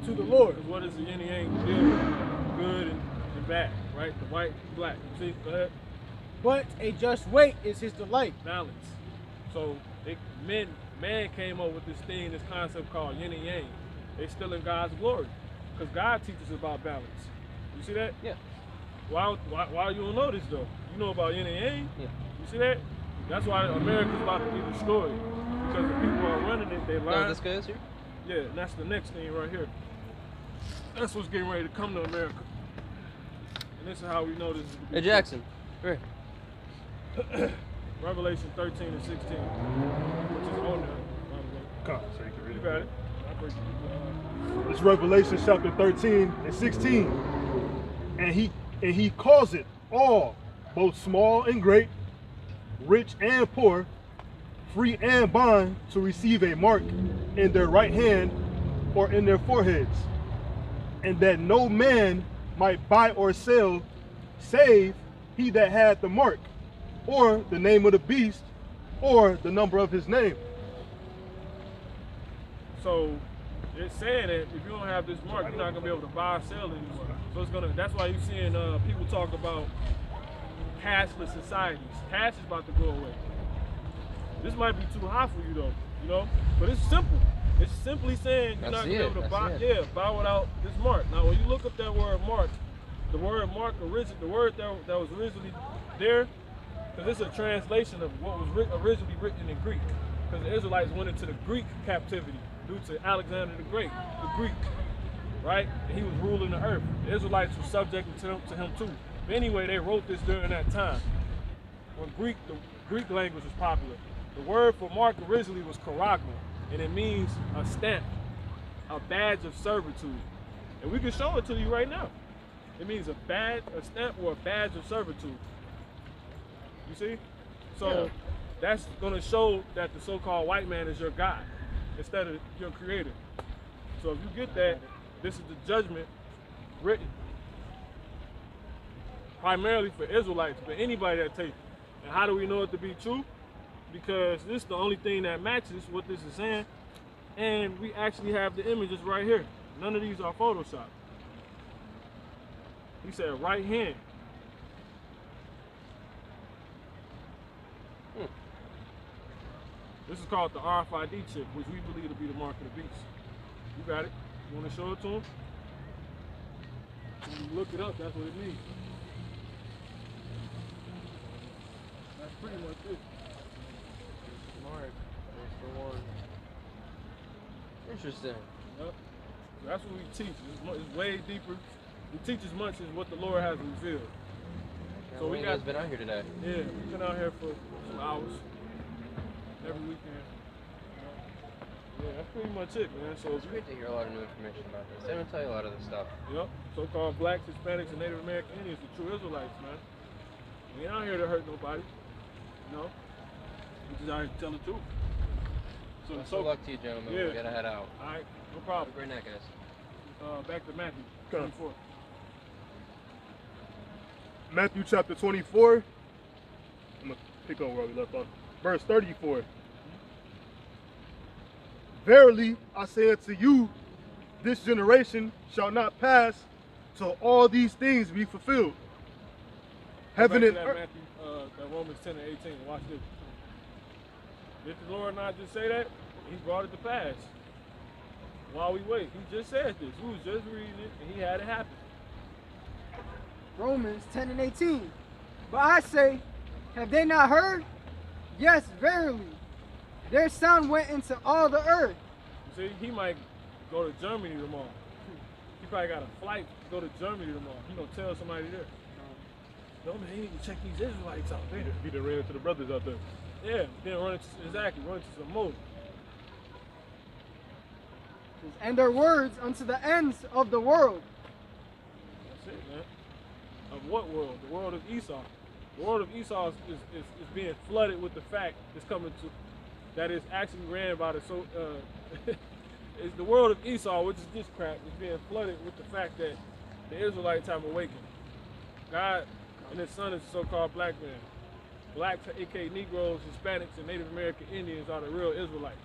to the Lord. Because what is the yin and yang deal with? Good and bad, right? The white and black. See, go ahead. But a just weight is his delight. Balance. So man came up with this thing, this concept called yin and yang. They still in God's glory. Because God teaches about balance. You see that? Yeah. Why you don't know this though? You know about yin and yang? Yeah. You see that? That's why America's about to be destroyed. Because the people who are running it, they lie. Oh, this guy is here? Yeah, and that's the next thing right here. That's what's getting ready to come to America. And this is how we know this is. Hey, Jackson. Here. Revelation 13 and 16. Which is on there, by the way. God, so you can read You it. got it. I break it. It's Revelation chapter 13 and 16. And he calls it all, both small and great, rich and poor, free and bond, to receive a mark in their right hand or in their foreheads, and that no man might buy or sell save he that had the mark, or the name of the beast, or the number of his name. So it's saying that if you don't have this mark, you're not gonna be able to buy or sell anymore. So it's gonna. That's why you're seeing people talk about cashless societies. Cash is about to go away. This might be too high for you though, you know. But it's simple. It's simply saying you're not gonna be able to buy. Yeah, buy without this mark. Now, when you look up that word mark, the word mark the word that was originally there, because it's a translation of what was originally written in Greek. Because the Israelites went into the Greek captivity due to Alexander the Great, the Greek, right? And he was ruling the earth. The Israelites were subjected to him too. But anyway, they wrote this during that time when the Greek language was popular. The word for mark originally was charagma, and it means a stamp, a badge of servitude. And we can show it to you right now. It means a stamp or a badge of servitude. You see? So that's gonna show that the so-called white man is your God instead of your creator. So if you get that, this is the judgment written primarily for Israelites, but anybody that takes it. And how do we know it to be true? Because this is the only thing that matches what this is saying. And we actually have the images right here. None of these are Photoshopped. He said right hand. This is called the RFID chip, which we believe to be the mark of the beast. You got it? You want to show it to him? When you look it up, that's what it means. That's pretty much it. Mark. That's the one. Interesting. Yep. So that's what we teach. It's way deeper. We teach as much as what the Lord has revealed. So we guys been out here today. Yeah, we've been out here for some hours. Every weekend. Yeah, that's pretty much it, man. So It's great to hear a lot of new information about this. They don't tell you a lot of this stuff. Yep. So-called blacks, Hispanics, and Native American Indians, the true Israelites, man. We ain't out here to hurt nobody. You know? We just out here to tell the truth. So Best of luck to you, gentlemen. Yeah. We gotta head out. All right, no Have a problem. great night, guys. Back to Matthew Okay. 24. Matthew chapter 24. I'm going to pick up where we left off. Verse 34. Verily, I say unto you, this generation shall not pass till all these things be fulfilled. Heaven Back and to that earth. Matthew, that Romans 10 and 18. Watch this. Did the Lord not just say that? He brought it to pass. While we wait, he just said this. We was just reading it, and he had it happen. Romans 10 and 18. But I say, have they not heard? Yes, verily. Their sound went into all the earth. You see, he might go to Germany tomorrow. He probably got a flight to go to Germany tomorrow. He gonna tell somebody there. No man, you need to check these Israelites out there. He done ran into the brothers out there. Yeah, then run into some more. And their words unto the ends of the world. That's it, man. Of what world? The world of Esau. The world of Esau is being flooded with the fact it's coming to that is actually ran by the it's the world of Esau, which is this crap, is being flooded with the fact that the Israelites have awakened. God and his son is the so-called black man. Blacks, aka Negroes, Hispanics, and Native American Indians are the real Israelites.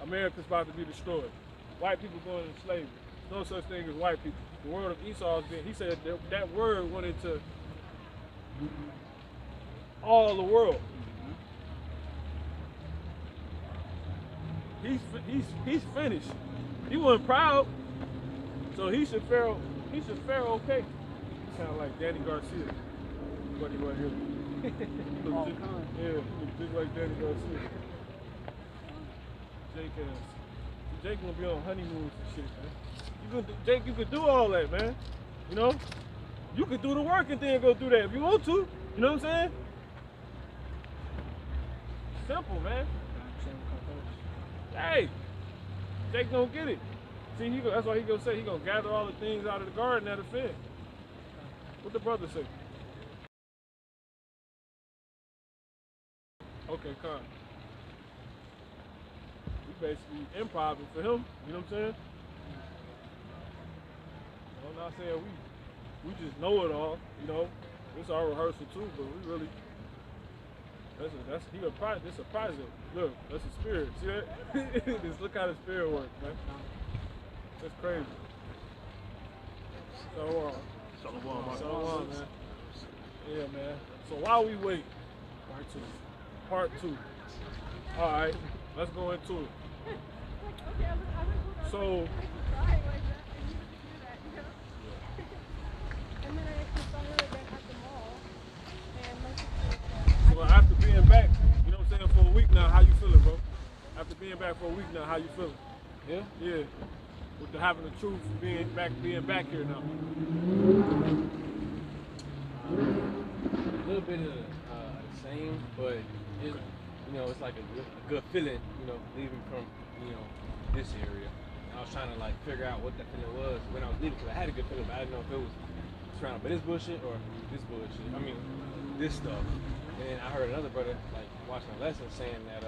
America's about to be destroyed. White people going into slavery. No such thing as white people. The world of Esau has been, he said that word went into all the world. He's finished. He wasn't proud, so he should fare okay. He sound like Danny Garcia. Buddy right here. Just like Danny Garcia. Jake gonna be on honeymoons and shit, man. Jake, you could do all that, man. You know? You could do the work and then go do that if you want to. You know what I'm saying? Simple, man. Hey, Jake don't get it. See, that's why he gonna say he gonna gather all the things out of the garden at the fence. What the brother say? Okay, con. We basically improv for him. You know what I'm saying? I'm not saying we just know it all. You know, it's our rehearsal too, but we really. It's a project. Look, that's a spirit. See that? Just look how the spirit works, man. That's crazy. So man. Yeah, man. So while we wait, part two. All right, let's go into it. So. So after being back, you know what I'm saying, for a week now, how you feeling, bro? After being back for a week now, how you feeling? Yeah? Yeah. With the having the truth, being back here now. A little bit of the same, but it's, you know, it's like a good feeling, you know, leaving from, you know, this area. And I was trying to like figure out what that feeling was when I was leaving, because I had a good feeling, but I didn't know if it was surrounded by this bullshit or this bullshit. I mean, this stuff. And I heard another brother, like, watching a lesson saying that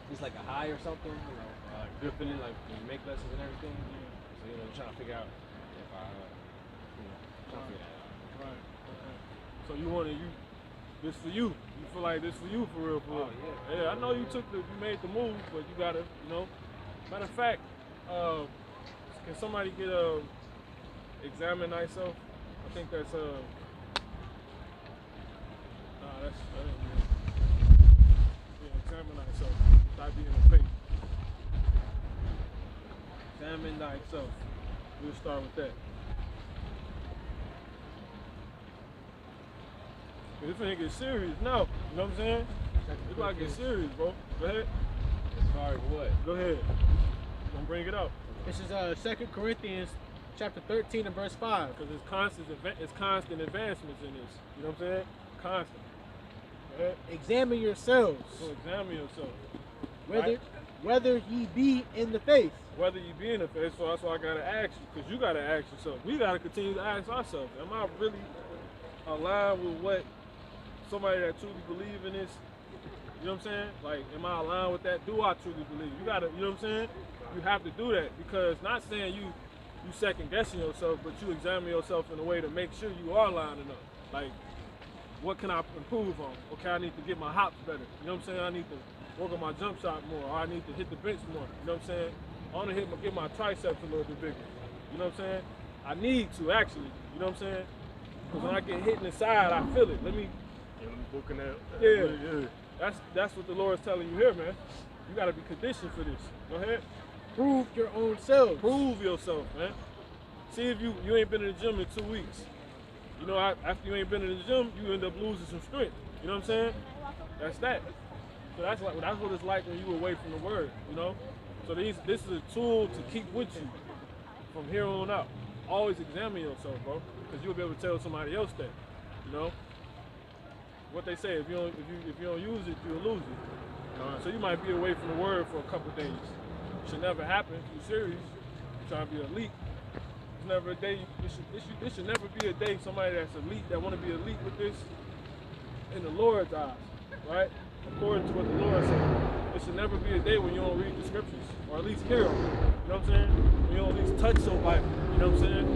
it's like a high or something, you know, good feeling, like when you make lessons and everything. So, you know, trying to figure out if I, you know, trying to figure that out. Right. Okay. So this for you. You feel like this for you for real, for real. Oh, yeah. Yeah, I know you made the move, but you gotta, you know. Matter of fact, can somebody get examine thyself? I think that's that ain't good. Yeah, examine thyself. Stop being a fake. Examine thyself. We'll start with that. If it get serious, no. You know what I'm saying? It's about to get serious, bro. Go ahead. As far as what? Go ahead. Don't bring it up. This is 2 Corinthians chapter 13 and verse 5. Because it's constant advancements in this. You know what I'm saying? Constant. Go ahead. Examine yourselves, So examine yourself. whether ye be in the faith. Whether you be in the faith, so that's why I gotta ask you, because you gotta ask yourself. We gotta continue to ask ourselves, am I really aligned with what somebody that truly believe in this? You know what I'm saying? Like, am I aligned with that? Do I truly believe? You gotta, you know what I'm saying? You have to do that, because not saying you second guessing yourself, but you examine yourself in a way to make sure you are lining up. Like, what can I improve on? Okay, I need to get my hops better. You know what I'm saying? I need to work on my jump shot more, or I need to hit the bench more. You know what I'm saying? I want to get my triceps a little bit bigger. You know what I'm saying? I need to actually. You know what I'm saying? Because when I get hit in the side, I feel it. Let me booking that. Yeah. That's what the Lord's telling you here, man. You gotta be conditioned for this. Go ahead. Prove your own selves. Prove yourself, man. See if you ain't been in the gym in 2 weeks. You know, after you ain't been in the gym, you end up losing some strength. You know what I'm saying? That's that. So that's what it's like when you away from the word, you know? So this is a tool to keep with you from here on out. Always examine yourself, bro, because you'll be able to tell somebody else that, you know? What they say, if you don't use it, you'll lose it. So you might be away from the word for a couple days. It should never happen. If you're serious, you're trying to be elite. It's never a day. This should never be a day. Somebody that's elite, that want to be elite with this, in the Lord's eyes, right? According to what the Lord said, it should never be a day when you don't read the scriptures, or at least hear them. You know what I'm saying? When you don't at least touch your Bible. You know what I'm saying?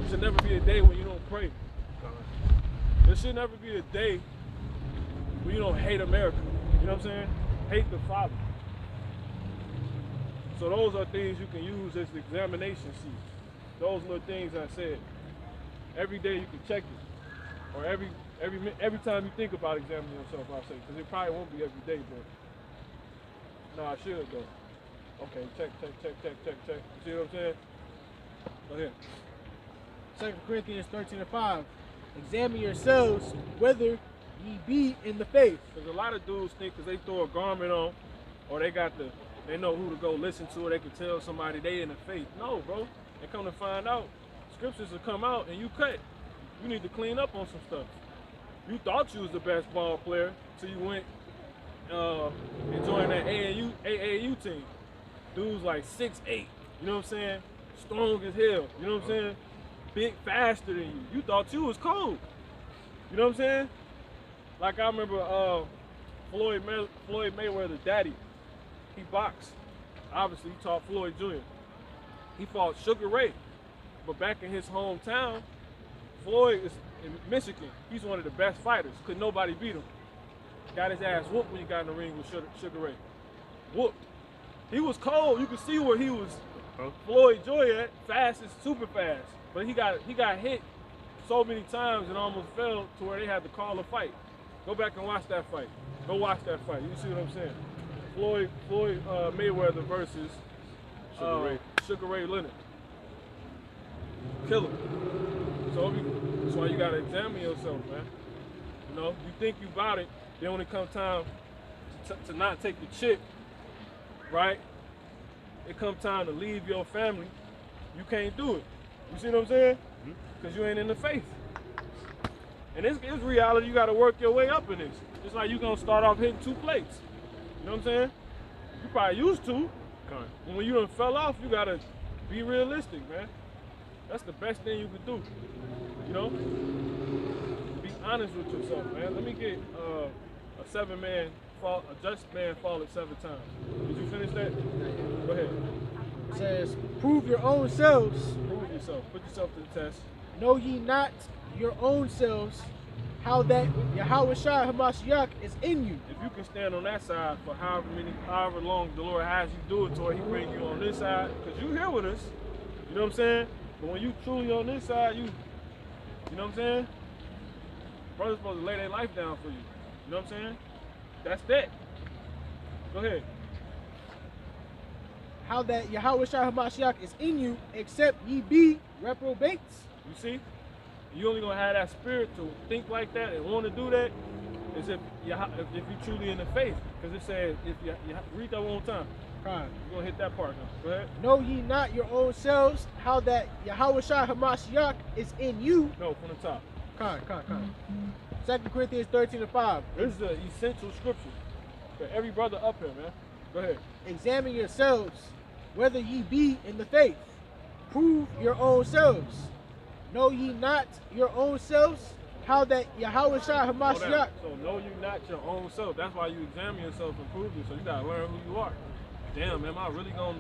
It should never be a day when you don't pray. There should never be a day when you don't hate America. You know what I'm saying? Hate the Father. So those are things you can use as the examination sheet. Those little things I said. Every day you can check it, or every time you think about examining yourself, I'll say, because it probably won't be every day, but no, I should though. Okay, check. You see what I'm saying? Go ahead. 2 Corinthians 13:5. Examine yourselves whether ye be in the faith. Because a lot of dudes think because they throw a garment on, or they know who to go listen to, or they can tell somebody they in the faith. No, bro. They come to find out, scriptures will come out and you cut. You need to clean up on some stuff. You thought you was the best ball player till you went and joined that AAU team. Dudes like 6'8", you know what I'm saying? Strong as hell, you know what I'm saying? Big, faster than you. You thought you was cold. You know what I'm saying? Like I remember Floyd Mayweather's daddy, he boxed. Obviously, he taught Floyd Jr. He fought Sugar Ray. But back in his hometown, Floyd is in Michigan. He's one of the best fighters. Could nobody beat him. Got his ass whooped when he got in the ring with Sugar Ray. Whooped. He was cold. You could see where he was. Floyd Joy at, fast is super fast. But he got hit so many times and almost fell to where they had to call a fight. Go back and watch that fight. Go watch that fight. You see what I'm saying? Floyd Mayweather versus Sugar Ray Leonard. Kill him. So that's why you gotta examine yourself, man. You know, you think you about it, then when it comes time to not take the chip, right? It comes time to leave your family, you can't do it. You see what I'm saying? Because you ain't in the faith. And it's reality, you gotta work your way up in this. Just like you gonna start off hitting 2 plates. You know what I'm saying? You probably used to. And when you done fell off, you gotta be realistic, man. That's the best thing you can do. You know? Be honest with yourself, man. Let me get a just man fall at 7 times. Did you finish that? Go ahead. It says, prove your own selves. Prove yourself. Put yourself to the test. Know ye not your own selves how that Yahushua Hamashiach is in you. If you can stand on that side for however long the Lord has you do it, to where He bring you on this side, because you here with us. You know what I'm saying? But when you truly on this side, you know what I'm saying? Brother's supposed to lay their life down for you. You know what I'm saying? That's that. Go ahead. How that Yahushua Hamashiach is in you, except ye be reprobates. You see? You only gonna have that spirit to think like that and want to do that is if you truly in the faith. Because it says, if you read that one more time. You're gonna hit that part now. Go ahead. Know ye not your own selves how that Yahushua Hamashiach is in you. No, from the top. 2 Corinthians 13:5. This is the essential scripture for every brother up here, man. Go ahead. Examine yourselves whether ye be in the faith. Prove your own selves. Know ye not your own selves how that Yahushua Hamashiach. So know you not your own self. That's why you examine yourself and prove it. So you gotta learn who you are. Damn, am I really gonna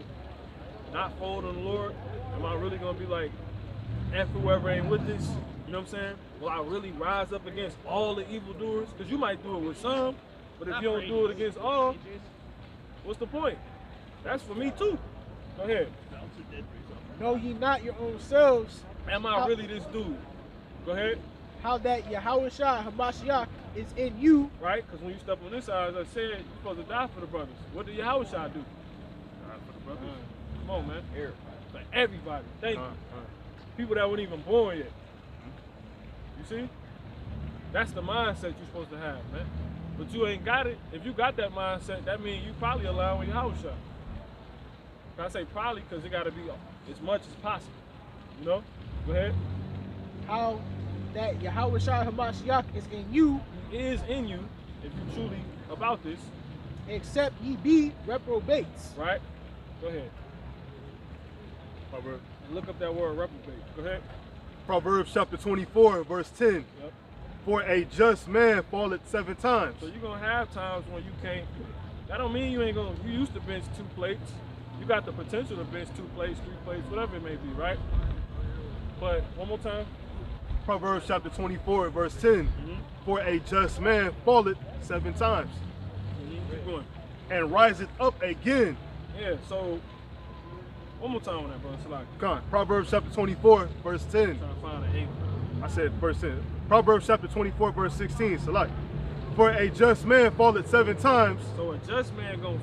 not fold on the Lord? Am I really gonna be like, F whoever ain't with this? You know what I'm saying? Will I really rise up against all the evildoers? Because you might do it with some, but if you don't do it against all, what's the point? That's for me too. Go ahead. Know ye not your own selves Am I really this dude? Go ahead. How that Yahweh Shai Hamashiach is in you. Right? Because when you step on this side, as I said, you're supposed to die for the brothers. What did Yahweh Shai do? Die for the brothers. Come on, man. Everybody. For everybody. Thank you. People that weren't even born yet. You see? That's the mindset you're supposed to have, man. But you ain't got it. If you got that mindset, that means you probably allowing Yahweh Shai. I say probably because it got to be as much as possible. You know? Go ahead. How that Yahweh Shai Hamashiach is in you. He is in you if you truly about this. Except ye be reprobates. Right? Go ahead. Proverbs. Look up that word reprobate. Go ahead. Proverbs chapter 24, verse 10. Yep. For a just man falleth 7 times. So you're gonna have times when you can't. That don't mean you ain't gonna. You used to bench 2 plates. You got the potential to bench 2 plates, 3 plates, whatever it may be, right? But one more time. Proverbs chapter 24, verse 10. For a just man falleth 7 times, Keep going. and riseth up again. Yeah. So one more time on that, brother. Salaki. Come on. Proverbs chapter 24, verse 10. Trying to find an angle. I said verse 10. Proverbs chapter 24, verse 16. Select. For a just man falleth 7 times. So a just man gonna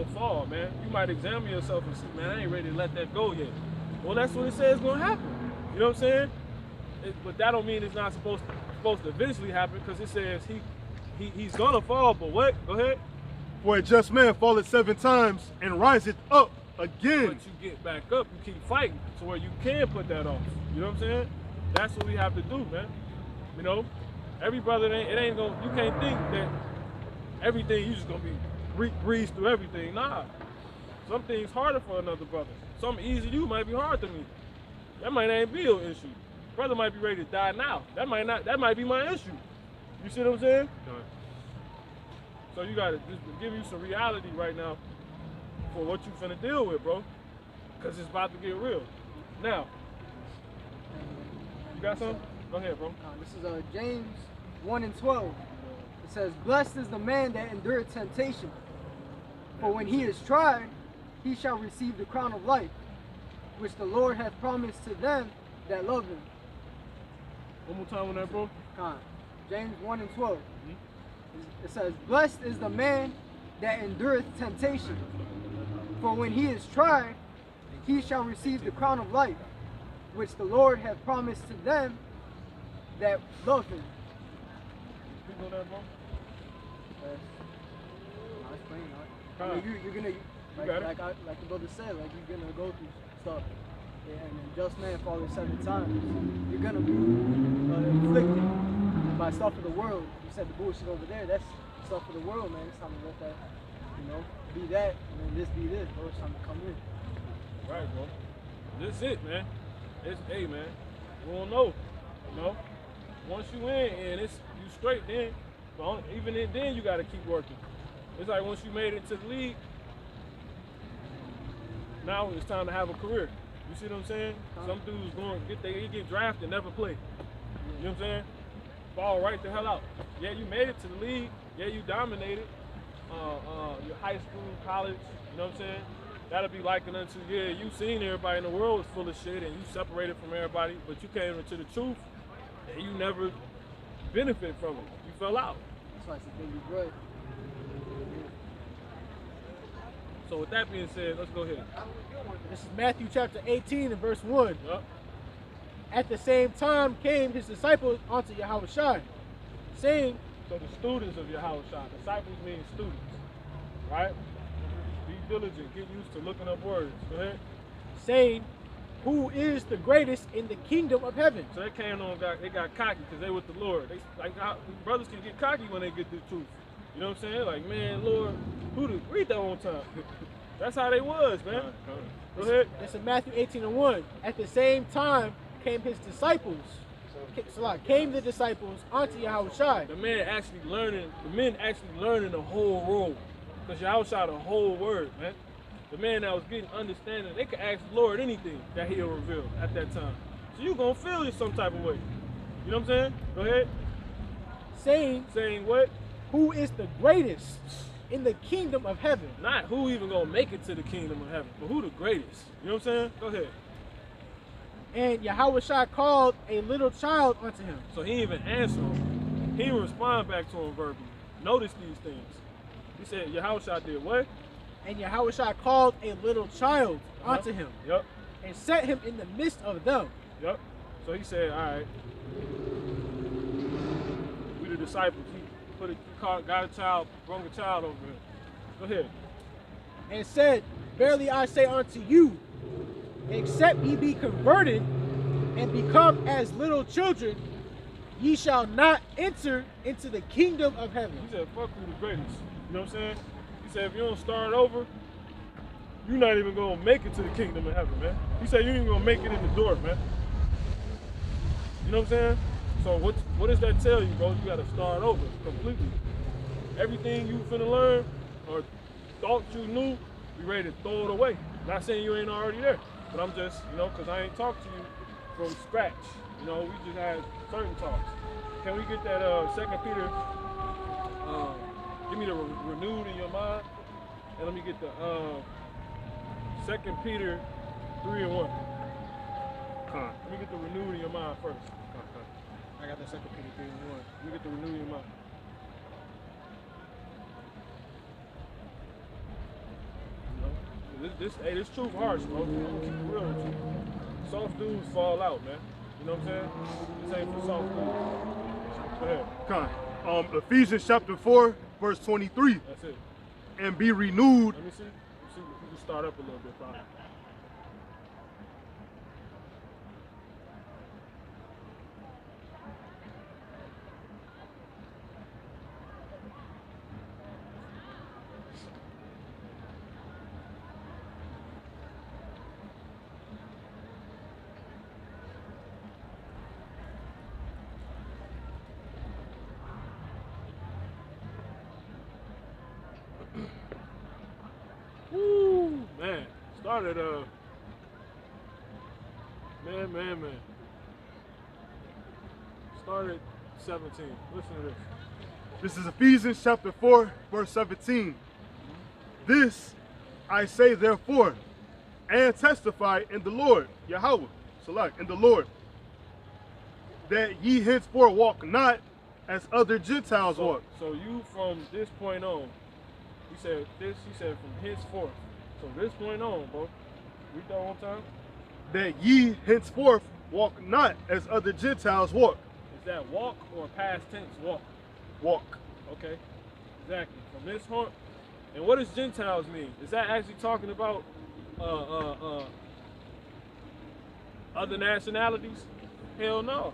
fall, man. You might examine yourself and see, man, I ain't ready to let that go yet. Well, that's what it says gonna happen. You know what I'm saying? But that don't mean it's not supposed to eventually happen, because it says he's gonna fall. But what? Go ahead. For a just man falleth 7 times, and riseth up again. But you get back up, you keep fighting to where you can put that off. You know what I'm saying? That's what we have to do, man. You know, every brother, it ain't gonna. You can't think that everything you just gonna be breeze through everything. Nah, some things harder for another brother. Something easy to you might be hard to me. That might not be an issue. Brother might be ready to die now. That might not. That might be my issue. You see what I'm saying? So you gotta just give you some reality right now for what you finna deal with, bro. Cause it's about to get real. Now, you got something? Go ahead, bro. This is James 1 and 12. It says, blessed is the man that endureth temptation, for when he is tried, he shall receive the crown of life, which the Lord hath promised to them that love him. One more time on that, bro. James 1 and 12. It says, blessed is the man that endureth temptation, for when he is tried, he shall receive the crown of life, which the Lord hath promised to them that love him. You know that, bro? I'll explain that. I mean, you're gonna, like the brother said, like you're gonna go through stuff. And a just man falling 7 times. You're gonna be inflicted by stuff of the world. You said the bullshit over there, that's stuff of the world, man. It's time to let that, be that, and then this be this, bro. It's time to come in. Right, bro. This is it, man. It's, hey, man. You won't know, Once you in and it's you straight, then, but even then you gotta keep working. It's like once you made it to the league, now it's time to have a career. You see what I'm saying? Some dudes get drafted and never play. You know what I'm saying? Fall right the hell out. Yeah, you made it to the league. Yeah, you dominated your high school, college. You know what I'm saying? That'll be likened unto, yeah, you seen everybody in the world was full of shit and you separated from everybody, but you came into the truth and you never benefit from it. You fell out. That's why I said baby bread. So with that being said, let's go ahead. This is Matthew chapter 18 and verse 1. Yep. At the same time came his disciples unto Yahweh Shai, saying, So the students of Yahweh Shai, disciples mean students, right? Be diligent, get used to looking up words. Go ahead. saying, who is the greatest in the kingdom of heaven? So they came on, they got cocky because they with the Lord. They like how brothers can get cocky when they get the truth. You know what I'm saying? Like, man, Lord, read that one time. That's how they was, man. Go ahead. This is Matthew 18 and 1. At the same time came his disciples. Came the disciples unto Yahweh Shai. The men actually learning the whole role. Because Yahweh Shai the whole word, man. The man that was getting understanding, they could ask the Lord anything that he'll reveal at that time. So you gonna feel it some type of way. You know what I'm saying? Go ahead. Saying what? Who is the greatest in the kingdom of heaven? Not who even gonna make it to the kingdom of heaven, but who the greatest. You know what I'm saying? Go ahead. And Yahushua called a little child unto him. So he even answered him. He didn't respond back to him verbally. Notice these things. He said, Yahushua did what? And Yahushua called a little child unto him. Yep. And set him in the midst of them. Yep. So he said, all right. We the disciples. Got a child, brought a child over here. Go ahead. And said, verily I say unto you, except ye be converted and become as little children, ye shall not enter into the kingdom of heaven. He said, fuck who the greatest. You know what I'm saying? He said, if you don't start over, you're not even going to make it to the kingdom of heaven, man. He said, you ain't even going to make it in the door, man. You know what I'm saying? So what does that tell you, bro? You got to start over completely. Everything you finna learn or thought you knew, be ready to throw it away. Not saying you ain't already there, but I'm just, you know, because I ain't talked to you from scratch. You know, we just had certain talks. Can we get that 2 Peter, give me the renewed in your mind, and let me get the 2 Peter 3 and 1. Let me get the renewed in your mind first. I got the 2 Peter 3 and 1. Let me get the renewed in your mind. This truth harsh, bro. I'm gonna keep it real with you. Soft dudes fall out, man. You know what I'm saying? This ain't for soft dudes. Go ahead. Ephesians chapter 4, verse 23. That's it. And be renewed. Let me see. If you can start up a little bit, fine. Woo, man. Started, man. Started 17. Listen to this. This is Ephesians chapter 4, verse 17. This I say therefore, and testify in the Lord, Yahweh, select, in the Lord, that ye henceforth walk not as other Gentiles walk. So you from this point on, he said from henceforth. So this point on, bro. Read that one time. That ye henceforth walk not as other Gentiles walk. Is that walk or past tense walk? Walk. Okay. Exactly. From this point. And what does Gentiles mean? Is that actually talking about other nationalities? Hell no.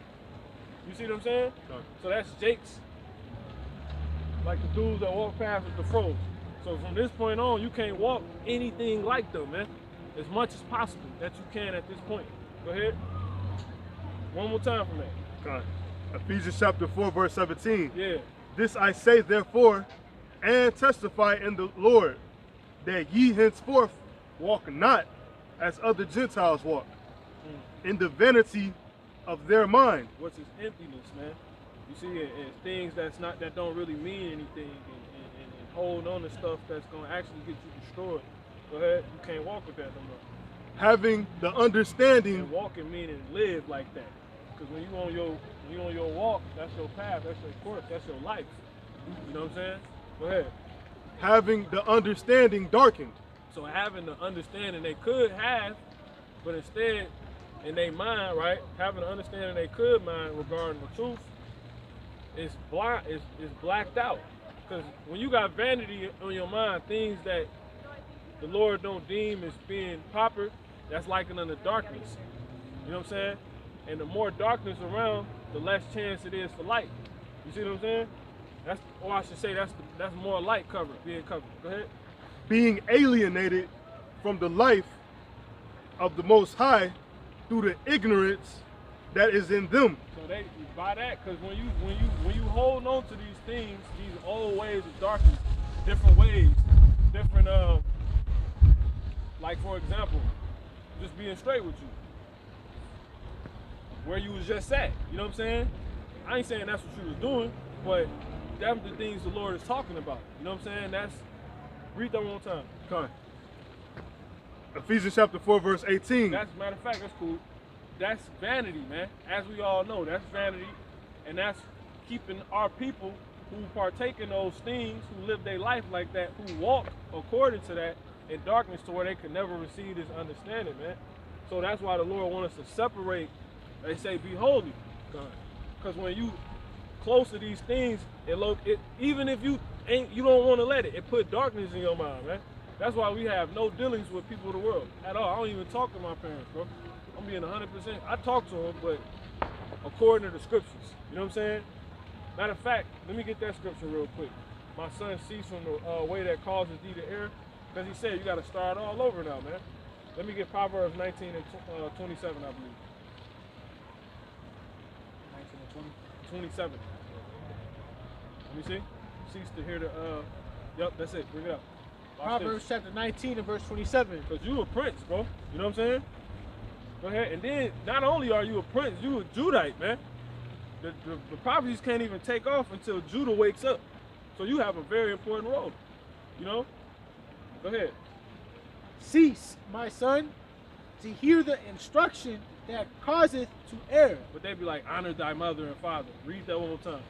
You see what I'm saying? Okay. So that's Jake's, like the dudes that walk past with the froze. So from this point on, you can't walk anything like them, man. As much as possible that you can at this point. Go ahead. One more time from that. Okay. Ephesians chapter 4, verse 17. Yeah. This I say therefore, and testify in the Lord, that ye henceforth walk not as other Gentiles walk, in the vanity of their mind. What's his emptiness, man? You see, and things that don't really mean anything, and hold on to stuff that's gonna actually get you destroyed. Go ahead, you can't walk with that no more. Having the understanding. And walking meaning live like that. Because when you on your walk, that's your path, that's your course, that's your life. You know what I'm saying? Go ahead. Having the understanding darkened. So having the understanding they could have, but instead in their mind, right, having the understanding they could mind regarding the truth is blind, is blacked out. Because when you got vanity on your mind, things that the Lord don't deem as being proper, that's likened unto darkness. You know what I'm saying? And the more darkness around, the less chance it is for light. You see what I'm saying? That's, or I should say, that's more light being covered. Go ahead. Being alienated from the life of the Most High through the ignorance that is in them. So they by that, because when you hold on to these things, these old ways of darkness, different ways, different like for example, just being straight with you. Where you was just at, you know what I'm saying? I ain't saying that's what you was doing, but that's the things the Lord is talking about. You know what I'm saying? Read that one more time. Okay. Ephesians chapter 4, verse 18. That's matter of fact, that's cool. that's vanity, man. As we all know, that's vanity, and that's keeping our people who partake in those things, who live their life like that, who walk according to that, in darkness to where they can never receive this understanding, man. So that's why the Lord wants us to separate. They say, be holy. Because when you close to these things, even if you don't want to let it, it put darkness in your mind, man. That's why we have no dealings with people of the world at all. I don't even talk to my parents, bro. I'm being 100%. I talk to them, but according to the scriptures. You know what I'm saying? Matter of fact, let me get that scripture real quick. My son ceased from the way that causes thee to err, because he said you got to start all over now, man. Let me get Proverbs 19 and 27, I believe. 19 and 27. Let me see. Cease to hear the, yep, that's it. Bring it up. Proverbs chapter 19 and verse 27. Because you a prince, bro. You know what I'm saying? Go ahead. And then, not only are you a prince, you a Judite, man. The prophecies can't even take off until Judah wakes up. So you have a very important role. You know? Go ahead. Cease, my son, to hear the instruction that causeth to err. But they be like, honor thy mother and father. Read that one more time.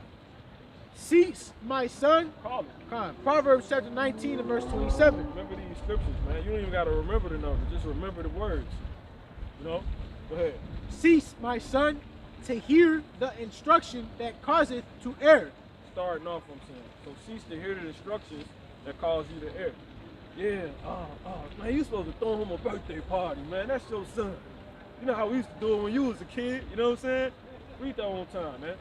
Cease, my son. Call it. Proverbs chapter 19 and verse 27. Remember these scriptures, man. You don't even got to remember the numbers. Just remember the words. You know? Go ahead. Cease, my son, to hear the instruction that causeth to err. Starting off, I'm saying. So cease to hear the instructions that cause you to err. Yeah, man, you supposed to throw him a birthday party, man. That's your son. You know how we used to do it when you was a kid. You know what I'm saying? Read that one time, man.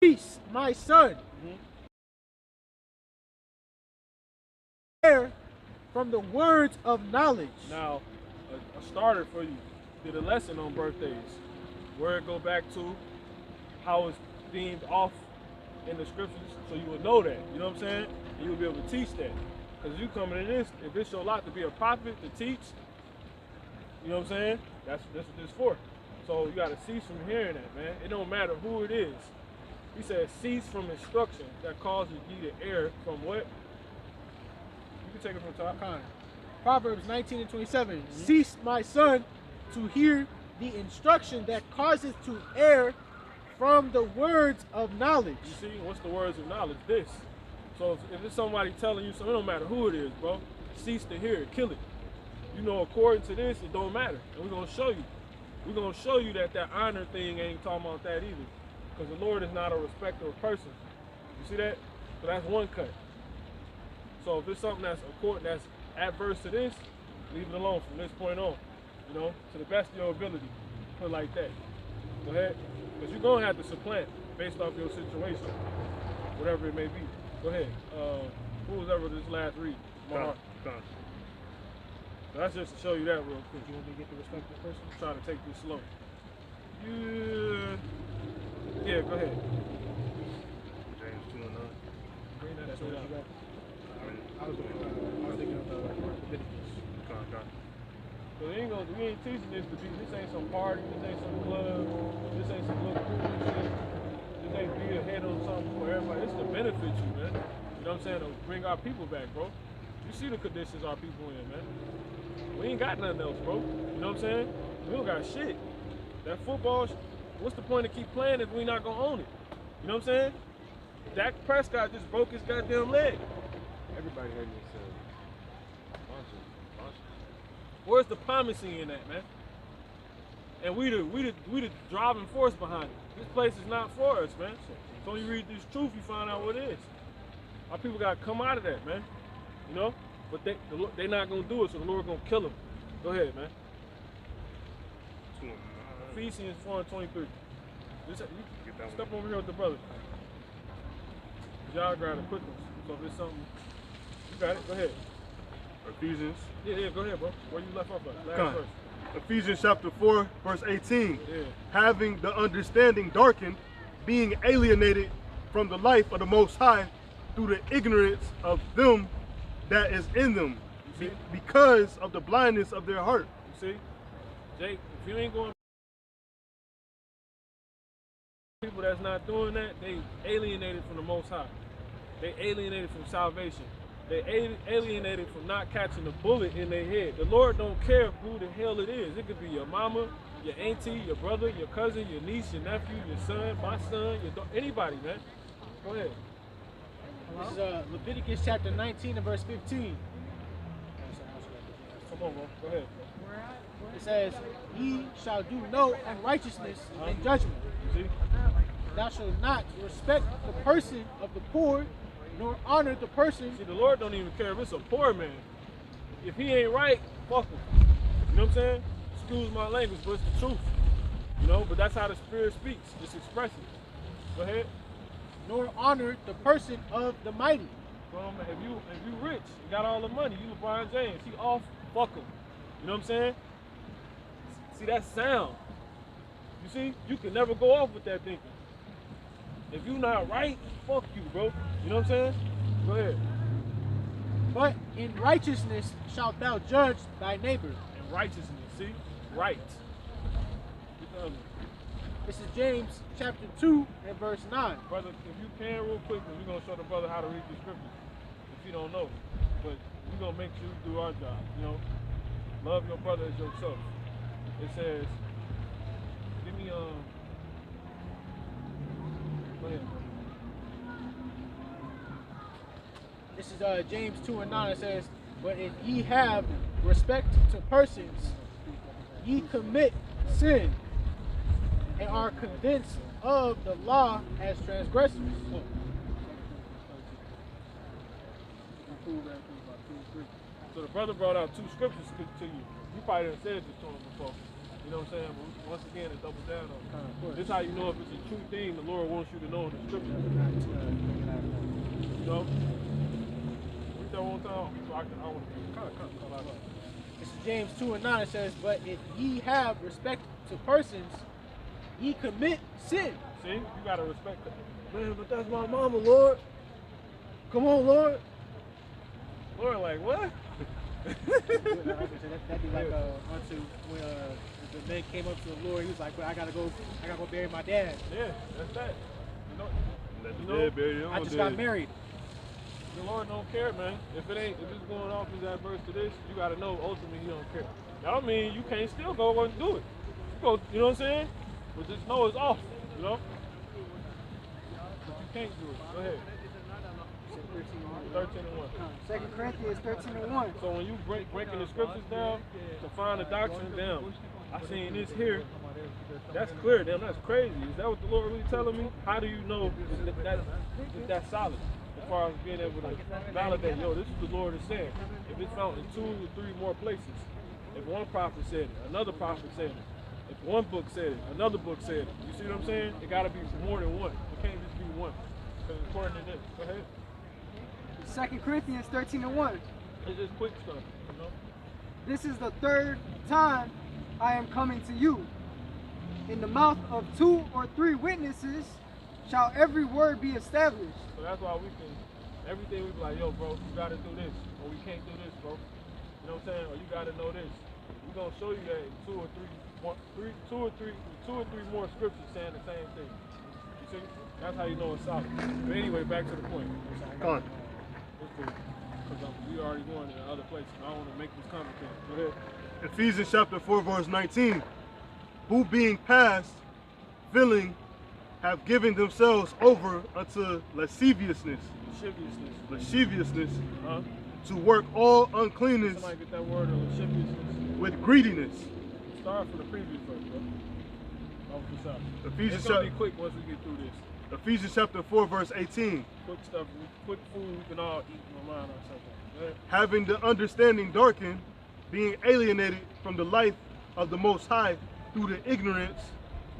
Cease, my son. Err from the words of knowledge. Now, a starter for you. Did a lesson on birthdays. Where it go back to, how it's deemed off in the scriptures, so you would know that. You know what I'm saying? And you would be able to teach that. Because you coming in this, if it's your lot to be a prophet, to teach, you know what I'm saying? That's what this is for. So you got to cease from hearing that, man. It don't matter who it is. He said, cease from instruction that causes you to err from what? You can take it from top. Proverbs 19 and 27. Cease, my son, to hear the instruction that causeth to err from the words of knowledge. You see, what's the words of knowledge? This. So if it's somebody telling you something, it don't matter who it is, bro. Cease to hear it, kill it. You know, according to this, it don't matter. And we're gonna show you. We're gonna show you that honor thing ain't talking about that either. Because the Lord is not a respecter of persons. You see that? So that's one cut. So if it's something that's adverse to this, leave it alone from this point on. You know, to the best of your ability. Put it like that. Go ahead. Because you're going to have to supplant based off your situation, whatever it may be. Go ahead. Who was ever this last read? So that's just to show you that real quick. You want me to get the respected person? I'm trying to take this slow. Yeah, go ahead. James 2 and 9. Bring that straight out. I was thinking of Leviticus. So we ain't teaching this to be, this ain't some party, this ain't some club, this ain't some little cool shit. This ain't be ahead on something for everybody. It's to benefit you, man. You know what I'm saying? To bring our people back, bro. You see the conditions our people in, man. We ain't got nothing else, bro. You know what I'm saying? We don't got shit. That football, what's the point of keep playing if we not gonna own it? You know what I'm saying? Dak Prescott just broke his goddamn leg. Everybody heard me say, Where's the promising in that, man? And we the driving force behind it. This place is not for us, man. So when you read this truth, you find out what it is. Our people gotta come out of that, man. You know? But they not gonna do it, so the Lord gonna kill them. Go ahead, man. Ephesians 4 and 23. Step over here with the brother. Y'all grab a quick one. So if it's something, you got it. Go ahead. Ephesians. Yeah, go ahead, bro. Where you left off at? Last verse. Ephesians chapter 4, verse 18. Yeah. Having the understanding darkened, being alienated from the life of the Most High through the ignorance of them that is in them, because of the blindness of their heart. You see? Jake, if you ain't going, people that's not doing that, they alienated from the Most High. They alienated from salvation. They alienated from not catching a bullet in their head. The Lord don't care who the hell it is. It could be your mama, your auntie, your brother, your cousin, your niece, your nephew, your son, my son, your anybody, man. Go ahead. This is Leviticus chapter 19 and verse 15. Come on, bro. Go ahead. It says, "Ye shall do no unrighteousness in judgment. You see? Thou shalt not respect the person of the poor, nor honor the person." See, the Lord don't even care if it's a poor man. If he ain't right, fuck him. You know what I'm saying? Excuse my language, but it's the truth. You know, but that's how the Spirit speaks. It's expressive. Go ahead. "Nor honor the person of the mighty." Well, man, if you rich, you got all the money, you LeBron James, he off, fuck him. You know what I'm saying? See, that's sound. You see, you can never go off with that thinking. If you not right, fuck you, bro. You know what I'm saying? Go ahead. "But in righteousness shalt thou judge thy neighbor." And righteousness, see? Right. This is James chapter 2 and verse 9. Brother, if you can real quick, we're going to show the brother how to read the scriptures. If you don't know. But we're going to make sure you do our job, you know? Love your brother as yourself. It says, give me, go ahead. This is James 2 and 9. It says, "But if ye have respect to persons, ye commit sin, and are convinced of the law as transgressors." So the brother brought out two scriptures to you. You probably done said this to him before. You know what I'm saying? But once again, it's double down on it. This is how you know if it's a true thing the Lord wants you to know in the scriptures. You know? Read that one time. So I want to This is James 2 and 9. It says, "But if ye have respect to persons, ye commit sin." See? You got to respect that. Man, but that's my mama, Lord. Come on, Lord. Lord, like, what? That'd be like unto when the man came up to the Lord. He was like, "Well, I gotta go bury my dad. Yeah, that's that. Let the dead bury their I own just dead." got married." The Lord don't care, man. If it's going off as adverse to this, you gotta know ultimately He don't care. That don't mean you can't still go and do it. You go, you know what I'm saying? But just know it's off, you know? But you can't do it. Go ahead. 13 and 1. 2 Corinthians 13 and 1. So when you breaking the scriptures down to find the doctrine down, I seen this here. That's clear, damn, that's crazy. Is that what the Lord really telling me? How do you know that's solid? As far as being able to validate, yo, this is the Lord is saying. If it's found in 2 or 3 more places, if one prophet said it, another prophet said it, if one book said it, another book said it. You see what I'm saying? It got to be more than one. It can't just be one. Because according to this, go ahead. 2 Corinthians 13 and 1. It's just quick stuff, you know? This is the third time I am coming to you. In the mouth of 2 or 3 witnesses shall every word be established. So that's why we can, everything we be like, yo, bro, you got to do this, or we can't do this, bro. You know what I'm saying? Or you got to know this. We're going to show you that in 2 or 3 more scriptures saying the same thing. You see? That's how you know it's solid. But anyway, back to the point. Come on. It's cool. Because we already going to other places. I don't want to make this complicated. Go ahead. Ephesians chapter 4, verse 19. Who being past, filling, have given themselves over unto lasciviousness. Lasciviousness. Huh? To work all uncleanness Somebody get that word of lasciviousness. with greediness. Start from the previous verse, bro. Off the top. Ephesians It's going to be quick once we get through this. Ephesians chapter 4, verse 18. Quick stuff, quick food we can all eat in my mind or something. Go ahead. Having the understanding darkened, being alienated from the life of the Most High through the ignorance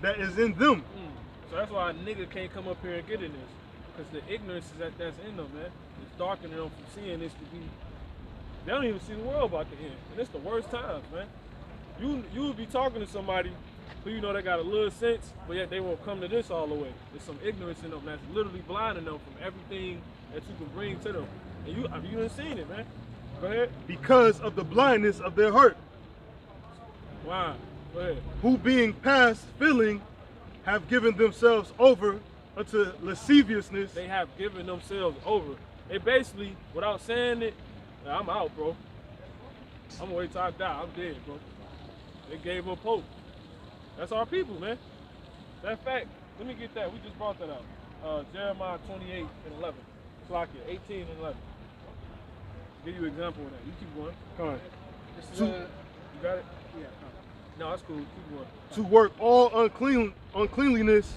that is in them. So that's why a nigga can't come up here and get in this. Because the ignorance is that's in them, man. It's darkening them from seeing this to be. They don't even see the world about to end. And it's the worst times, man. You would be talking to somebody who you know they got a little sense, but yet they won't come to this all the way. There's some ignorance in them that's literally blinding them from everything that you can bring to them. And you done seen it, man. Go ahead. Because of the blindness of their heart. Wow. Go ahead. Who being past filling, have given themselves over unto lasciviousness. They have given themselves over. They basically, without saying it, I'm out, bro. I'm gonna wait till I die. I'm dead, bro. They gave up hope. That's our people, man. That fact, let me get that. We just brought that out. Jeremiah 28 and 11. Clock it, 18 and 11. Give you an example of that. You keep going. Come on. This is, You got it? yeah. No, that's cool. Keep going. To work all uncleanliness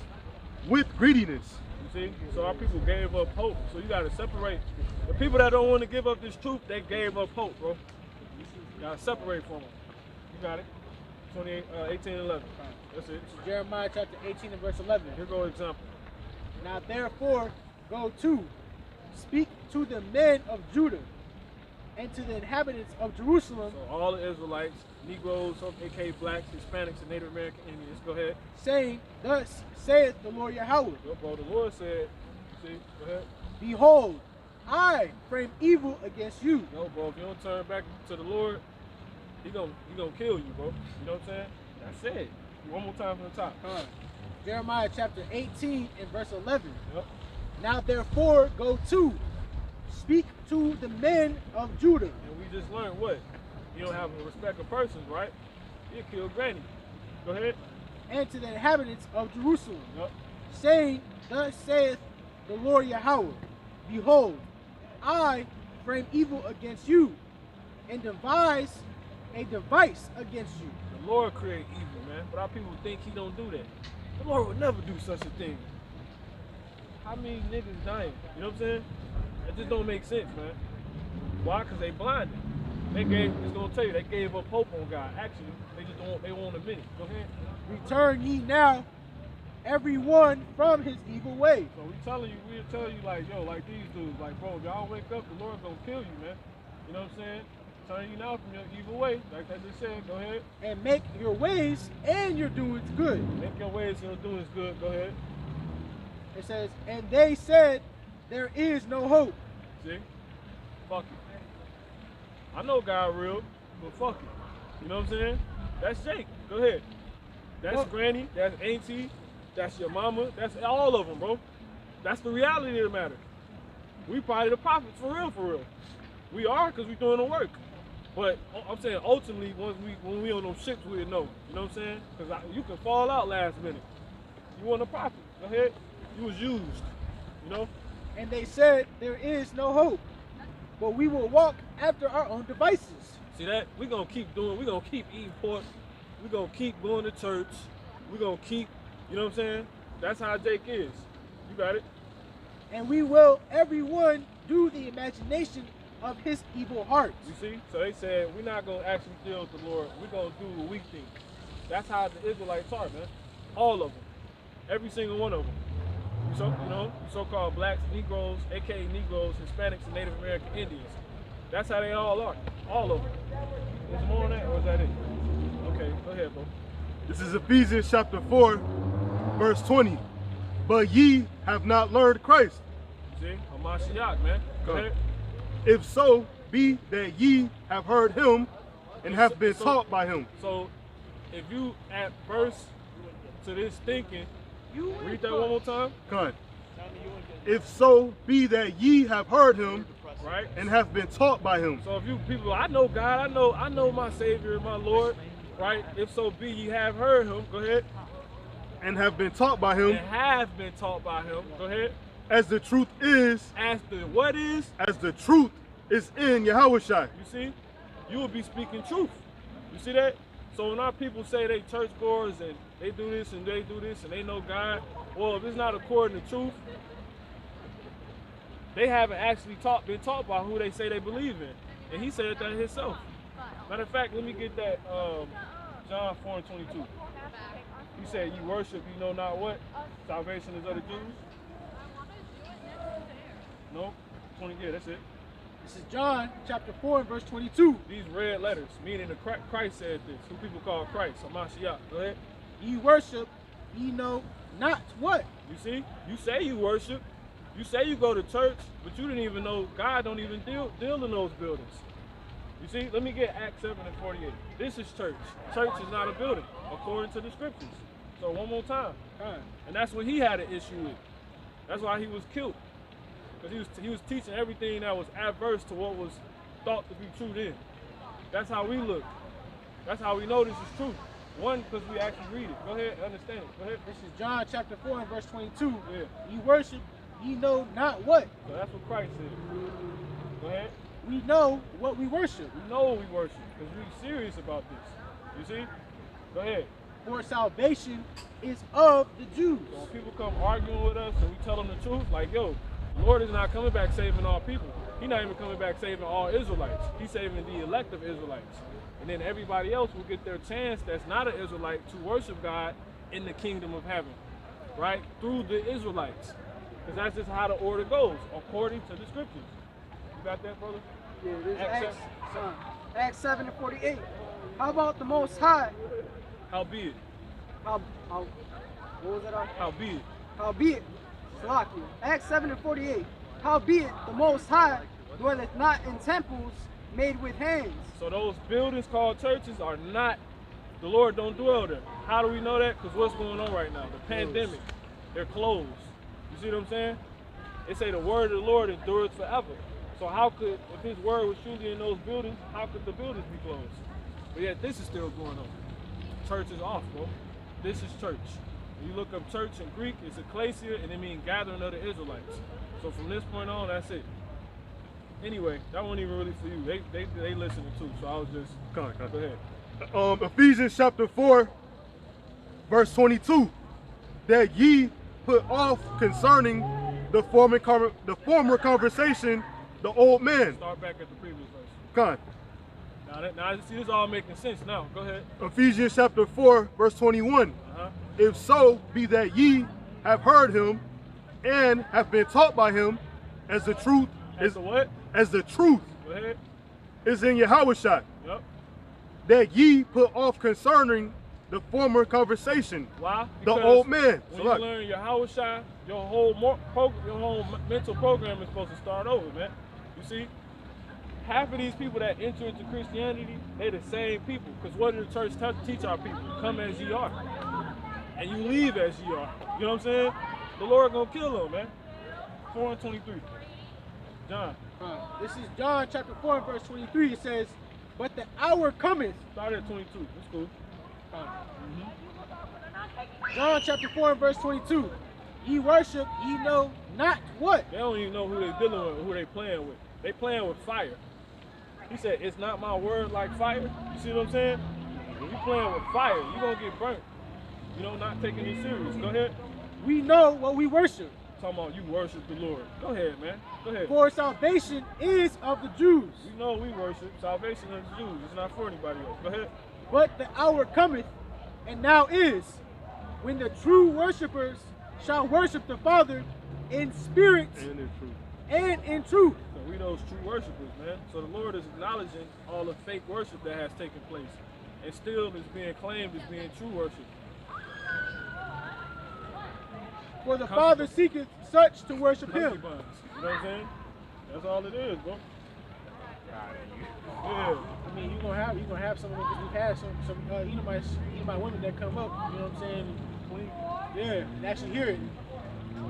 with greediness. You see? So our people gave up hope. So you gotta separate. The people that don't want to give up this truth, they gave up hope, bro. You gotta separate from them. You got it. 28, 18 and 11. That's it. This is Jeremiah chapter 18 and verse 11. Here go an example. Now therefore, go to, speak to the men of Judah and to the inhabitants of Jerusalem, So all the Israelites, Negroes, aka blacks, Hispanics, and Native American Indians, go ahead. saying, Thus saith the Lord Yahweh, Yo, bro, the Lord said, see, go ahead. Behold, I frame evil against you. Yo, bro, if you don't turn back to the Lord, he gonna kill you, bro. You know what I'm saying? That's it. One more time from the top. Jeremiah chapter 18 and verse 11. Yep. Now therefore, go to, speak to the men of Judah. And we just learned what? You don't have a respect of persons, right? You kill Granny. Go ahead. And to the inhabitants of Jerusalem, Yep. saying, Thus saith the Lord Yahweh, Behold, I frame evil against you, and devise a device against you. The Lord create evil, man. But our people think he don't do that. The Lord would never do such a thing. How many niggas dying? You know what I'm saying? It just don't make sense, man. Why? Because they blinded. It's gonna tell you, they gave up hope on God. Actually, they just don't, they won't admit it. Go ahead. Return ye now, every one from his evil way. So we'll tell you like, yo, like these dudes, like, bro, if y'all wake up, the Lord's gonna kill you, man. You know what I'm saying? Turn you now from your evil way, like I just said. Go ahead. And make your ways and your doings good. Make your ways and your doings good. Go ahead. It says, and they said, there is no hope. See? Fuck it. I know God real, but fuck it. You know what I'm saying? That's Jake. Go ahead. That's Well, Granny. That's Auntie. That's your mama. That's all of them, bro. That's the reality of the matter. We probably the prophets for real, for real. We are because we doing the work. But I'm saying ultimately, when we on them ships, we'll know. You know what I'm saying? Because you can fall out last minute. You want a prophet? Go ahead. You was used. You know? And they said, there is no hope, but we will walk after our own devices. See that? We're going to keep doing, we're going to keep eating pork. We're going to keep going to church. We're going to keep, you know what I'm saying? That's how Jake is. You got it? And we will, everyone, do the imagination of his evil heart. You see? So they said, we're not going to actually deal with the Lord. We're going to do what we think. That's how the Israelites are, man. All of them. Every single one of them. So-called blacks, Negroes, aka Negroes, Hispanics, and Native American Indians. That's how they all are. All of them. Is there more on that, or is that it? Okay, go ahead, bro. This is Ephesians chapter 4, verse 20. But ye have not learned Christ. See? Hamashiach, man. Go ahead. If so, be that ye have heard him and have been taught by him. So, if you at first to this thinking, read that one more time. Come. If so, be that ye have heard him, right, and have been taught by him. So if you people, I know God, I know my Savior and my Lord, right? If so be ye have heard him, go ahead. And have been taught by him. And have been taught by him, go ahead. As the truth is. As the what is? As the truth is in Yahushua. You see? You will be speaking truth. You see that? So when our people say they churchgoers and they do this and they do this and they know God, well, if it's not according to truth, they haven't actually been taught by who they say they believe in. And he said that himself. Matter of fact, let me get that John 4 and 22. He said, you worship, you know not what? Salvation is of the Jews? No? 20, yeah, that's it. This is John chapter 4 and verse 22. These red letters, meaning the Christ said this. Who people call Christ, Hamashiach. Go ahead. Ye worship, ye know not what. You see? You say you worship. You say you go to church, but you didn't even know God don't even deal in those buildings. You see? Let me get Acts 7 and 48. This is church. Church is not a building, according to the scriptures. So one more time. And that's what he had an issue with. That's why he was killed. Because he was teaching everything that was adverse to what was thought to be true then. That's how we look. That's how we know this is true. One, because we actually read it. Go ahead, understand it. Go ahead. This is John chapter 4 and verse 22. Yeah. Ye worship, ye know not what. So that's what Christ said. Go ahead. We know what we worship. We know what we worship because we're serious about this. You see? Go ahead. For salvation is of the Jews. So when people come arguing with us and we tell them the truth, like, yo, the Lord is not coming back saving all people. He's not even coming back saving all Israelites. He's saving the elect of Israelites. And then everybody else will get their chance that's not an Israelite to worship God in the kingdom of heaven, right? Through the Israelites. Because that's just how the order goes, according to the scriptures. You got that, brother? Yeah, this is Acts Acts 7:48. How about the Most High? Howbeit. What was that? Howbeit. Howbeit, Salakia. Acts 7:48. Howbeit, the Most High dwelleth not in temples made with hands. So those buildings called churches are not, the Lord don't dwell there. How do we know that? Because what's going on right now? The pandemic. They're closed. You see what I'm saying? It say the word of the Lord endures forever. So how could, if his word was truly in those buildings, how could the buildings be closed? But yet this is still going on. Church is off, bro. This is church. When you look up church in Greek, it's ecclesia, and it means gathering of the Israelites. So from this point on, that's it. Anyway, that wasn't even really for you. They listening too, so I was just, go ahead. Ephesians chapter 4, verse 22. That ye put off concerning the former conversation, the old man. Start back at the previous verse. Con. Now see, this all making sense now. Go ahead. Ephesians chapter 4, verse 21. If so be that ye have heard him and have been taught by him as the truth As the what? As the truth Go ahead. is in Yahushua. Yep. That ye put off concerning the former conversation. Why? The Because old man. When you learn Yahushua, your whole mental program is supposed to start over, man. You see? Half of these people that enter into Christianity, they're the same people. Because what did the church teach our people? Come as ye are. And you leave as ye are. You know what I'm saying? The Lord gonna kill them, man. 4 and 23. John. This is John chapter 4 and verse 23. It says, but the hour cometh. Start at 22. That's cool. John chapter 4 and verse 22. Ye worship, ye know not what. They don't even know who they dealing with, who they playing with. They playing with fire. He said, it's not my word like fire. You see what I'm saying? When you playing with fire, you're going to get burnt. You know, not taking it serious. Go ahead. We know what we worship. Talking about you worship the Lord. Go ahead, man. Go ahead. For salvation is of the Jews. You know we worship. Salvation of the Jews. It's not for anybody else. Go ahead. But the hour cometh, and now is, when the true worshipers shall worship the Father in spirit and in truth. So we those true worshipers, man. So the Lord is acknowledging all the fake worship that has taken place and still is being claimed as being true worship. For the Father seeketh such to worship him. You know what I'm saying? That's all it is, bro. Yeah. I mean, you're gonna have some of them, because we've had some my women that come up, you know what I'm saying, clean, yeah, and actually hear it.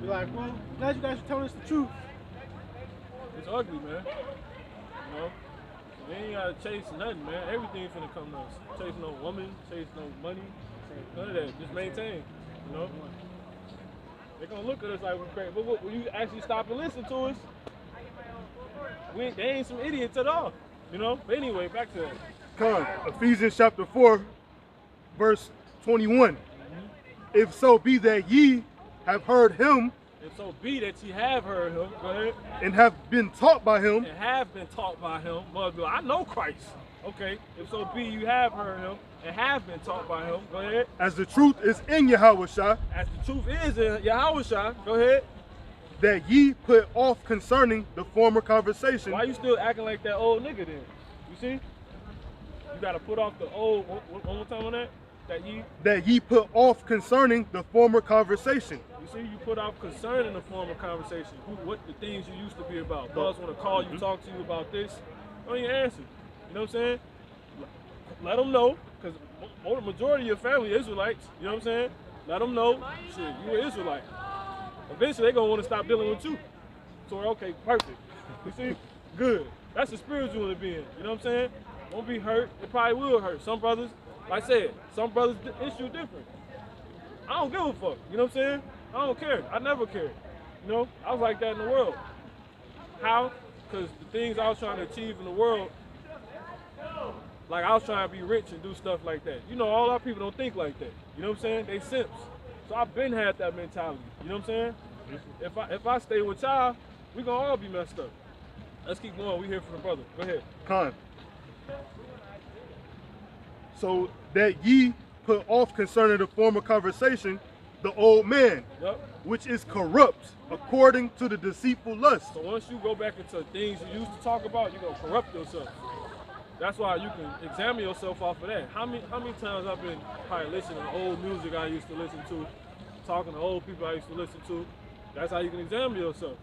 Be like, well, glad you guys are telling us the truth. It's ugly, man. You know? You ain't gotta chase nothing, man. Everything's finna come to us. Chase no woman, chase no money, none of that. Just maintain, you know? They're gonna look at us like we're crazy. But when you actually stop and listen to us, they ain't some idiots at all. You know? But anyway, back to that. Come, Ephesians chapter 4, verse 21. If so be that ye have heard him, if so be that ye have heard him, go ahead. And have been taught by him. And have been taught by him. Must be like, I know Christ. Okay. If so be you have heard him and have been taught by him, go ahead. As the truth is in Yahushua. As the truth is in Yahushua, go ahead. That ye put off concerning the former conversation. Why you still acting like that old nigga then? You see? You gotta put off the old, one more time on that? That ye put off concerning the former conversation. You see, you put off concerning the former conversation. What the things you used to be about. Brothers want to call you, talk to you about this. Don't even answer. You know what I'm saying? Let them know, because the majority of your family is Israelites. You know what I'm saying? Let them know, shit, you're an Israelite. Eventually, they're going to want to stop dealing with you. purgatory. Okay, perfect. You see? Good. That's the spiritual to be in. You know what I'm saying? Won't be hurt. It probably will hurt. Some brothers, like I said, some brothers issue different. I don't give a fuck. You know what I'm saying? I don't care. I never cared. You know? I was like that in the world. How? Because the things I was trying to achieve in the world, like I was trying to be rich and do stuff like that. You know, all our people don't think like that. You know what I'm saying? They simps. So I've been had that mentality. You know what I'm saying? If I stay with y'all, we gonna all be messed up. Let's keep going. We here for the brother. Go ahead. Con. So that ye put off concerning the former conversation, the old man, Yep. which is corrupt according to the deceitful lust. So once you go back into things you used to talk about, you're gonna corrupt yourself. That's why you can examine yourself off of that. How many times I've been probably listening to old music I used to listen to, talking to old people I used to listen to. That's how you can examine yourself.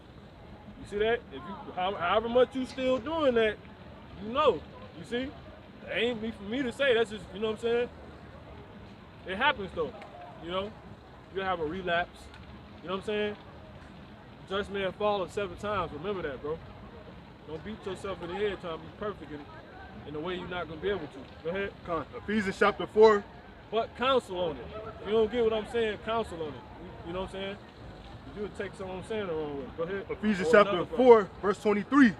You see that? If you however much you still doing that, you know. You see? It ain't me for me to say. That's just, you know what I'm saying? It happens though. You know? You have a relapse. You know what I'm saying? Just man fallen 7 times. Remember that, bro. Don't beat yourself in the head trying to be perfect in a way you're not gonna be able to. Go ahead. Con. Ephesians chapter 4. But counsel on it. If you don't get what I'm saying, counsel on it. You know what I'm saying? You would take something I'm saying the wrong way. Go ahead. Ephesians Or chapter another 4, verse 23.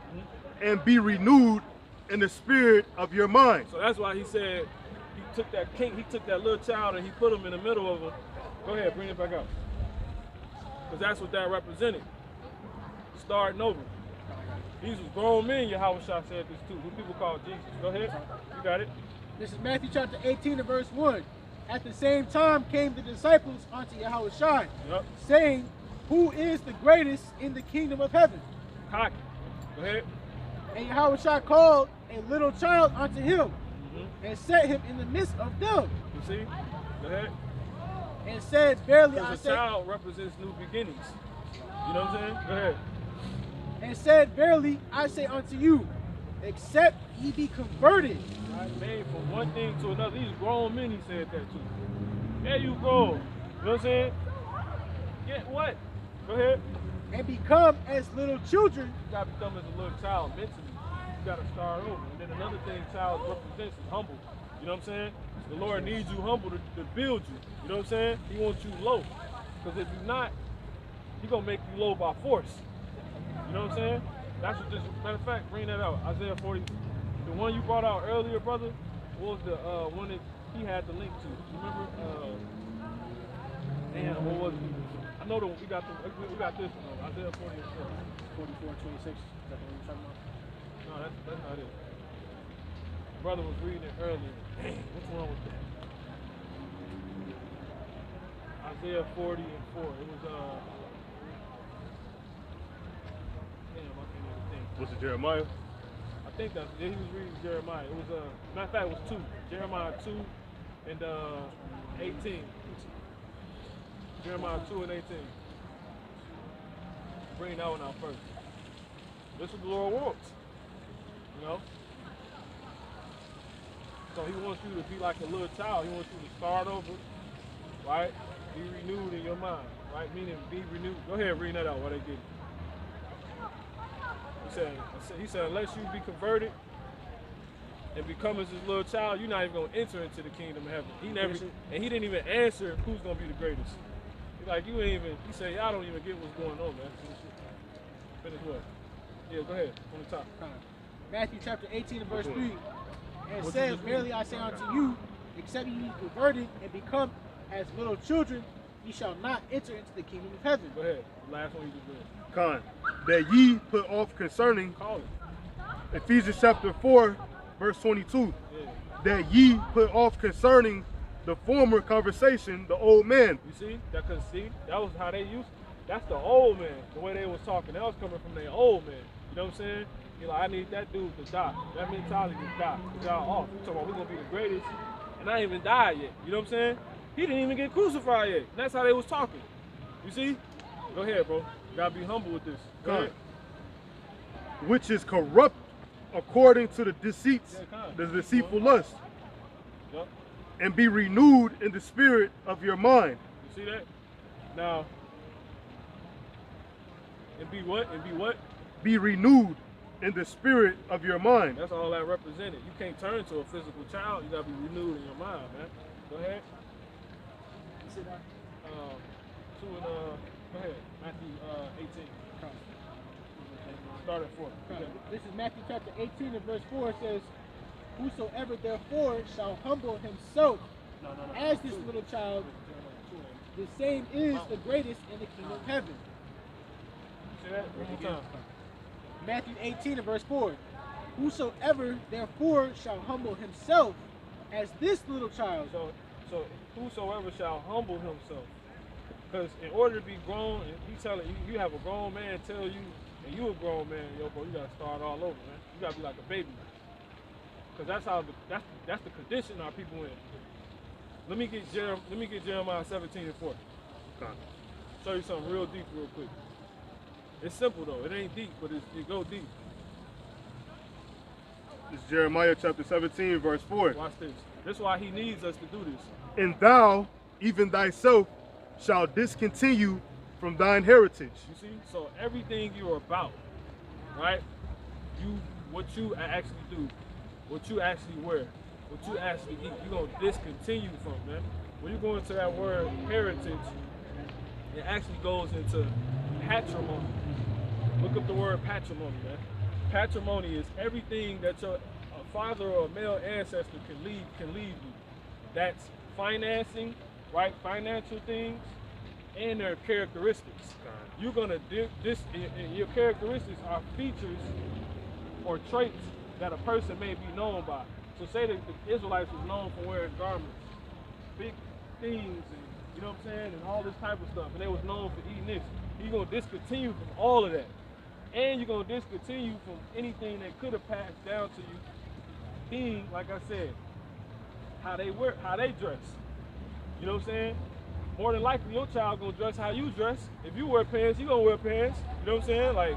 And be renewed in the spirit of your mind. So that's why he said he took that little child and he put him in the middle of them. Go ahead, bring it back up. Because that's what that represented. Starting over. These was grown men, Yahweh Shah said this too, who people call Jesus. Go ahead. You got it. This is Matthew chapter 18 and verse 1. At the same time came the disciples unto Yahweh Shai, Yep. saying, who is the greatest in the kingdom of heaven? Cocky. Go ahead. And Yahweh Shai called a little child unto him, and set him in the midst of them, You see? Go ahead. and said, verily I Because a say, child represents new beginnings. You know what I'm saying? Go ahead. and said, verily I say unto you, except ye be converted. Right, made from one thing to another. These grown men, he said that to. Yeah, you grown. You know what I'm saying? Get what? Go ahead. And become as little children. You gotta become as a little child mentally. You gotta start over. And then another thing child represents is humble. You know what I'm saying? The Lord needs you humble to build you. You know what I'm saying? He wants you low. Because if you're not, He's gonna make you low by force. You know what I'm saying? That's what this, matter of fact, bring that out. Isaiah 40. The one you brought out earlier, brother, what was the one that he had the link to? You remember? Damn, what was it? I know we got this one. Isaiah 40 and 4. 44:26. Is that the one you're talking about? No, that's not it. My brother was reading it earlier. Dang, what's wrong with that? Isaiah 40 and 4. It was damn, I can't even think. Was it Jeremiah? I think that's, yeah, he was reading Jeremiah. It was matter of fact, it was 2. Jeremiah 2 and 18. Jeremiah 2 and 18. Bring that one out first. This is what the Lord wants. You know? So he wants you to be like a little child. He wants you to start over, right? Be renewed in your mind, right? Meaning be renewed. Go ahead and read that out while they get it. He said, unless you be converted and become as his little child, you're not even going to enter into the kingdom of heaven. He didn't even answer who's going to be the greatest. He's like, you ain't even, he said, y'all don't even get what's going on, man. Finish what? Yeah, go ahead, on the top. Matthew chapter 18 and verse 3. And it What says, you just verily I say unto you, except ye be converted and become as little children, ye shall not enter into the kingdom of heaven. Go ahead, last one you just read. Con. That ye put off concerning Call it. Ephesians chapter 4, verse 22. Yeah. That ye put off concerning the former conversation, the old man. You see? That was how they used. That's the old man. The way they was talking, that was coming from their old man. You know what I'm saying? You're like, I need that dude to die. That mentality to die. Y'all off. You talking about we're gonna be the greatest, and I ain't even died yet. You know what I'm saying? He didn't even get crucified yet. That's how they was talking. You see? Go ahead, bro. You gotta be humble with this. Go ahead. Which is corrupt according to the deceits, Yeah, the deceitful lust, Yep. and be renewed in the spirit of your mind. You see that? Now, And be what? And be what? Be renewed in the spirit of your mind. That's all that represented. You can't turn to a physical child. You gotta be renewed in your mind, man. Go ahead. Sit down. Go ahead. Matthew 18. Start at 4. Okay. This is Matthew chapter 18 and verse 4. It says, whosoever therefore shall humble himself as this little child, the same is the greatest in the kingdom of heaven. See that? One more time. Matthew 18 and verse 4. Whosoever therefore shall humble himself as this little child. So whosoever shall humble himself. Because in order to be grown, and he telling you have a grown man tell you, and you a grown man, yo, bro, you gotta start all over, man. You gotta be like a baby. Because that's the condition our people in. Let me get Jeremiah 17 and 4. Okay. Show you something real deep, real quick. It's simple though. It ain't deep, but it go deep. It's Jeremiah chapter 17, verse 4. Watch this. This is why he needs us to do this. And thou, even thyself, shall discontinue from thine heritage. You see? So everything you're about, right? What you actually do, what you actually wear, what you actually eat, you're gonna discontinue from, man. When you go into that word heritage, it actually goes into patrimony. Look up the word patrimony, man. Patrimony is everything that your father or a male ancestor can leave you. That's financing, right? Financial things and their characteristics. You're gonna your characteristics are features or traits that a person may be known by. So say that the Israelites was known for wearing garments, big things, and you know what I'm saying, and all this type of stuff, and they was known for eating this. You're gonna discontinue from all of that. And you're gonna discontinue from anything that could have passed down to you being, like I said, how they dress. You know what I'm saying? More than likely your child gonna dress how you dress. If you wear pants, you gonna wear pants. You know what I'm saying? Like,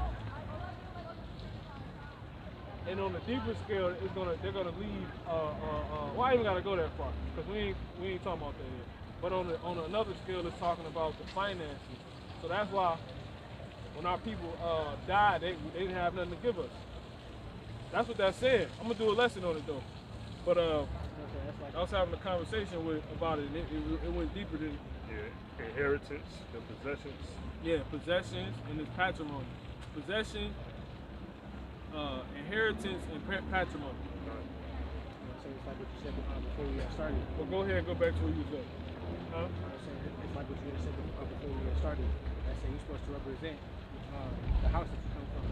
and on the deeper scale, they're gonna leave. Well, I even gotta go that far because we ain't talking about that yet. But on another scale, it's talking about the finances. So that's why when our people died, they didn't have nothing to give us. That's what that's saying. I'm gonna do a lesson on it though. But I was having a conversation about it, and it went deeper than. Yeah, inheritance and possessions. Yeah, possessions and it's patrimony. Possession, inheritance, and patrimony. So it's like what you said before we got started. Well, go ahead and go back to where you was at. Huh? It's like what you said before we got started. That saying you're supposed to represent the house that you come from.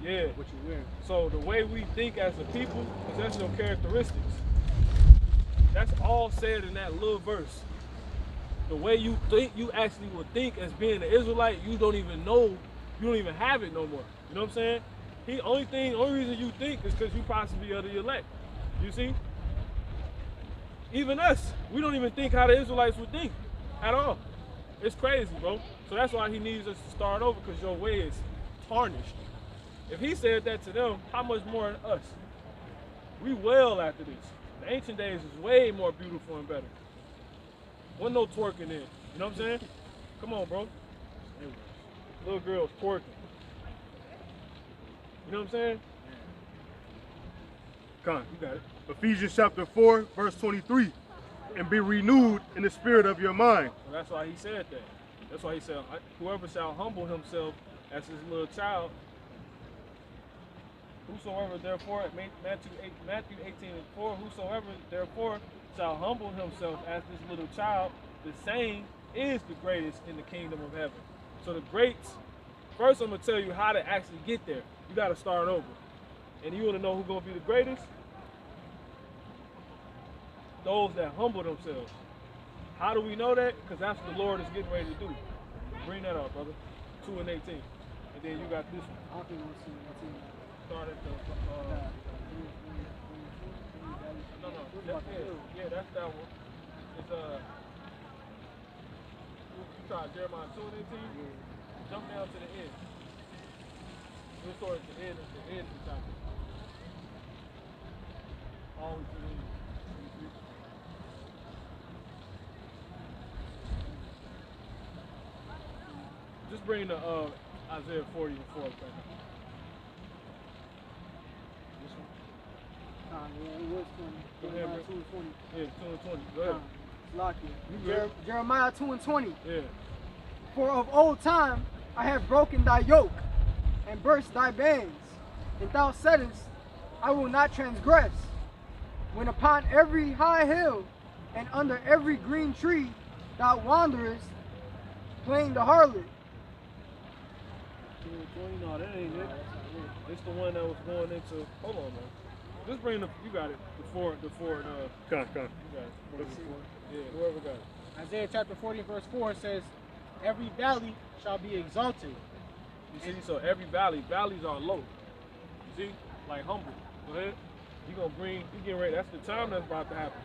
Yeah. What you wear. So the way we think as a people, possession of characteristics. That's all said in that little verse. The way you think, you actually would think as being an Israelite, you don't even know, you don't even have it no more. You know what I'm saying? Only reason you think is because you possibly are the elect. You see? Even us, we don't even think how the Israelites would think at all. It's crazy, bro. So that's why he needs us to start over, because your way is tarnished. If he said that to them, how much more us? We well after this. The ancient days is way more beautiful and better. Wasn't no twerking in. You know what I'm saying? Come on, bro. Little girls twerking. You know what I'm saying? Con. You got it. Ephesians chapter 4, verse 23. And be renewed in the spirit of your mind. Well, that's why he said that. That's why he said, whoever shall humble himself as his little child, whosoever therefore, Matthew 18 and 4, whosoever therefore shall humble himself as this little child, the same is the greatest in the kingdom of heaven. So the greats, first I'm going to tell you how to actually get there. You got to start over. And you want to know who's going to be the greatest? Those that humble themselves. How do we know that? Because that's what the Lord is getting ready to do. Bring that up, brother. 2 and 18. And then you got this one. I don't think we'll see it. Start at the... No. That's that one. It's you try Jeremiah 2 and 18. Jump down to the end. We'll start at the end of the chapter. Always to the end. Just bring the Isaiah 40 and 4. Okay. Yeah, it was 20. Go ahead, Jeremiah bro. 2 and 20. Yeah, 2 and 20. Go ahead. Lock You it. good? Jeremiah 2 and 20. Yeah. For of old time I have broken thy yoke and burst thy bands, and thou saidst, I will not transgress. When upon every high hill and under every green tree thou wanderest, playing the harlot. 2 and 20. No, that ain't it. It's the one that was going into. Hold on, man. Just bring the. You got it. The four. Come. You got it. Yeah. Whoever got it. Isaiah chapter 40 verse 4 says, every valley shall be exalted. You see, so every valleys are low. You see, like humble. Go ahead. You gonna bring. You getting ready. That's the time that's about to happen.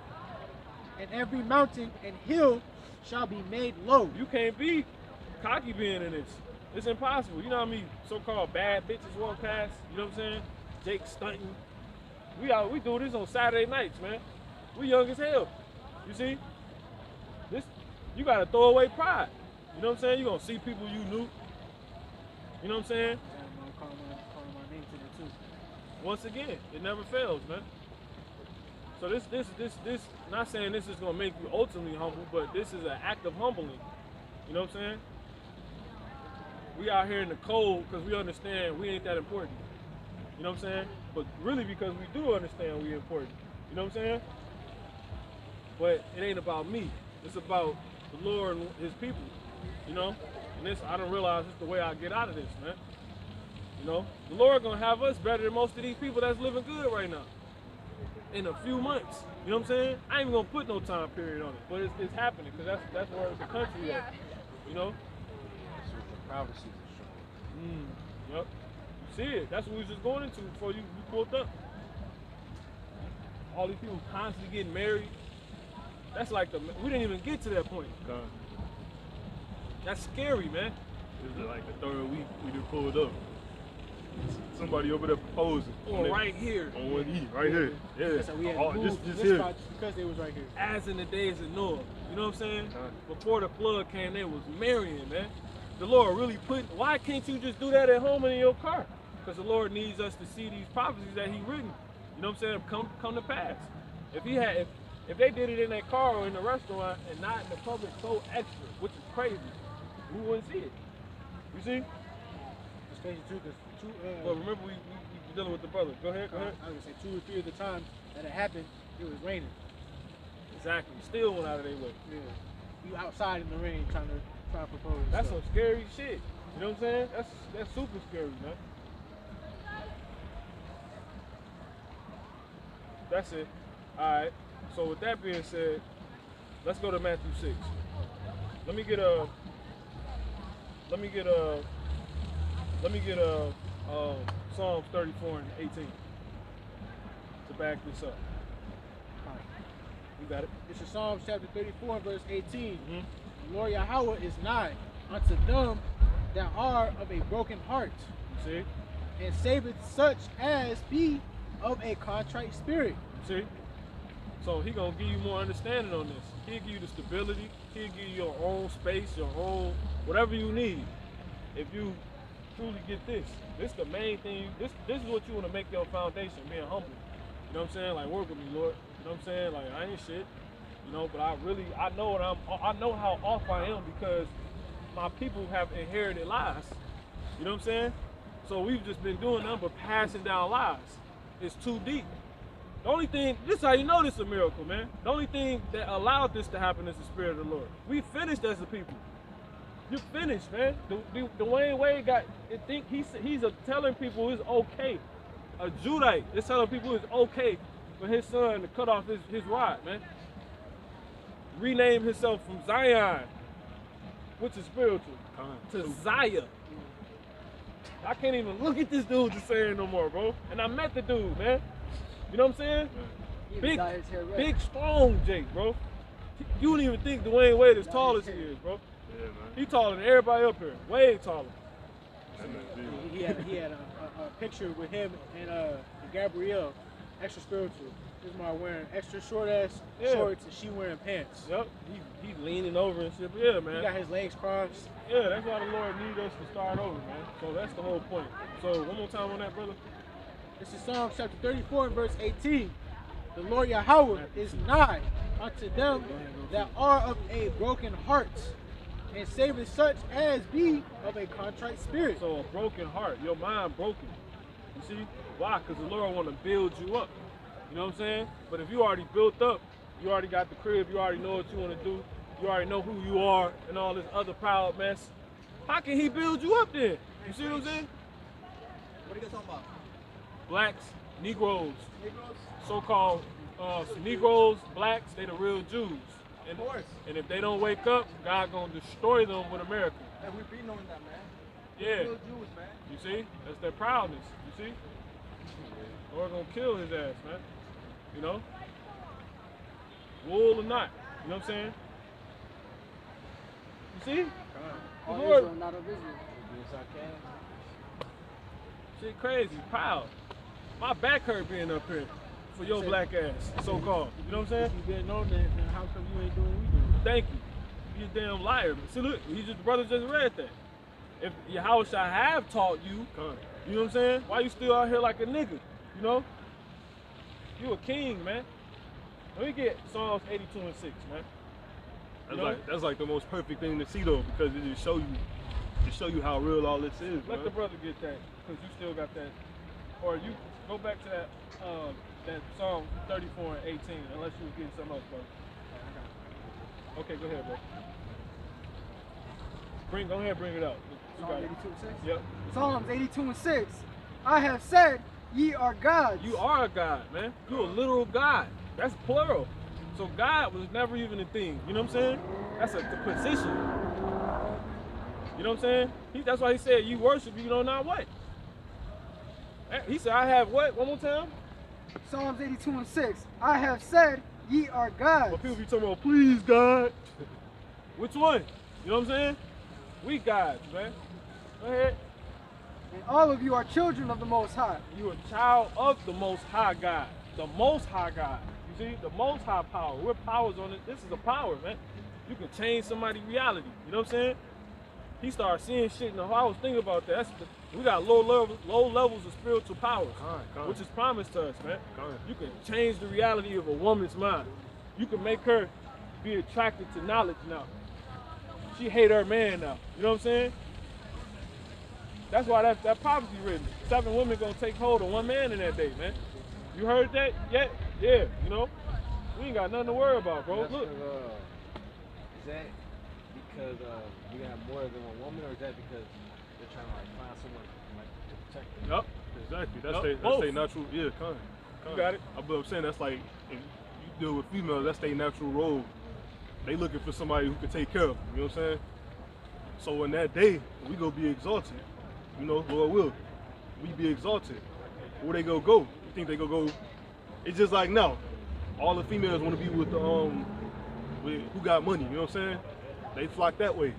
And every mountain and hill shall be made low. You can't be cocky being in this. It's impossible. You know what I mean? So-called bad bitches walk past. You know what I'm saying? Jake stunting. We do this on Saturday nights, man. We young as hell. You see? This you gotta throw away pride. You know what I'm saying? You gonna see people you knew. You know what I'm saying? Calling my name to the too. Once again, it never fails, man. So this, not saying this is gonna make you ultimately humble, but this is an act of humbling. You know what I'm saying? We out here in the cold because we understand we ain't that important. You know what I'm saying? But really because we do understand we important. You know what I'm saying? But it ain't about me. It's about the Lord and his people. You know? And this, I don't realize it's the way I get out of this, man. You know? The Lord gonna have us better than most of these people that's living good right now. In a few months. You know what I'm saying? I ain't even gonna put no time period on it. But it's happening because that's where the country is. You know? Prophecies are showing. Yep. You see it. That's what we was just going into before you pulled up. All these people constantly getting married. That's like we didn't even get to that point. That's scary, man. This is like the third week we just pulled up. Somebody over there proposing. Or right here. On 1E, right here. Yeah. So we had Oh, to just move this here. spot because they was right here. As in the days of Noah. You know what I'm saying? Before the flood came, they was marrying, man. The Lord really why can't you just do that at home and in your car? Because the Lord needs us to see these prophecies that he written. You know what I'm saying? Come to pass. If they did it in their car or in the restaurant and not in the public so extra, which is crazy, we wouldn't see it. You see? It's crazy too, because But remember we dealing with the brother. Go ahead. I was gonna say 2 or 3 of the times that it happened, it was raining. Exactly. Still went out of their way. Yeah. You outside in the rain trying to propose. That's stuff. some scary shit. You know what I'm saying? That's super scary, man. That's it. Alright. So with that being said, let's go to Matthew 6. Let me get Psalms 34 and 18 to back this up. Alright. You got it? This is Psalms chapter 34, verse 18. Mm-hmm. The Lord Yahweh is nigh unto them that are of a broken heart, You see? and saveth such as be of a contrite spirit. See? So he gonna give you more understanding on this. He'll give you the stability. He'll give you your own space, your own whatever you need. If you truly get this, this the main thing. This is what you want to make your foundation, being humble. You know what I'm saying? Like work with me, Lord. You know what I'm saying? Like I ain't shit. You know, but I know how off I am because my people have inherited lies. You know what I'm saying? So we've just been doing nothing but passing down lies. It's too deep. The only thing, this is how you know this is a miracle, man. The only thing that allowed this to happen is the Spirit of the Lord. We finished as a people. You finished, man. Dwayne Wade he's telling people it's okay. A Judite is telling people it's okay for his son to cut off his rod, man. Rename himself from Zion, which is spiritual, to Zaya. I can't even look at this dude to say it no more, bro. And I met the dude, man. You know what I'm saying? Big, strong Jake, bro. You wouldn't even think Dwayne Wade is tall as he is, bro. Yeah, man. He taller than everybody up here. Way taller. He had a picture with him and Gabrielle, extra spiritual. Ismail wearing extra short ass Yeah. shorts and she wearing pants. Yep, he's leaning over and shit. But yeah, He man. got his legs crossed. Yeah, that's why the Lord needs us to start over, man. So that's the whole point. So one more time on that, brother. This is Psalms chapter 34 and verse 18. The Lord Yahweh is nigh unto them that are of a broken heart, and saveth such as be of a contrite spirit. So a broken heart, your mind broken. You see? Why? Because the Lord want to build you up. You know what I'm saying? But if you already built up, you already got the crib, you already know what you want to do, you already know who you are and all this other proud mess, how can he build you up then? You see what I'm saying? What are you guys talking about? Blacks, Negroes, so-called Negroes, blacks, they the real Jews. And, Of course. and if they don't wake up, God gonna destroy them with America. And we've been knowing that, man. Yeah. Real Jews, man. You see? That's their proudness. You see? Lord gonna kill his ass, man. You know? Wool or not. You know what I'm saying? You see? The All Lord, Israel, not of Israel. shit crazy, proud. My back hurt being up here for your black ass, so-called. You know what I'm saying? You didn't know that, then how come you ain't doing what we doing? Thank you. You a damn liar. See, look, the brother just read that. If Yahweh shall have taught you, you know what I'm saying? Why you still out here like a nigga? You know? You a king, man. Let me get Psalms 82 and 6, man. That's like the most perfect thing to see though, because it just show you how real all this is. Let man. the brother get that, because you still got that. Or you go back to that Psalm 34 and 18, unless you was getting something else, brother. Okay, go ahead, bro. Go ahead, bring it up. You got Psalm it. 82 and 6. Yep. Psalms 82 and 6. I have said, ye are gods. You are a God, man. You a literal God. That's plural. So God was never even a thing. You know what I'm saying? That's the position. You know what I'm saying? That's why he said, you worship, you know not what. He said, I have what? One more time? Psalms 82 and 6. I have said, ye are gods. But people be talking about, please, God. Which one? You know what I'm saying? We gods, man. Go ahead. And all of you are children of the Most High. You a child of the Most High God. The Most High God. You see? The Most High power. We're powers on it. This is a power, man. You can change somebody's reality. You know what I'm saying? He started seeing shit, and I was thinking about that. We got low levels of spiritual power, which is promised to us, man. You can change the reality of a woman's mind. You can make her be attracted to knowledge now. She hate her man now. You know what I'm saying? That's why that prophecy written. 7 women gonna take hold of 1 man in that day, man. You heard that yet? Yeah, you know? We ain't got nothing to worry about, bro. That's Look. Is that because you have more than one woman, or is that because they're trying to like find someone like to protect them? Yup. Exactly. Yup, That's both. their natural. Yeah, kind. You got it. I'm saying that's like if you deal with females, that's their natural role. They looking for somebody who can take care of them. You know what I'm saying? So in that day, we gonna be exalted. You know, Lord will. We be exalted. Where they go? You think they go? It's just like now. All the females want to be with the with who got money. You know what I'm saying? They flock that way.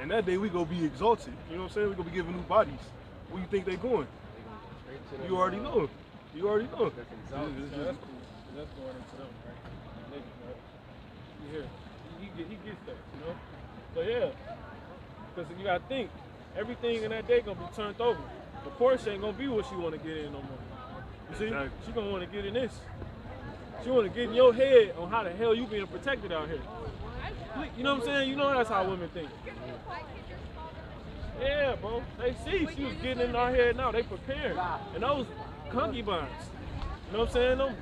And that day we go be exalted. You know what I'm saying? We gonna be giving new bodies. Where you think they going? You already know. You already know. That's Yeah, exalted. that's cool. That's going into them, right? Niggas, right? You hear? He gets that, you know? So yeah. Because you gotta think, everything in that day gonna be turned over. The Porsche ain't gonna be what she wanna get in no more. You see? Exactly. She gonna wanna get in this. She wanna get in your head on how the hell you being protected out here. You know what I'm saying? You know that's how women think. Yeah, bro. They see she was getting in our head now. They preparing. And those concubines, you know what I'm saying?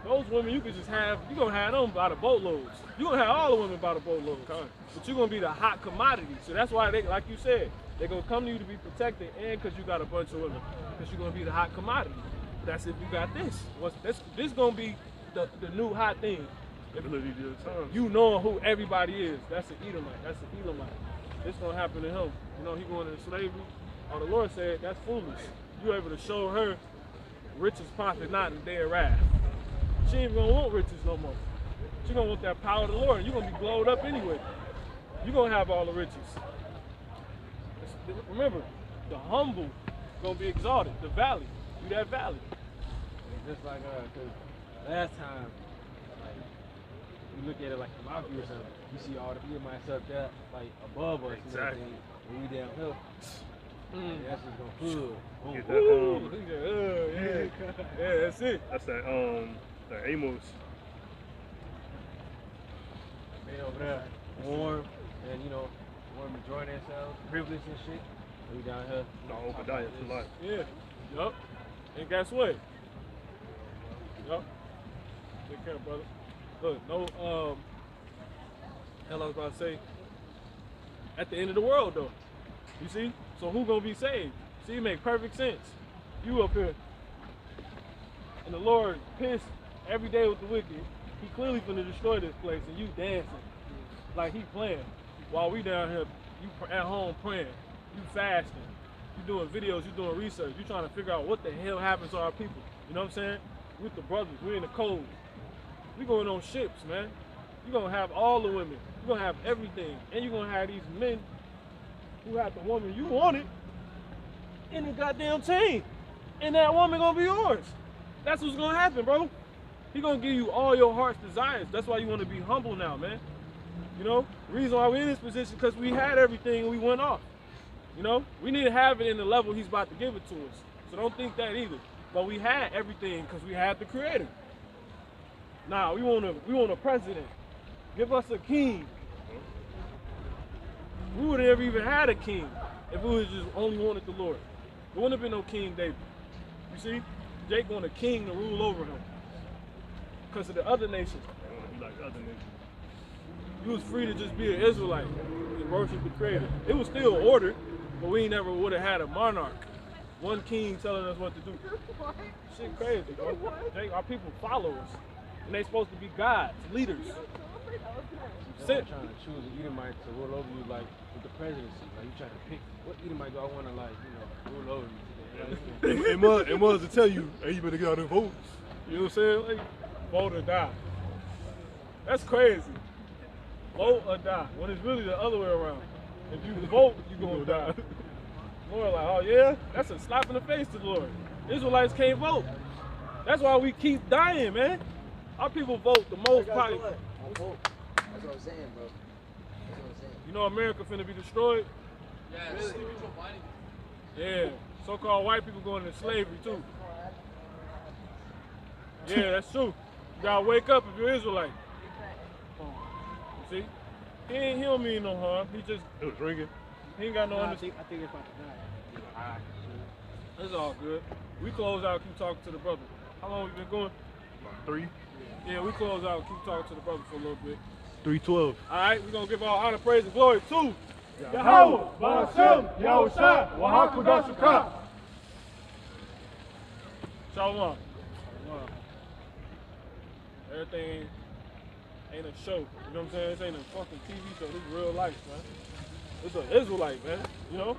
Those women you can just have, you gonna have them by the boatloads. You gonna have all the women by the boatloads. But you're gonna be the hot commodity. So that's why they, like you said, they're gonna come to you to be protected and because you got a bunch of women. Because you're gonna be the hot commodity. That's if you got this. This gonna be the new hot thing. You knowing who everybody is. That's an Edomite. That's an Elamite. It's gonna happen to him. You know, he going into slavery. Oh, the Lord said that's foolish. You able to show her riches profit not in their wrath. She ain't gonna want riches no more. She gonna want that power of the Lord. You're gonna be glowed up anyway. You're gonna have all the riches. Remember, the humble gonna be exalted. The valley, you that valley. It's just like, cause last time, like, you look at it like the mafia or something, you see all the Edomites up there, like, above us Exactly. and everything, and we down here. That's just gonna hood. Get Ooh, that, yeah, that's it. that's that Amos. They over there warm and warm enjoying themselves, privileged and shit. And we down here. No, Obadiah for life. Yeah, yup. And guess what? Yup. Take care, brother. Look, no, hell I was about to say, at the end of the world, though. You see? So who gonna be saved? See, it make perfect sense. You up here, and the Lord pissed every day with the wicked. He clearly finna destroy this place, and you dancing like he playing, while we down here, you at home praying, you fasting, you doing videos, you doing research, you trying to figure out what the hell happens to our people. You know what I'm saying? With the brothers, we in the cold. We going on ships, man. You gonna have all the women. You gonna have everything, and you gonna have these men who have the woman you wanted in the goddamn team, and that woman gonna be yours. That's what's gonna happen, bro. He gonna give you all your heart's desires. That's why you want to be humble now, man. You know, the reason why we're in this position because we had everything and we went off. You know, we need to have it in the level he's about to give it to us. So don't think that either. But we had everything because we had the Creator. Nah, we want a president. Give us a king. We would have never even had a king if we was just only wanted the Lord. There wouldn't have been no King David. You see, Jake wanted a king to rule over him because of the other nations. They want to be like other niggas. You was free to just be an Israelite and worship the Creator. It was still ordered, but we never would have had a monarch. One king telling us what to do. Shit crazy, bro. Our people follow us. And they supposed to be gods, leaders. You're trying to choose an Edomite to rule over you, like with the presidency. Like you trying to pick what Edomite do I want to rule over you. It was to tell you, hey, you better get out and vote. You know what I'm saying? Like, vote or die. That's crazy. Vote or die. When it's really the other way around. If you vote, you gonna die. Lord, like, oh yeah? That's a slap in the face to the Lord. Israelites can't vote. That's why we keep dying, man. Our people vote the most probably. That's what I'm saying, bro. That's what I'm saying. You know America finna be destroyed? Yes. Yeah. So-called white people going into slavery too. Yeah, that's true. You gotta wake up if you're Israelite. See? He don't mean no harm. He just They was drinking. he ain't got no I understanding. think it's about to die. It's all good. We close out, keep talking to the brother. How long we been going? About 3. Yeah, we close out, keep talking to the brother for a little bit. 3:12. All right, we're going to give all honor, praise, and glory to Yahweh, Ba'ashem, Yahweh Shai, Wahakudashu Ka. Shalom. Everything ain't a show. You know what I'm saying? This ain't a fucking TV show. This is real life, man. It's an Israelite, man. You know?